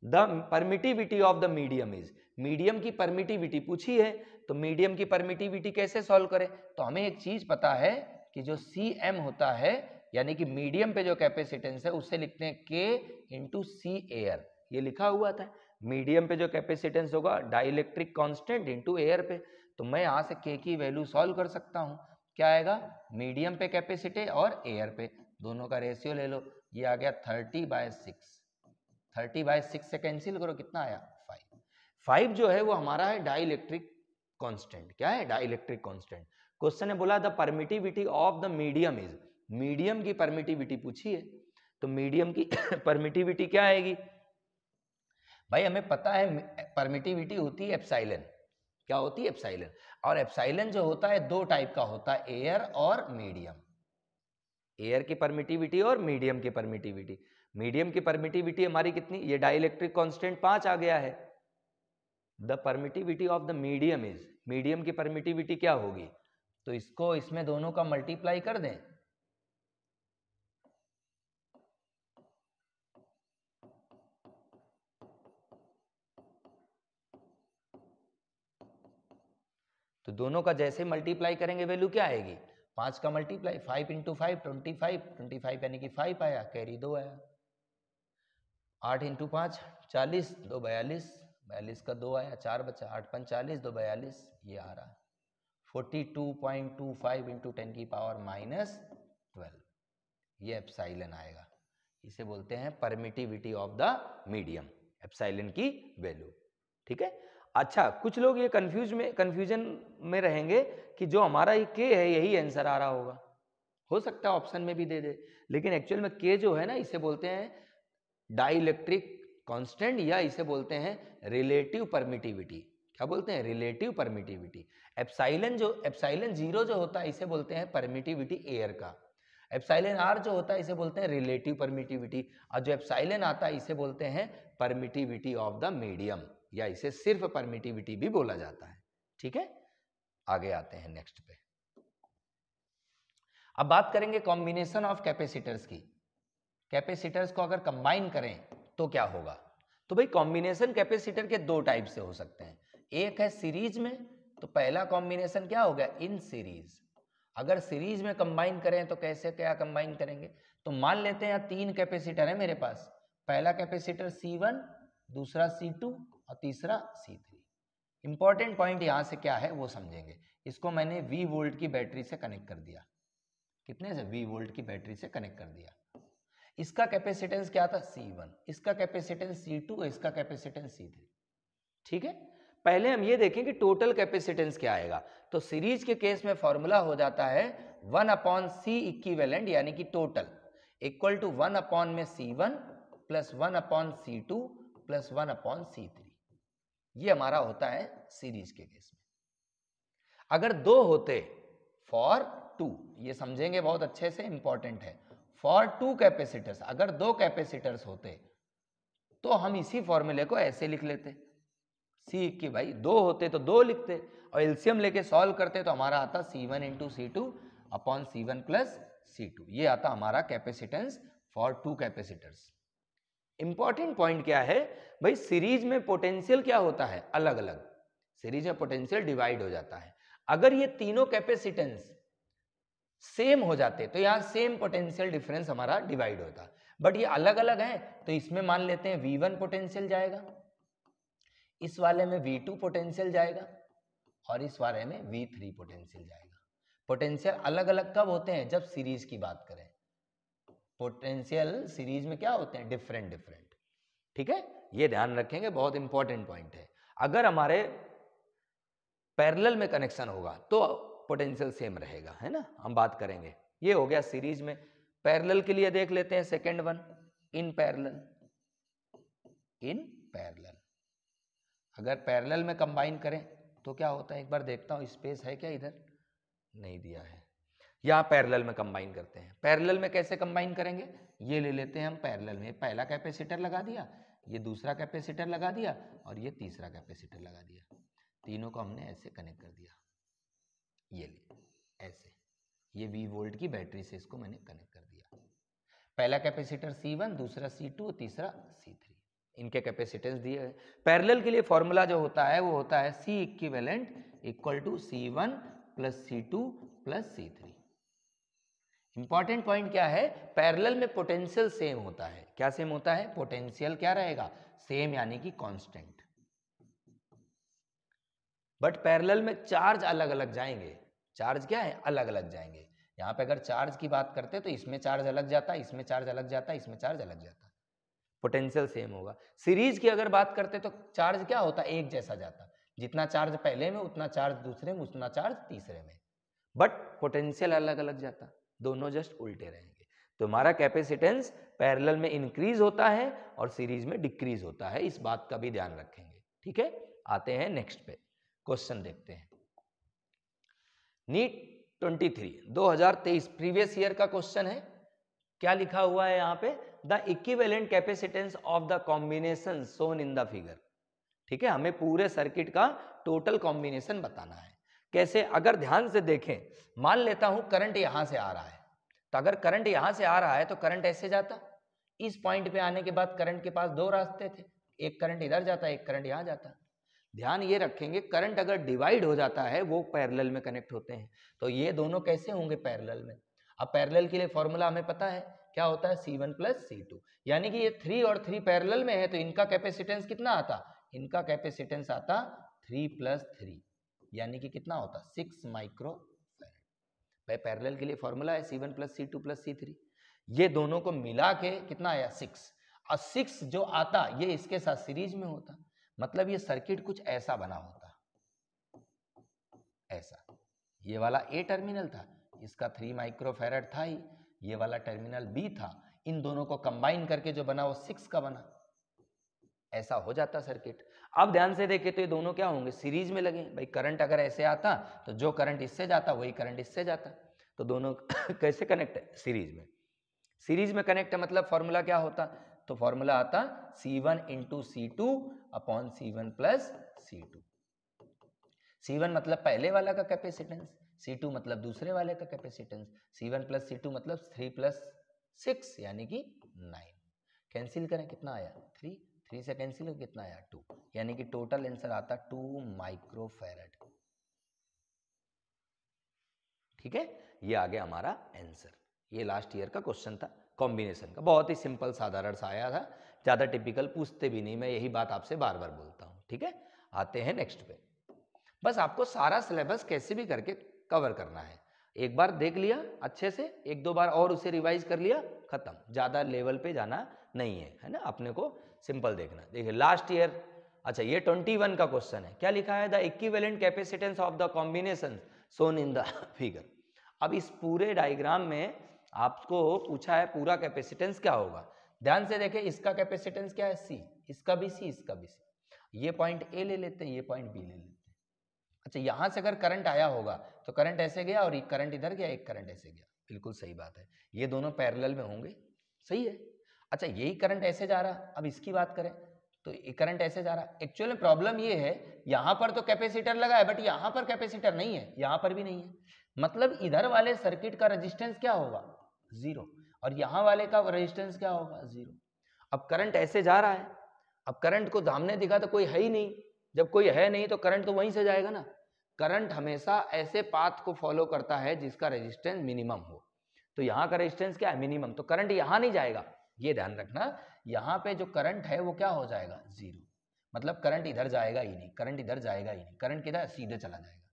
the permittivity of the medium is, medium की परमिटिविटी पूछी है, तो मीडियम की परमिटिविटी कैसे सॉल्व करें, तो हमें एक चीज पता है कि जो Cm होता है यानी कि मीडियम पे जो कैपेसिटेंस है उससे लिखते हैं K इंटू सी एयर, ये लिखा हुआ था, मीडियम पे जो कैपेसिटेंस होगा डाइलेक्ट्रिक कांस्टेंट इंटू एयर पे, तो मैं यहां से K की वैल्यू सॉल्व कर सकता हूं, क्या आएगा मीडियम पे कैपेसिटी और एयर पे दोनों का रेशियो ले लो, ये आ गया 30/6, 30/6 से कैंसिल करो कितना आया 5, 5 जो है वो हमारा है डाइलेक्ट्रिक कांस्टेंट, क्या है डाइलेक्ट्रिक कांस्टेंट। क्वेश्चन ने बोला the permittivity of the medium is, medium की परमिटिविटी पूछी है, तो मीडियम की परमिटिविटी क्या आएगी भाई, हमें पता है परमिटिविटी होती है एप्सिलॉन, क्या होती है एप्सिलॉन, और एप्सिलॉन जो होता है दो टाइप का होता है, एयर और मीडियम, एयर की परमिटिविटी और मीडियम की परमिटिविटी। मीडियम की परमिटिविटी हमारी कितनी, ये डाइलेक्ट्रिक कांस्टेंट 5 आ गया है, the permittivity of the medium is, medium की परमिटिविटी क्या होगी, तो इसको इसमें दोनों का मल्टीप्लाई कर दें, तो दोनों का जैसे मल्टीप्लाई करेंगे वैल्यू क्या आएगी, 5 का मल्टीप्लाई 5 इंटू 5 25, 25 यानी कि 5 आया, कैरी 2 आया, 8 इंटू 5 40, 2 42, 42 का 2 आया, 4 बचा, 8 5 40, 2 42, ये आ रहा है 42.25 इंटू 10 की पावर -12, ये एप्सिलॉन आएगा, इसे बोलते हैं permittivity of the medium, epsilon की वैल्यू। ठीक है, अच्छा कुछ लोग ये कंफ्यूजन में रहेंगे कि जो हमारा ये के है यही आंसर आ रहा होगा, हो सकता है ऑप्शन में भी दे दे, लेकिन एक्चुअल में के जो है ना इसे बोलते हैं डाइलेक्ट्रिक कांस्टेंट, या इसे बोलते हैं रिलेटिव परमिटिविटी, क्या बोलते हैं रिलेटिव परमिटिविटी। एप्सिलॉन 0 जो होता है इसे बोलते हैं परमिटिविटी एयर का, एप्सिलॉन r जो होता है इसे बोलते हैं रिलेटिव परमिटिविटी, और जो एप्सिलॉन आता है इसे बोलते हैं परमिटिविटी ऑफ द मीडियम, या इसे सिर्फ परमिटिविटी भी बोला जाता है। ठीक है, आगे आते हैं नेक्स्ट पे, अब बात करेंगे कॉम्बिनेशन ऑफ कैपेसिटर्स की, कैपेसिटर्स को अगर कंबाइन करें तो क्या होगा, तो भाई कॉम्बिनेशन कैपेसिटर के दो टाइप से हो सकते हैं, एक है सीरीज में, तो पहला कॉम्बिनेशन क्या हो गया इन सीरीज, अगर सीरीज में कंबाइन करें तो कैसे क्या कंबाइन करेंगे, तो मान लेते हैं 3 कैपेसिटर है मेरे पास, पहला कैपेसिटर C1, दूसरा C2 और तीसरा C3। इंपॉर्टेंट पॉइंट यहां से क्या है वो समझेंगे, इसको मैंने V वोल्ट की बैटरी से कनेक्ट कर दिया, कितने से V वोल्ट की बैटरी से कनेक्ट कर दिया, इसका कैपेसिटेंस क्या था C1, इसका कैपेसिटेंस C2, इसका कैपेसिटेंस C3। ठीक है, पहले हम ये देखें कि टोटल कैपेसिटेंस क्या आएगा, तो सीरीज के केस में फॉर्मूला हो जाता है 1/C इक्विवेलेंट यानी कि टोटल इक्वल टू 1 में C1 plus 1/C2 plus 1/C3, ये हमारा होता है सीरीज के केस में। अगर दो होते फॉर 2, ये समझेंगे बहुत अच्छे से, इंपॉर्टेंट है, फॉर 2 कैपेसिटर्स, अगर 2 कैपेसिटर्स होते तो हम इसी फॉर्मूले को ऐसे लिख लेते, सी की भाई 2 होते तो 2 लिखते, और एलसीएम लेके सॉल्व करते तो हमारा आता C1 into C2 upon C1 plus C2, ये आता हमारा capacitance for 2 capacitors. Important point क्या है भाई, सीरीज में पोटेंशियल क्या होता है अलग अलग, सीरीज में पोटेंशियल डिवाइड हो जाता है, अगर ये तीनों कैपेसिटेंस सेम हो जाते तो यहां सेम पोटेंशियल डिफरेंस हमारा डिवाइड होता, बट ये अलग अलग है, तो इसमें मान लेते हैं V1 पोटेंशियल जाएगा, इस वाले में V2 पोटेंशियल जाएगा, और इस वाले में V3 पोटेंशियल जाएगा। पोटेंशियल अलग अलग कब होते हैं, जब सीरीज की बात करें, पोटेंशियल सीरीज में क्या होते हैं डिफरेंट डिफरेंट। ठीक है, ये ध्यान रखेंगे, बहुत इंपॉर्टेंट पॉइंट है। अगर हमारे पैरेलल में कनेक्शन होगा तो पोटेंशियल सेम रहेगा, है ना, हम बात करेंगे। ये हो गया सीरीज में। पैरेलल के लिए देख लेते हैं second one, in parallel. In parallel अगर पैरेलल में कंबाइन करें तो क्या होता है, एक बार देखता हूं स्पेस है क्या, इधर नहीं दिया है। यहां पैरेलल में कंबाइन करते हैं। पैरेलल में कैसे कंबाइन करेंगे, ये ले लेते हैं हम पैरेलल में, पहला कैपेसिटर लगा दिया, ये दूसरा कैपेसिटर लगा दिया और ये तीसरा कैपेसिटर लगा दिया। तीनों को हमने ऐसे कनेक्ट कर दिया, ये ले ऐसे, ये V वोल्ट की बैटरी से इसको मैंने कनेक्ट कर दिया। पहला कैपेसिटर C1, दूसरा C2, तीसरा C3, इनके कैपेसिटेंस दिए हैं। पैरेलल के लिए फॉर्मूला जो होता है वो होता है C equivalent equal to C1 plus C2 plus C3। Important point क्या है, पैरेलल में पोटेंशियल सेम होता है। क्या सेम होता है, पोटेंशियल क्या रहेगा, सेम यानी कि कांस्टेंट। बट पैरेलल में चार्ज अलग अलग जाएंगे। चार्ज क्या है, अलग अलग जाएंगे। यहां पे अगर चार्ज की बात करते तो इसमें चार्ज अलग जाता, इसमें चार्ज अलग जाता, इसमें चार्ज अलग जाता, पोटेंशियल सेम होगा। सीरीज की अगर बात करते तो चार्ज क्या होता, एक जैसा जाता, जितना चार्ज पहले में उतना चार्ज दूसरे में, उतना चार्ज तीसरे में, बट पोटेंशियल अलग अलग जाता, दोनों जस्ट उल्टे रहेंगे। तो हमारा कैपेसिटेंस पैरेलल में इंक्रीज होता है और सीरीज में डिक्रीज होता है, इस बात का भी ध्यान रखेंगे। ठीक है, आते हैं नेक्स्ट पे, क्वेश्चन देखते हैं। नीट 23 2023 प्रीवियस ईयर का क्वेश्चन है। क्या लिखा हुआ है यहाँ पे, the equivalent capacitance of the combination shown in the figure. ठीक है, हमें पूरे सर्किट का टोटल कॉम्बिनेशन बताना है। कैसे, अगर ध्यान से देखें, मान लेता हूं करंट यहां से आ रहा है, तो अगर करंट यहां से आ रहा है तो करंट ऐसे जाता, इस पॉइंट पे आने के बाद करंट के पास दो रास्ते थे, एक करंट इधर जाता, एक करंट यहां जाता। ध्यान ये रखेंगे, करंट अगर डिवाइड हो जाता है वो पैरेलल में कनेक्ट होते हैं, तो ये दोनों कैसे होंगे, पैरेलल में। अब पैरेलल के लिए फॉर्मूला हमें पता है, क्या होता है, C1 प्लस C2, यानी कि ये 3 और 3 पैरेलल में है तो इनका कैपेसिटेंस कितना आता, इनका कैपेसिटेंस आता 3 प्लस 3, यानी कि कितना होता, 6 माइक्रो फैराड। पैरेलल के लिए फॉर्मूला है C1 plus C2 plus C3, ये दोनों को मिला के कितना आया 6, और 6 जो आता ये इसके साथ सीरीज में होता, मतलब ये सर्किट कुछ ऐसा बना होता, ऐसा। ये वाला ए टर्मिनल था, इसका 3 माइक्रो फैराड था ही, ये वाला टर्मिनल बी था, इन दोनों को कंबाइन करके जो बना वो 6 का बना, ऐसा हो जाता सर्किट। अब ध्यान से देखें तो ये दोनों क्या होंगे, सीरीज में लगे। भाई करंट अगर ऐसे आता तो जो करंट इससे जाता वही करंट इससे जाता, तो दोनों कैसे कनेक्ट है, सीरीज में। सीरीज में कनेक्ट है मतलब फॉर्मूला क्या होता, तो फॉर्मूला आता C1 into C2 upon C1 plus C2। C1 मतलब पहले वाला का कैपेसिटेंस, C2 मतलब दूसरे वाले का कैपेसिटेंस, C1 प्लस C2 मतलब 3 प्लस 6 यानी कि 9। कैंसिल करें कितना आया 3, 3 से कैंसिल कितना आया 2, यानी कि टोटल आंसर आता 2 माइक्रो फैराड। ठीक है, ये आ गया हमारा आंसर। ये लास्ट ईयर का क्वेश्चन था कॉम्बिनेशन का, बहुत ही सिंपल साधारण सा आया था, ज्यादा टिपिकल पूछते भी नहीं, मैं यही बात आपसे बार बार बोलता हूं। ठीक है, आते हैं नेक्स्ट पे। बस आपको सारा सिलेबस कैसे भी करके कवर करना है, एक बार देख लिया अच्छे से, एक दो बार और उसे रिवाइज कर लिया, खत्म, ज्यादा लेवल पे जाना नहीं है ना, अपने को सिंपल देखना। देखिए लास्ट ईयर, अच्छा ये 21 का क्वेश्चन है, क्या लिखा है, the equivalent capacitance of the combination shown in the figure. अब इस पूरे डायग्राम में आपको पूछा है पूरा कैपेसिटेंस क्या होगा। ध्यान से देखें, इसका कैपेसिटेंस क्या है C, इसका भी C, इसका भी C, ये पॉइंट A ले लेते हैं, ये पॉइंट B ले लेते हैं। अच्छा यहां से अगर करंट आया होगा तो करंट ऐसे गया और एक करंट इधर गया, एक करंट ऐसे गया, बिल्कुल सही बात है, ये दोनों पैरेलल में होंगे, सही है। अच्छा यही करंट ऐसे जा रहा, अब इसकी बात करें तो ये करंट ऐसे जा रहा। एक्चुअली प्रॉब्लम ये है, यहां पर तो कैपेसिटर लगा है बट यहां पर कैपेसिटर नहीं है, यहां पर भी नहीं है, मतलब इधर वाले सर्किट का रेजिस्टेंस क्या होगा 0 और यहां वाले का रेजिस्टेंस क्या होगा 0। अब करंट ऐसे जा रहा है, अब करंट को सामने दिखा तो कोई है ही नहीं, जब कोई है नहीं तो करंट तो वहीं से जाएगा ना। करंट हमेशा ऐसे पाथ को फॉलो करता है जिसका रेजिस्टेंस मिनिमम हो, तो यहाँ का रेजिस्टेंस क्या है मिनिमम, तो करंट यहाँ नहीं जाएगा, ये ध्यान रखना, यहाँ पे जो करंट है वो क्या हो जाएगा 0, मतलब करंट इधर जाएगा ही नहीं, करंट इधर जाएगा ही नहीं, करंट किधर सीधे चला जाएगा,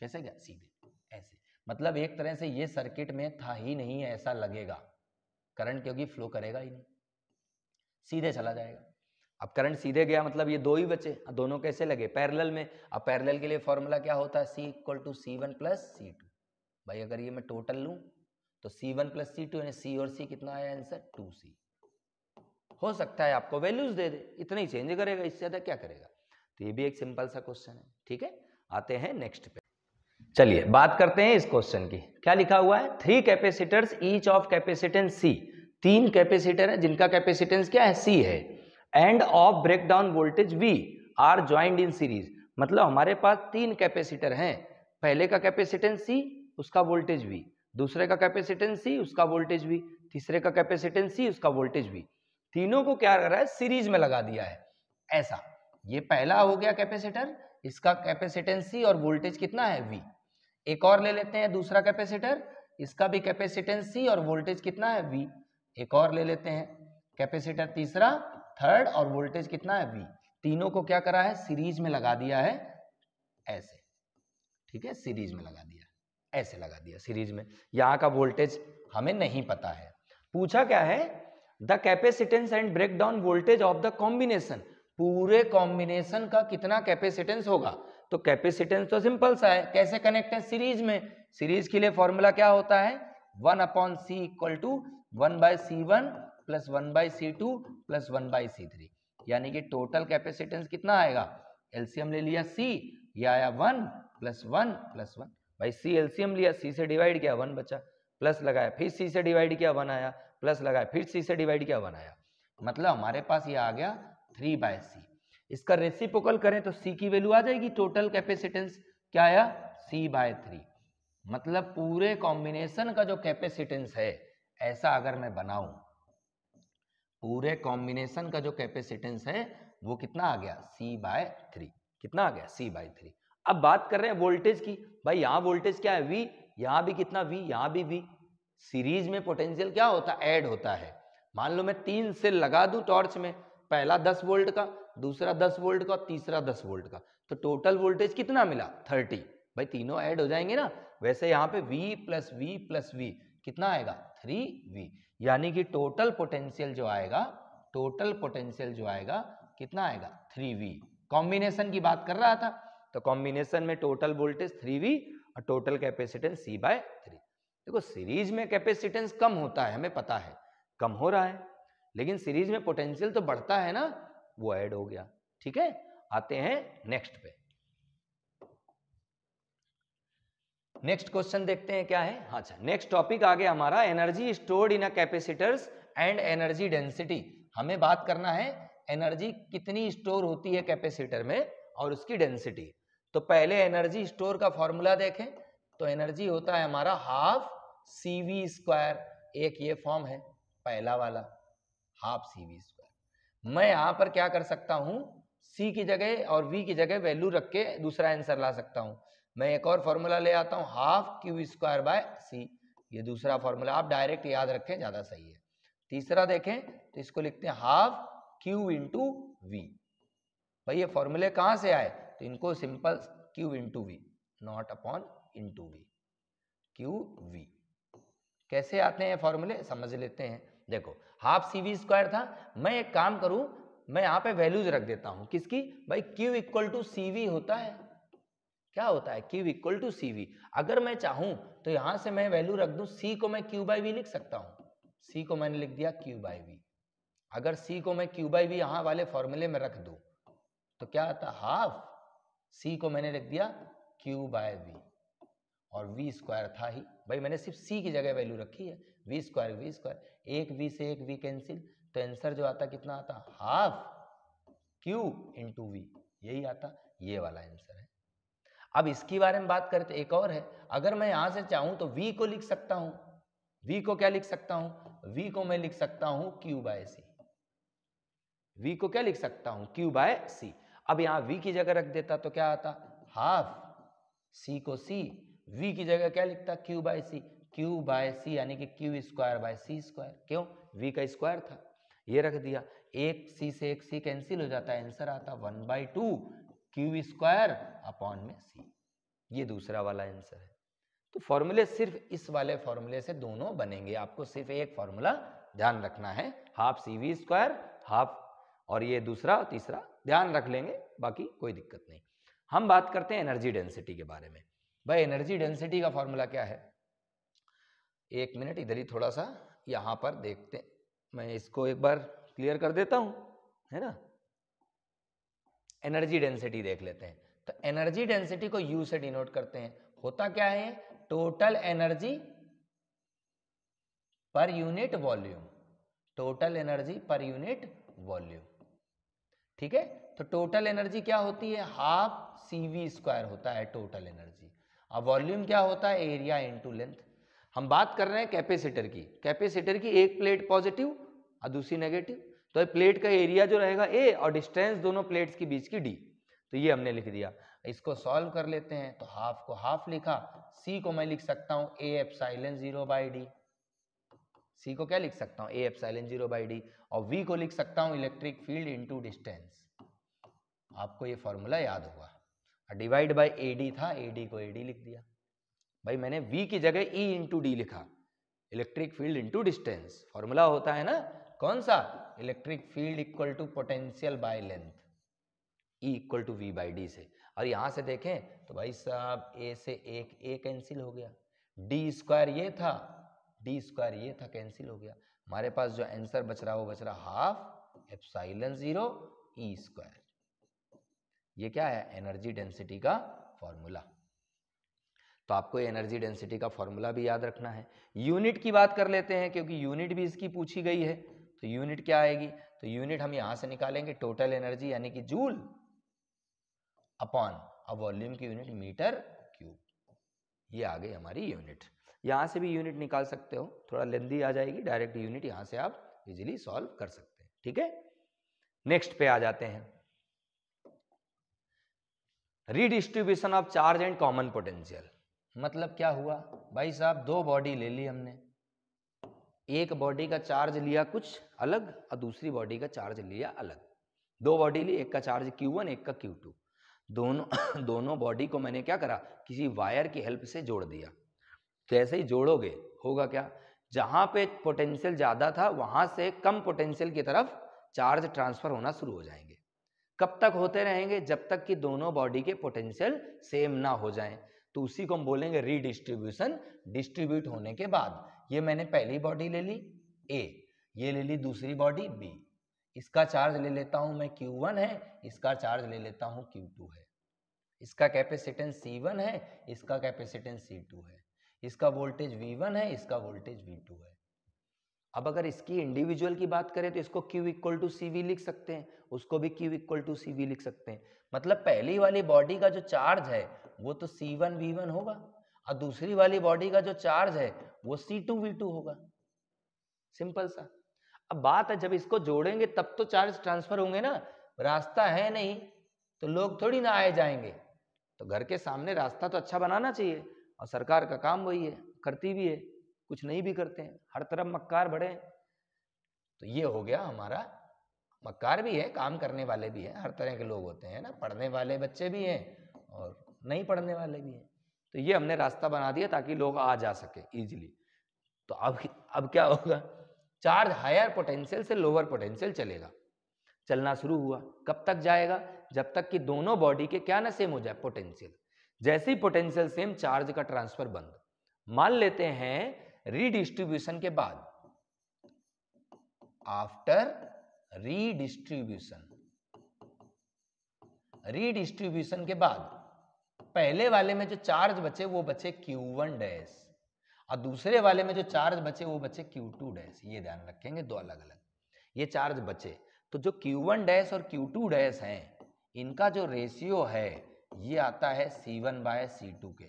कैसे गया सीधे ऐसे, मतलब एक तरह से ये सर्किट में था ही नहीं ऐसा लगेगा, करंट क्योंकि फ्लो करेगा ही नहीं, सीधे चला जाएगा। अब करंट सीधे गया मतलब ये दो ही बचे, दोनों कैसे लगे, पैरेलल में। अब पैरेलल के लिए फॉर्मूला क्या होता है, C = C1 + C2। भाई अगर ये मैं टोटल लूं तो C1 + C2 यानी C और C कितना आया आंसर, 2C। हो सकता है आपको वैल्यूज दे दे, इतना ही चेंज करेगा, इससे ज्यादा क्या करेगा। तो ये भी एक सिंपल सा क्वेश्चन है, ठीक है। आते हैं नेक्स्ट पे, चलिए बात करते हैं इस क्वेश्चन की। क्या लिखा हुआ है, 3 capacitors each of capacitance C, 3 capacitor है जिनका कैपेसिटेंस क्या है, C है, and of breakdown voltage V are joined in series. मतलब हमारे पास 3 कैपेसिटर हैं, पहले का कैपेसिटेंस C उसका वोल्टेज V, दूसरे का कैपेसिटेंस C उसका वोल्टेज V, तीसरे का कैपेसिटेंस C उसका वोल्टेज V। तीनों को क्या कर रहा है, सीरीज में लगा दिया है ऐसा। ये पहला हो गया कैपेसिटर, इसका कैपेसिटेंस C और वोल्टेज कितना है V। एक और ले लेते हैं दूसरा कैपेसिटर, इसका भी कैपेसिटेंस C और वोल्टेज कितना है V। एक और ले लेते हैं कैपेसिटर तीसरा, थर्ड, और वोल्टेज कितना है V। तीनों को क्या करा है, सीरीज में लगा दिया है ऐसे, ठीक है, सीरीज में लगा दिया, ऐसे लगा दिया सीरीज में। यहाँ का वोल्टेज हमें नहीं पता है। पूछा क्या है, the capacitance and breakdown voltage of the combination, पूरे कॉम्बिनेशन का कितना कैपेसिटेंस होगा। तो कैपेसिटेंस तो सिंपल सा है, कैसे कनेक्ट है, सीरीज में। सीरीज के लिए फॉर्मूला क्या होता है, 1/C = 1/C1 + 1/C2 + 1/C3। यानी कि टोटल कैपेसिटेंस कितना आएगा, एलसीएम ले लिया C, ये आया 1 + 1 + 1। भाई C एलसीएम लिया, C से डिवाइड किया 1 बचा, प्लस लगाया, फिर C से डिवाइड किया 1 आया, प्लस लगाया, फिर C से डिवाइड किया 1 आया। मतलब हमारे पास ये आ गया 3/C। इसका रेसिप्रोकल करें तो C की वैल्यू आ जाएगी, टोटल कैपेसिटेंस क्या आया, C/3। मतलब पूरे कॉम्बिनेशन का जो कैपेसिटेंस है, ऐसा अगर मैं बनाऊं, पूरे कॉम्बिनेशन का जो कैपेसिटेंस है वो कितना आ गया, C/3। कितना आ गया, C/3। अब बात कर रहे हैं वोल्टेज की। भाई यहाँ वोल्टेज क्या है, V, यहाँ भी कितना V, यहाँ भी V। सीरीज में पोटेंशियल क्या होता है, ऐड होता है। मान लो मैं 3 सेल लगा दूं टॉर्च में, पहला 10 वोल्ट का, दूसरा 10 वोल्ट का, तीसरा 10 वोल्ट का, तो टोटल वोल्टेज कितना मिला, 30। भाई तीनों ऐड हो जाएंगे ना। वैसे यहाँ पे V + V + V कितना आएगा, 3V। यानी कि टोटल पोटेंशियल जो आएगा, टोटल पोटेंशियल जो आएगा कितना आएगा, 3V। कॉम्बिनेशन की बात कर रहा था, तो कॉम्बिनेशन में टोटल वोल्टेज 3V और टोटल कैपेसिटेंस C/3। देखो सीरीज में कैपेसिटेंस कम होता है, हमें पता है कम हो रहा है, लेकिन सीरीज में पोटेंशियल तो बढ़ता है ना, वो ऐड हो गया, ठीक है। आते हैं नेक्स्ट पे, नेक्स्ट क्वेश्चन देखते हैं क्या है। अच्छा, नेक्स्ट टॉपिक आ गया हमारा energy stored in a capacitors and energy density. हमें बात करना है एनर्जी कितनी स्टोर होती है कैपेसिटर में और उसकी डेंसिटी। तो पहले एनर्जी स्टोर का फॉर्मूला देखें, तो एनर्जी होता है हमारा 12CV²। एक ये फॉर्म है पहला वाला, 12CV²। मैं यहां पर क्या कर सकता हूं, C की जगह और V की जगह वैल्यू रख के दूसरा आंसर ला सकता हूं। मैं एक और फॉर्मूला ले आता हूं, 12Q²/C। ये दूसरा फॉर्मूला आप डायरेक्ट याद रखें, ज्यादा सही है। तीसरा देखें तो इसको लिखते हैं 12Q × V। भाई ये फॉर्मूले कहां से आए, तो इनको simple Q × V, not upon into V, QV। कैसे आते हैं फॉर्मूले, समझ लेते हैं। देखो 12CV² था, मैं एक काम करूं, मैं यहां पे वैल्यूज रख देता हूं, किसकी, भाई Q = CV होता है। क्या होता है, Q = CV। अगर मैं चाहूं तो यहां से मैं वैल्यू रख दूं, C को मैं Q/V लिख सकता हूं। C को मैंने लिख दिया Q/V। अगर C को मैं Q/V यहां वाले फॉर्मूले में रख दूं तो क्या आता, 12 C को मैंने लिख दिया Q/V, और V² था ही। भाई मैंने सिर्फ C की जगह वैल्यू रखी है, V²। एक V से एक V कैंसिल, तो आंसर जो आता कितना आता, 12Q × V, यही आता, ये वाला आंसर है। अब इसके बारे में बात करते, एक और है, अगर मैं यहां से चाहूं तो V को लिख सकता हूं। V को क्या लिख सकता हूं, V को मैं लिख सकता हूं Q/C। V को क्या लिख सकता हूं, Q/C। अब यहां V की जगह रख देता तो क्या आता, 12C को C, V की जगह क्या लिखता, Q/C। Q/C यानी कि Q²/C²। क्यों, V का स्क्वायर था, ये रख दिया। एक C से एक C कैंसिल हो जाता है, आंसर आता 1/2 Q² में C। ये दूसरा वाला आंसर है। तो फॉर्मूले सिर्फ इस वाले फॉर्मूले से दोनों बनेंगे, आपको सिर्फ एक फॉर्मूला ध्यान रखना है, 12CV², 12 और ये दूसरा और तीसरा ध्यान रख लेंगे, बाकी कोई दिक्कत नहीं। हम बात करते हैं एनर्जी डेंसिटी के बारे में। भाई एनर्जी डेंसिटी का फॉर्मूला क्या है? एक मिनट इधर ही थोड़ा सा यहाँ पर देखते हैं, मैं इसको एक बार क्लियर कर देता हूँ, है ना। एनर्जी डेंसिटी देख लेते हैं। तो एनर्जी डेंसिटी को यू से डिनोट करते हैं। होता क्या है? Total energy per unit volume, total energy per unit volume, ठीक है। तो टोटल एनर्जी क्या होती है? हाफ CV स्क्वायर होता है टोटल एनर्जी। अब वॉल्यूम क्या होता है? Area into length. हम बात कर रहे हैं कैपेसिटर की। कैपेसिटर की एक प्लेट पॉजिटिव और दूसरी नेगेटिव, तो प्लेट का एरिया जो रहेगा A और डिस्टेंस दोनों प्लेट्स के बीच की D। तो ये हमने लिख दिया। इसको सॉल्व कर लेते हैं। तो हाफ को हाफ लिखा, C को मैं लिख सकता हूँ A epsilon 0 by D. C को क्या लिख सकता हूँ? A epsilon 0 by D. और V को लिख सकता हूँ इलेक्ट्रिक फील्ड इनटू डिस्टेंस। आपको ये फॉर्मूला याद होगा। डिवाइड बाय AD था, AD को AD लिख दिया। भाई मैंने V की जगह E इंटू डी लिखा, electric field into distance. Formula होता है ना कौन सा? Electric field equal to potential by length, E equal to V by d से। और यहां से देखें तो भाई साहब A से एक A कैंसिल हो गया, D स्क्वायर ये था, D स्क्वायर ये था, कैंसिल हो गया। हमारे पास जो आंसर बच रहा वो बच रहा हाफ एप्सिलॉन 0 E स्क्वायर। ये क्या है? एनर्जी डेंसिटी का फॉर्मूला। तो आपको एनर्जी डेंसिटी का फॉर्मूला भी याद रखना है। यूनिट की बात कर लेते हैं, क्योंकि यूनिट भी इसकी पूछी गई है। तो यूनिट क्या आएगी? तो यूनिट हम यहां से निकालेंगे, टोटल एनर्जी यानी कि जूल अपॉन, अब वॉल्यूम की यूनिट मीटर क्यूब। ये आ गई हमारी यूनिट। यहां से भी यूनिट निकाल सकते हो, थोड़ा लेंदी आ जाएगी, डायरेक्ट यूनिट यहां से आप इजीली सॉल्व कर सकते हैं, ठीक है। नेक्स्ट पे आ जाते हैं, redistribution of charge and common potential. मतलब क्या हुआ? भाई साहब दो बॉडी ले ली हमने, एक बॉडी का चार्ज लिया कुछ अलग और दूसरी बॉडी का चार्ज लिया अलग। दो बॉडी ली, एक का चार्ज Q1 एक का Q2। दोनों बॉडी को मैंने क्या करा? किसी वायर की हेल्प से जोड़ दिया। तो ऐसे ही जोड़ोगे होगा क्या? जहां पे पोटेंशियल ज्यादा था वहां से कम पोटेंशियल की तरफ चार्ज ट्रांसफर होना शुरू हो जाएंगे। कब तक होते रहेंगे? जब तक कि दोनों बॉडी के पोटेंशियल सेम ना हो जाएं। तो उसी को हम बोलेंगे रीडिस्ट्रीब्यूशन। डिस्ट्रीब्यूट होने के बाद ये मैंने पहली बॉडी ले ली A, ये ले ली दूसरी बॉडी B। इसका चार्ज ले लेता हूं मैं Q1 है, इसका चार्ज ले लेता हूं Q2 है। इसका कैपेसिटेंस C1 है, इसका कैपेसिटेंस C2 है। इसका वोल्टेज V1 है, इसका वोल्टेज V2 है। अब अगर इसकी इंडिविजुअल की बात करें तो इसको Q इक्वल टू CV लिख सकते हैं, उसको भी Q इक्वल टू CV लिख सकते हैं। मतलब पहली वाली बॉडी का जो चार्ज है वो तो C1 V1 होगा और दूसरी वाली बॉडी का जो चार्ज है वो C2 V2 होगा। सिंपल सा। अब बात है जब इसको जोड़ेंगे तब तो चार्ज ट्रांसफर होंगे ना, रास्ता है नहीं तो लोग थोड़ी ना आए जाएंगे। तो घर के सामने रास्ता तो अच्छा बनाना चाहिए, और सरकार का काम वही है, करती भी है, कुछ नहीं भी करते हैं, हर तरफ मक्कार बड़े हैं। तो ये हो गया हमारा, मक्कार भी है, काम करने वाले भी हैं, हर तरह के लोग होते हैं ना, पढ़ने वाले बच्चे भी हैं और नहीं पढ़ने वाले भी हैं। तो ये हमने रास्ता बना दिया ताकि लोग आ जा सके इजीली। तो अब क्या होगा? चार्ज हायर पोटेंशियल से लोअर पोटेंशियल चलेगा, चलना शुरू हुआ। कब तक जाएगा? जब तक कि दोनों बॉडी के क्या ना सेम हो जाए पोटेंशियल। जैसे ही पोटेंशियल सेम, चार्ज का ट्रांसफर बंद। मान लेते हैं रीडिस्ट्रीब्यूशन के बाद, आफ्टर रीडिस्ट्रीब्यूशन के बाद पहले वाले में जो चार्ज बचे वो बचे Q1 डैश और दूसरे वाले में जो चार्ज बचे वो बचे Q2 डैश। ये ध्यान रखेंगे, दो अलग अलग ये चार्ज बचे। तो जो Q1 डैश और Q2 डैश हैं, इनका जो रेशियो है ये आता है C1 बाय C2 के।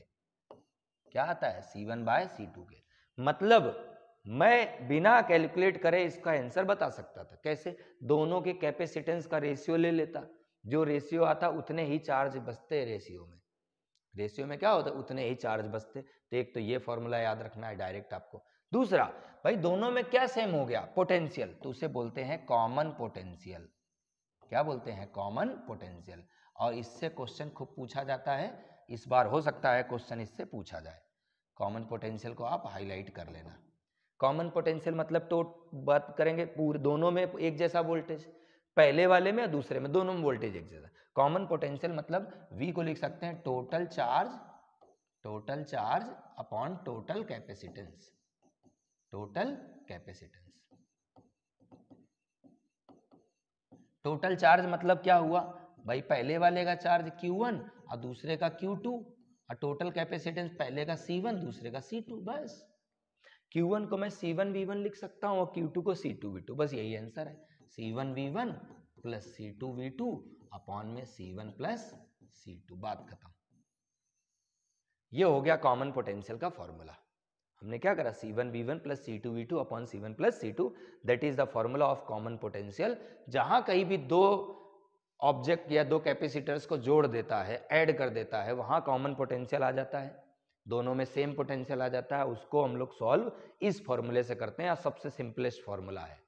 क्या आता है? C1 बाय C2 के। मतलब मैं बिना कैलकुलेट करे इसका आंसर बता सकता था। कैसे? दोनों के कैपेसिटेंस का रेशियो ले लेता, जो रेशियो आता उतने ही चार्ज बचते। रेशियो में क्या होता है? उतने ही चार्ज बचते। तो एक तो ये फॉर्मूला याद रखना है डायरेक्ट आपको। दूसरा, भाई दोनों में क्या सेम हो गया? पोटेंशियल, तो उसे बोलते हैं कॉमन पोटेंशियल। क्या बोलते हैं? Common potential. और इससे क्वेश्चन खूब पूछा जाता है, इस बार हो सकता है क्वेश्चन इससे पूछा जाए। कॉमन पोटेंशियल को आप हाईलाइट कर लेना। कॉमन पोटेंशियल मतलब तो बात करेंगे पूरे दोनों में एक जैसा वोल्टेज, पहले वाले में या दूसरे में, दोनों में वोल्टेज एक जैसा। कॉमन पोटेंशियल मतलब V को लिख सकते हैं total charge upon total capacitance, total capacitance. Total charge मतलब क्या हुआ भाई, पहले वाले का चार्ज Q1 और दूसरे का Q2, और टोटल कैपेसिटेंस पहले का C1 दूसरे का C2। बस Q1 को मैं C1V1 लिख सकता हूँ और Q2 को C2V2, बस यही आंसर है। C1V1 प्लस C2V2 अपॉन में C1 प्लस C2, बात खत्म। ये हो गया कॉमन पोटेंशियल का फॉर्मूला। हमने क्या करा, C1V1 plus C2V2 upon C1 plus C2, that is the formula of common potential. जहां कहीं भी दो ऑब्जेक्ट या दो कैपेसिटर्स को जोड़ देता है, ऐड कर देता है, वहां कॉमन पोटेंशियल आ जाता है, दोनों में सेम पोटेंशियल आ जाता है। उसको हम लोग सॉल्व इस फॉर्मूले से करते हैं, सबसे सिंपलेस्ट फॉर्मूला है,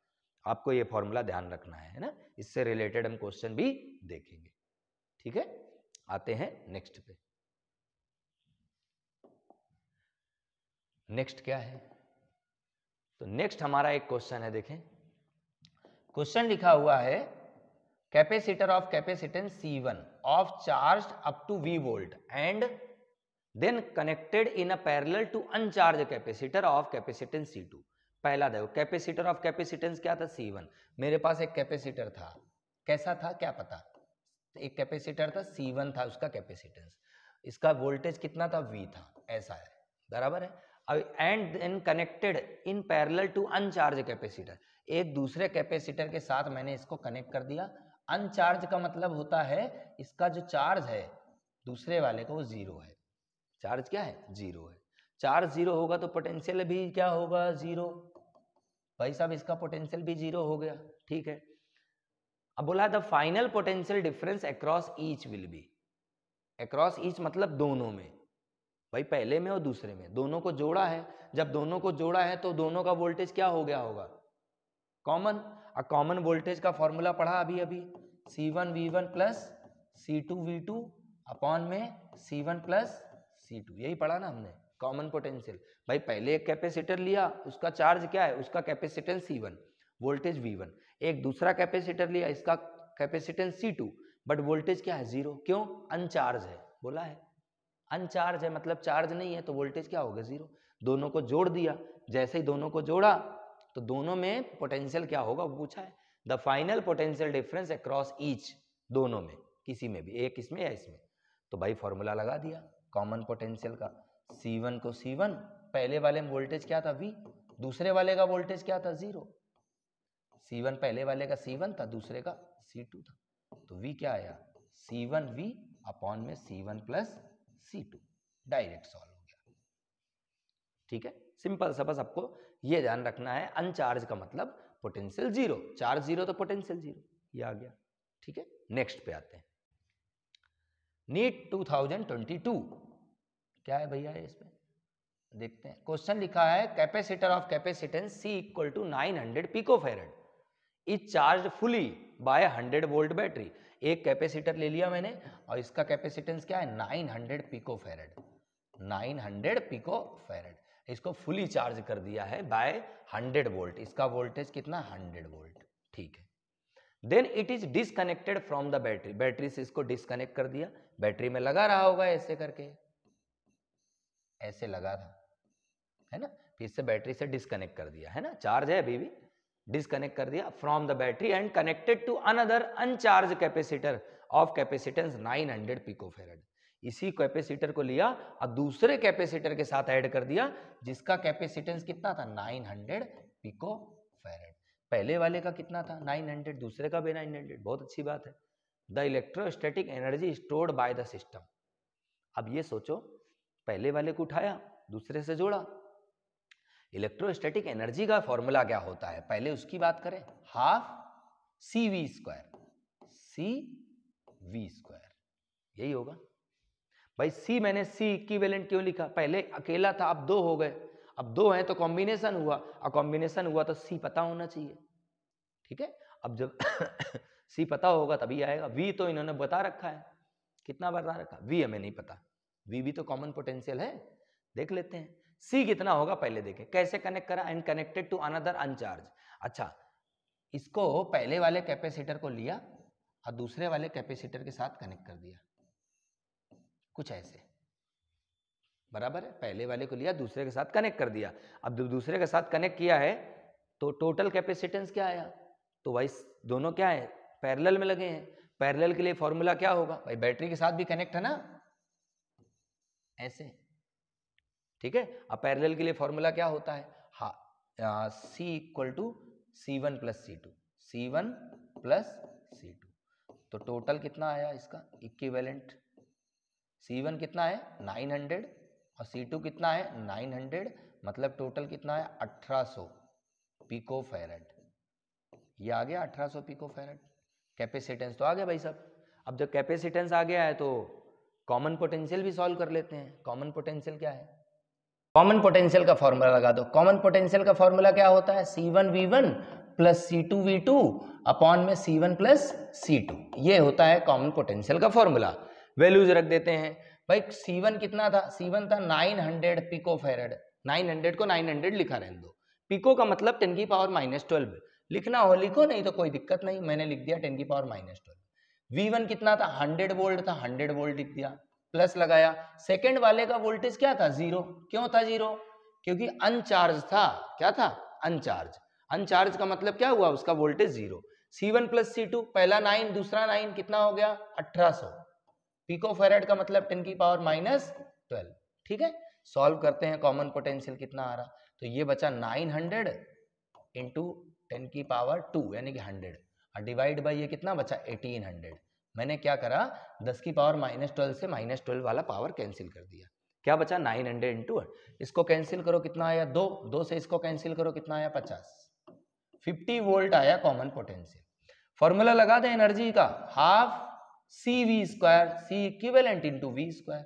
आपको ये फॉर्मूला ध्यान रखना है ना। इससे रिलेटेड हम क्वेश्चन भी देखेंगे, ठीक है। आते हैं नेक्स्ट पे। नेक्स्ट क्या है, तो नेक्स्ट हमारा एक क्वेश्चन है, देखें क्वेश्चन लिखा हुआ है capacitor of capacitance C1 of charge up to V volt and then connected in a parallel to uncharge capacitor of capacitance C2। पहला देखो, कैपेसिटर ऑफ कैपेसिटेंस क्या था, C1। मेरे पास एक कैपेसिटर था, कैसा था क्या पता, एक कैपेसिटर था C1 था उसका कैपेसिटेंस, इसका वोल्टेज कितना था, V था, ऐसा है, बराबर है। अब and then connected in parallel to uncharge capacitor, एक दूसरे कैपेसिटर के साथ मैंने इसको कनेक्ट कर दिया। अनचार्ज का मतलब होता है इसका जो चार्ज है दूसरे वाले का वो जीरो है, चार्ज क्या है, जीरो है। चार्ज जीरो होगा तो पोटेंशियल भी क्या होगा, जीरो। भाई साहब इसका पोटेंशियल भी जीरो हो गया, ठीक है। अब बोला the final potential difference across each will be, across each मतलब दोनों में, भाई पहले में और दूसरे में, दोनों को जोड़ा है। जब दोनों को जोड़ा है तो दोनों का वोल्टेज क्या हो गया होगा, कॉमन। और कॉमन वोल्टेज का फॉर्मूला पढ़ा अभी C1V1 प्लस C2V2 अपॉन में C1 प्लस C2, यही पढ़ा ना हमने, कॉमन पोटेंशियल। भाई पहले एक कैपेसिटर लिया, उसका चार्ज क्या है, उसका कैपेसिटेंस C1, वोल्टेज V1। एक दूसरा कैपेसिटर लिया, इसका कैपेसिटेंस C2, बट वोल्टेज क्या है, जीरो। क्यों, अनचार्ज है, बोला है अनचार्ज है, मतलब चार्ज नहीं है, तो वोल्टेज क्या होगा, जीरो। दोनों को जोड़ दिया, जैसे ही दोनों को जोड़ा तो दोनों में पोटेंशियल क्या होगा वो पूछा है। The final potential difference across each, दोनों में, किसी में भी, एक इसमें या इसमें। तो भाई फॉर्मूला लगा दिया कॉमन पोटेंशियल का, C1 को C1, पहले वाले में वोल्टेज क्या था, V, दूसरे वाले का वोल्टेज क्या था, जीरो। C1 पहले वाले का C1 था, दूसरे का C2 था, तो V क्या आया, C1V अपॉन में C1 plus C2, direct solve हो गया, ठीक है। सिंपल सा, बस आपको ये ध्यान रखना है, अनचार्ज का मतलब पोटेंशियल जीरो, चार्ज जीरो तो पोटेंशियल जीरो, ये आ गया, ठीक है। नेक्स्ट पे आते हैं, नीट 2022 क्या है भैया, इसमें देखते हैं। क्वेश्चन लिखा है capacitor of capacitance C equal to 900 picofarad is charge fully by 100 volt battery. एक कैपेसिटर ले लिया मैंने और इसका कैपेसिटेंस क्या है, 900 पिकोफैरेड, 900 पिकोफैरेड, इसको फुली चार्ज कर दिया है बाय 100 वोल्ट, इसका वोल्टेज कितना, 100 वोल्ट, ठीक है। Then it is disconnected from the battery, battery से इसको डिसकनेक्ट कर दिया, बैटरी में लगा रहा होगा ऐसे करके, ऐसे लगा था, है ना, फिर से बैटरी से डिसकनेक्ट कर दिया, है ना, चार्ज है अभी भी, डिसकनेक्ट कर दिया from the battery and connected to another uncharge capacitor of capacitance 900 picofarad. इसी कैपेसिटर को लिया और दूसरे कैपेसिटर के साथ ऐड कर दिया जिसका कैपेसिटेंस कितना था, 900 पिकोफैरेड। पहले वाले का कितना था, 900, दूसरे का भी 900, बहुत अच्छी बात है। The electrostatic energy stored by the system. अब ये सोचो, पहले वाले को उठाया, दूसरे से जोड़ा, इलेक्ट्रोस्टैटिक एनर्जी का फॉर्मूला क्या होता है, पहले उसकी बात करें, half CV square, CV square, यही होगा भाई। C मैंने C इक्विवेलेंट क्यों लिखा, पहले अकेला था, अब दो हो गए, अब दो हैं तो कॉम्बिनेशन हुआ, और कॉम्बिनेशन हुआ तो C पता होना चाहिए, ठीक है। अब जब C पता होगा तभी आएगा। V तो इन्होंने बता रखा है, कितना बता रखा, V हमें नहीं पता, V भी तो कॉमन पोटेंशियल है, देख लेते हैं C कितना होगा, पहले देखें कैसे कनेक्ट करा, and connected to another uncharge. अच्छा, इसको पहले वाले कैपेसिटर को लिया और दूसरे वाले कैपेसिटर के साथ कनेक्ट कर दिया, कुछ ऐसे, बराबर है। पहले वाले को लिया, दूसरे के साथ कनेक्ट कर दिया। अब जब दूसरे के साथ कनेक्ट किया है तो टोटल कैपेसिटेंस क्या आया, तो भाई दोनों क्या है, पैरेलल में लगे हैं। पैरेलल के लिए फॉर्मूला क्या होगा भाई, बैटरी के साथ भी कनेक्ट है ना, ऐसे, ठीक है। अब पैरेलल के लिए फॉर्मूला क्या होता है, C equal to C1 plus C2, C1 plus C2। तो टोटल कितना आया इसका इक्विवेलेंट, C1 कितना है 900 और C2 कितना है 900, मतलब टोटल कितना है 1800 पिको फैरेड। ये आ गया 1800 पिको फैरेड। कैपेसिटेंस तो आ गया भाई साहब। अब जब कैपेसिटेंस आ गया है तो कॉमन पोटेंशियल भी सॉल्व कर लेते हैं। कॉमन पोटेंशियल क्या है, कॉमन पोटेंशियल का फॉर्मूला लगा दो। कॉमन पोटेंशियल का फॉर्मूला क्या होता है, C1V1 प्लस C2V2 अपॉन में C1 प्लस C2, ये होता है कॉमन पोटेंशियल का फॉर्मूला। वैल्यूज रख देते हैं भाई। C1 कितना था, C1 था 900 पिको फैरेड। 900 को 900 लिखा रहने दो, पिको का मतलब 10 की पावर -12 लिखना हो लिखो, नहीं तो कोई दिक्कत नहीं, मैंने लिख दिया 10 की पावर -12। V1 कितना था 100 वोल्ट था, 100 वोल्ट लिख दिया, प्लस लगाया। सेकंड वाले का वोल्टेज क्या था, 0। क्यों था 0, क्योंकि अनचार्ज था। क्या था, अनचार्ज। अनचार्ज का मतलब क्या हुआ, उसका वोल्टेज 0। C1 प्लस C2, पहला 9 दूसरा 9 कितना हो गया 1800 पिको फैरेड का मतलब 10 की पावर -12। ठीक है, सॉल्व करते हैं। कॉमन पोटेंशियल कितना आ रहा, तो ये बचा 900 इंटू 10 की पावर 2 यानी कि 100 और डिवाइड बाई ये कितना बचा 1800। मैंने क्या करा, 10 की पावर -12 से -12 वाला पावर कैंसिल कर दिया। क्या बचा 900 इंटू, इसको कैंसिल करो कितना आया 2, 2 से इसको कैंसिल करो कितना आया 50, 50 वोल्ट आया कॉमन पोटेंशियल। फॉर्मूला लगा दें एनर्जी का, half CV², C equivalent into V²।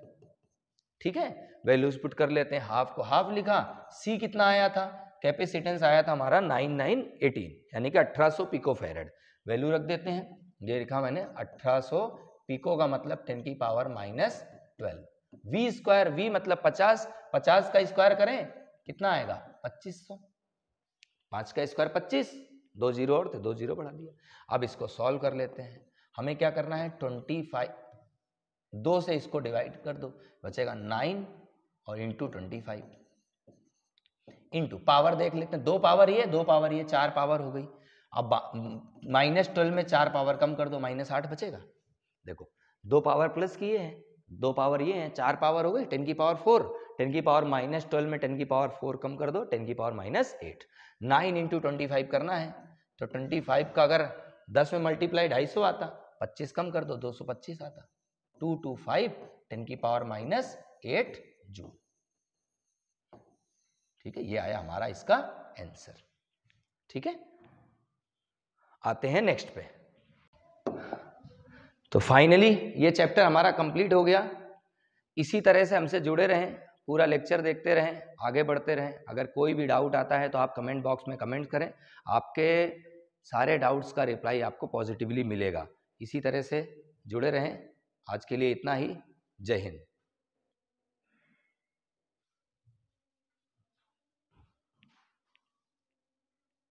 ठीक है, वैल्यूज पुट कर लेते हैं। हाफ को हाफ लिखा, C कितना आया था, कैपेसिटेंस आया था हमारा 9918 यानी कि 1800 पिको फैरेड। वैल्यू रख देते हैं, ये लिखा मैंने 1800 पिको का मतलब 10 की पावर -12। V² V मतलब 50, 50 का स्क्वायर करें कितना आएगा 2500, 5 का स्क्वायर 25, 2 जीरो और थे 2 जीरो बढ़ा दिया। अब इसको सॉल्व कर लेते हैं। हमें क्या करना है 25, 2 से इसको डिवाइड कर दो, बचेगा 9 और इंटू 25 इंटू पावर देख लेते हैं, 2 पावर ये 2 पावर ये 4 पावर हो गई। अब -12 में 4 पावर कम कर दो, -8 बचेगा। देखो 2 पावर प्लस किए हैं, 2 पावर ये हैं, 4 पावर हो गई 10 की पावर 4, 10 की पावर -12 में 10 की पावर 4 कम कर दो 10 की पावर -8। 9 इंटू 25 करना है तो 25 का अगर 10 में मल्टीप्लाई 250 आता, 25 कम कर दो 225 आता, 225 10 की पावर -8 जूल। ठीक है, ये आया हमारा इसका आंसर। ठीक है, आते हैं नेक्स्ट पे। तो फाइनली ये चैप्टर हमारा कंप्लीट हो गया। इसी तरह से हमसे जुड़े रहें, पूरा लेक्चर देखते रहें, आगे बढ़ते रहें। अगर कोई भी डाउट आता है तो आप कमेंट बॉक्स में कमेंट करें, आपके सारे डाउट्स का रिप्लाई आपको पॉजिटिवली मिलेगा। इसी तरह से जुड़े रहें। आज के लिए इतना ही, जय हिंद।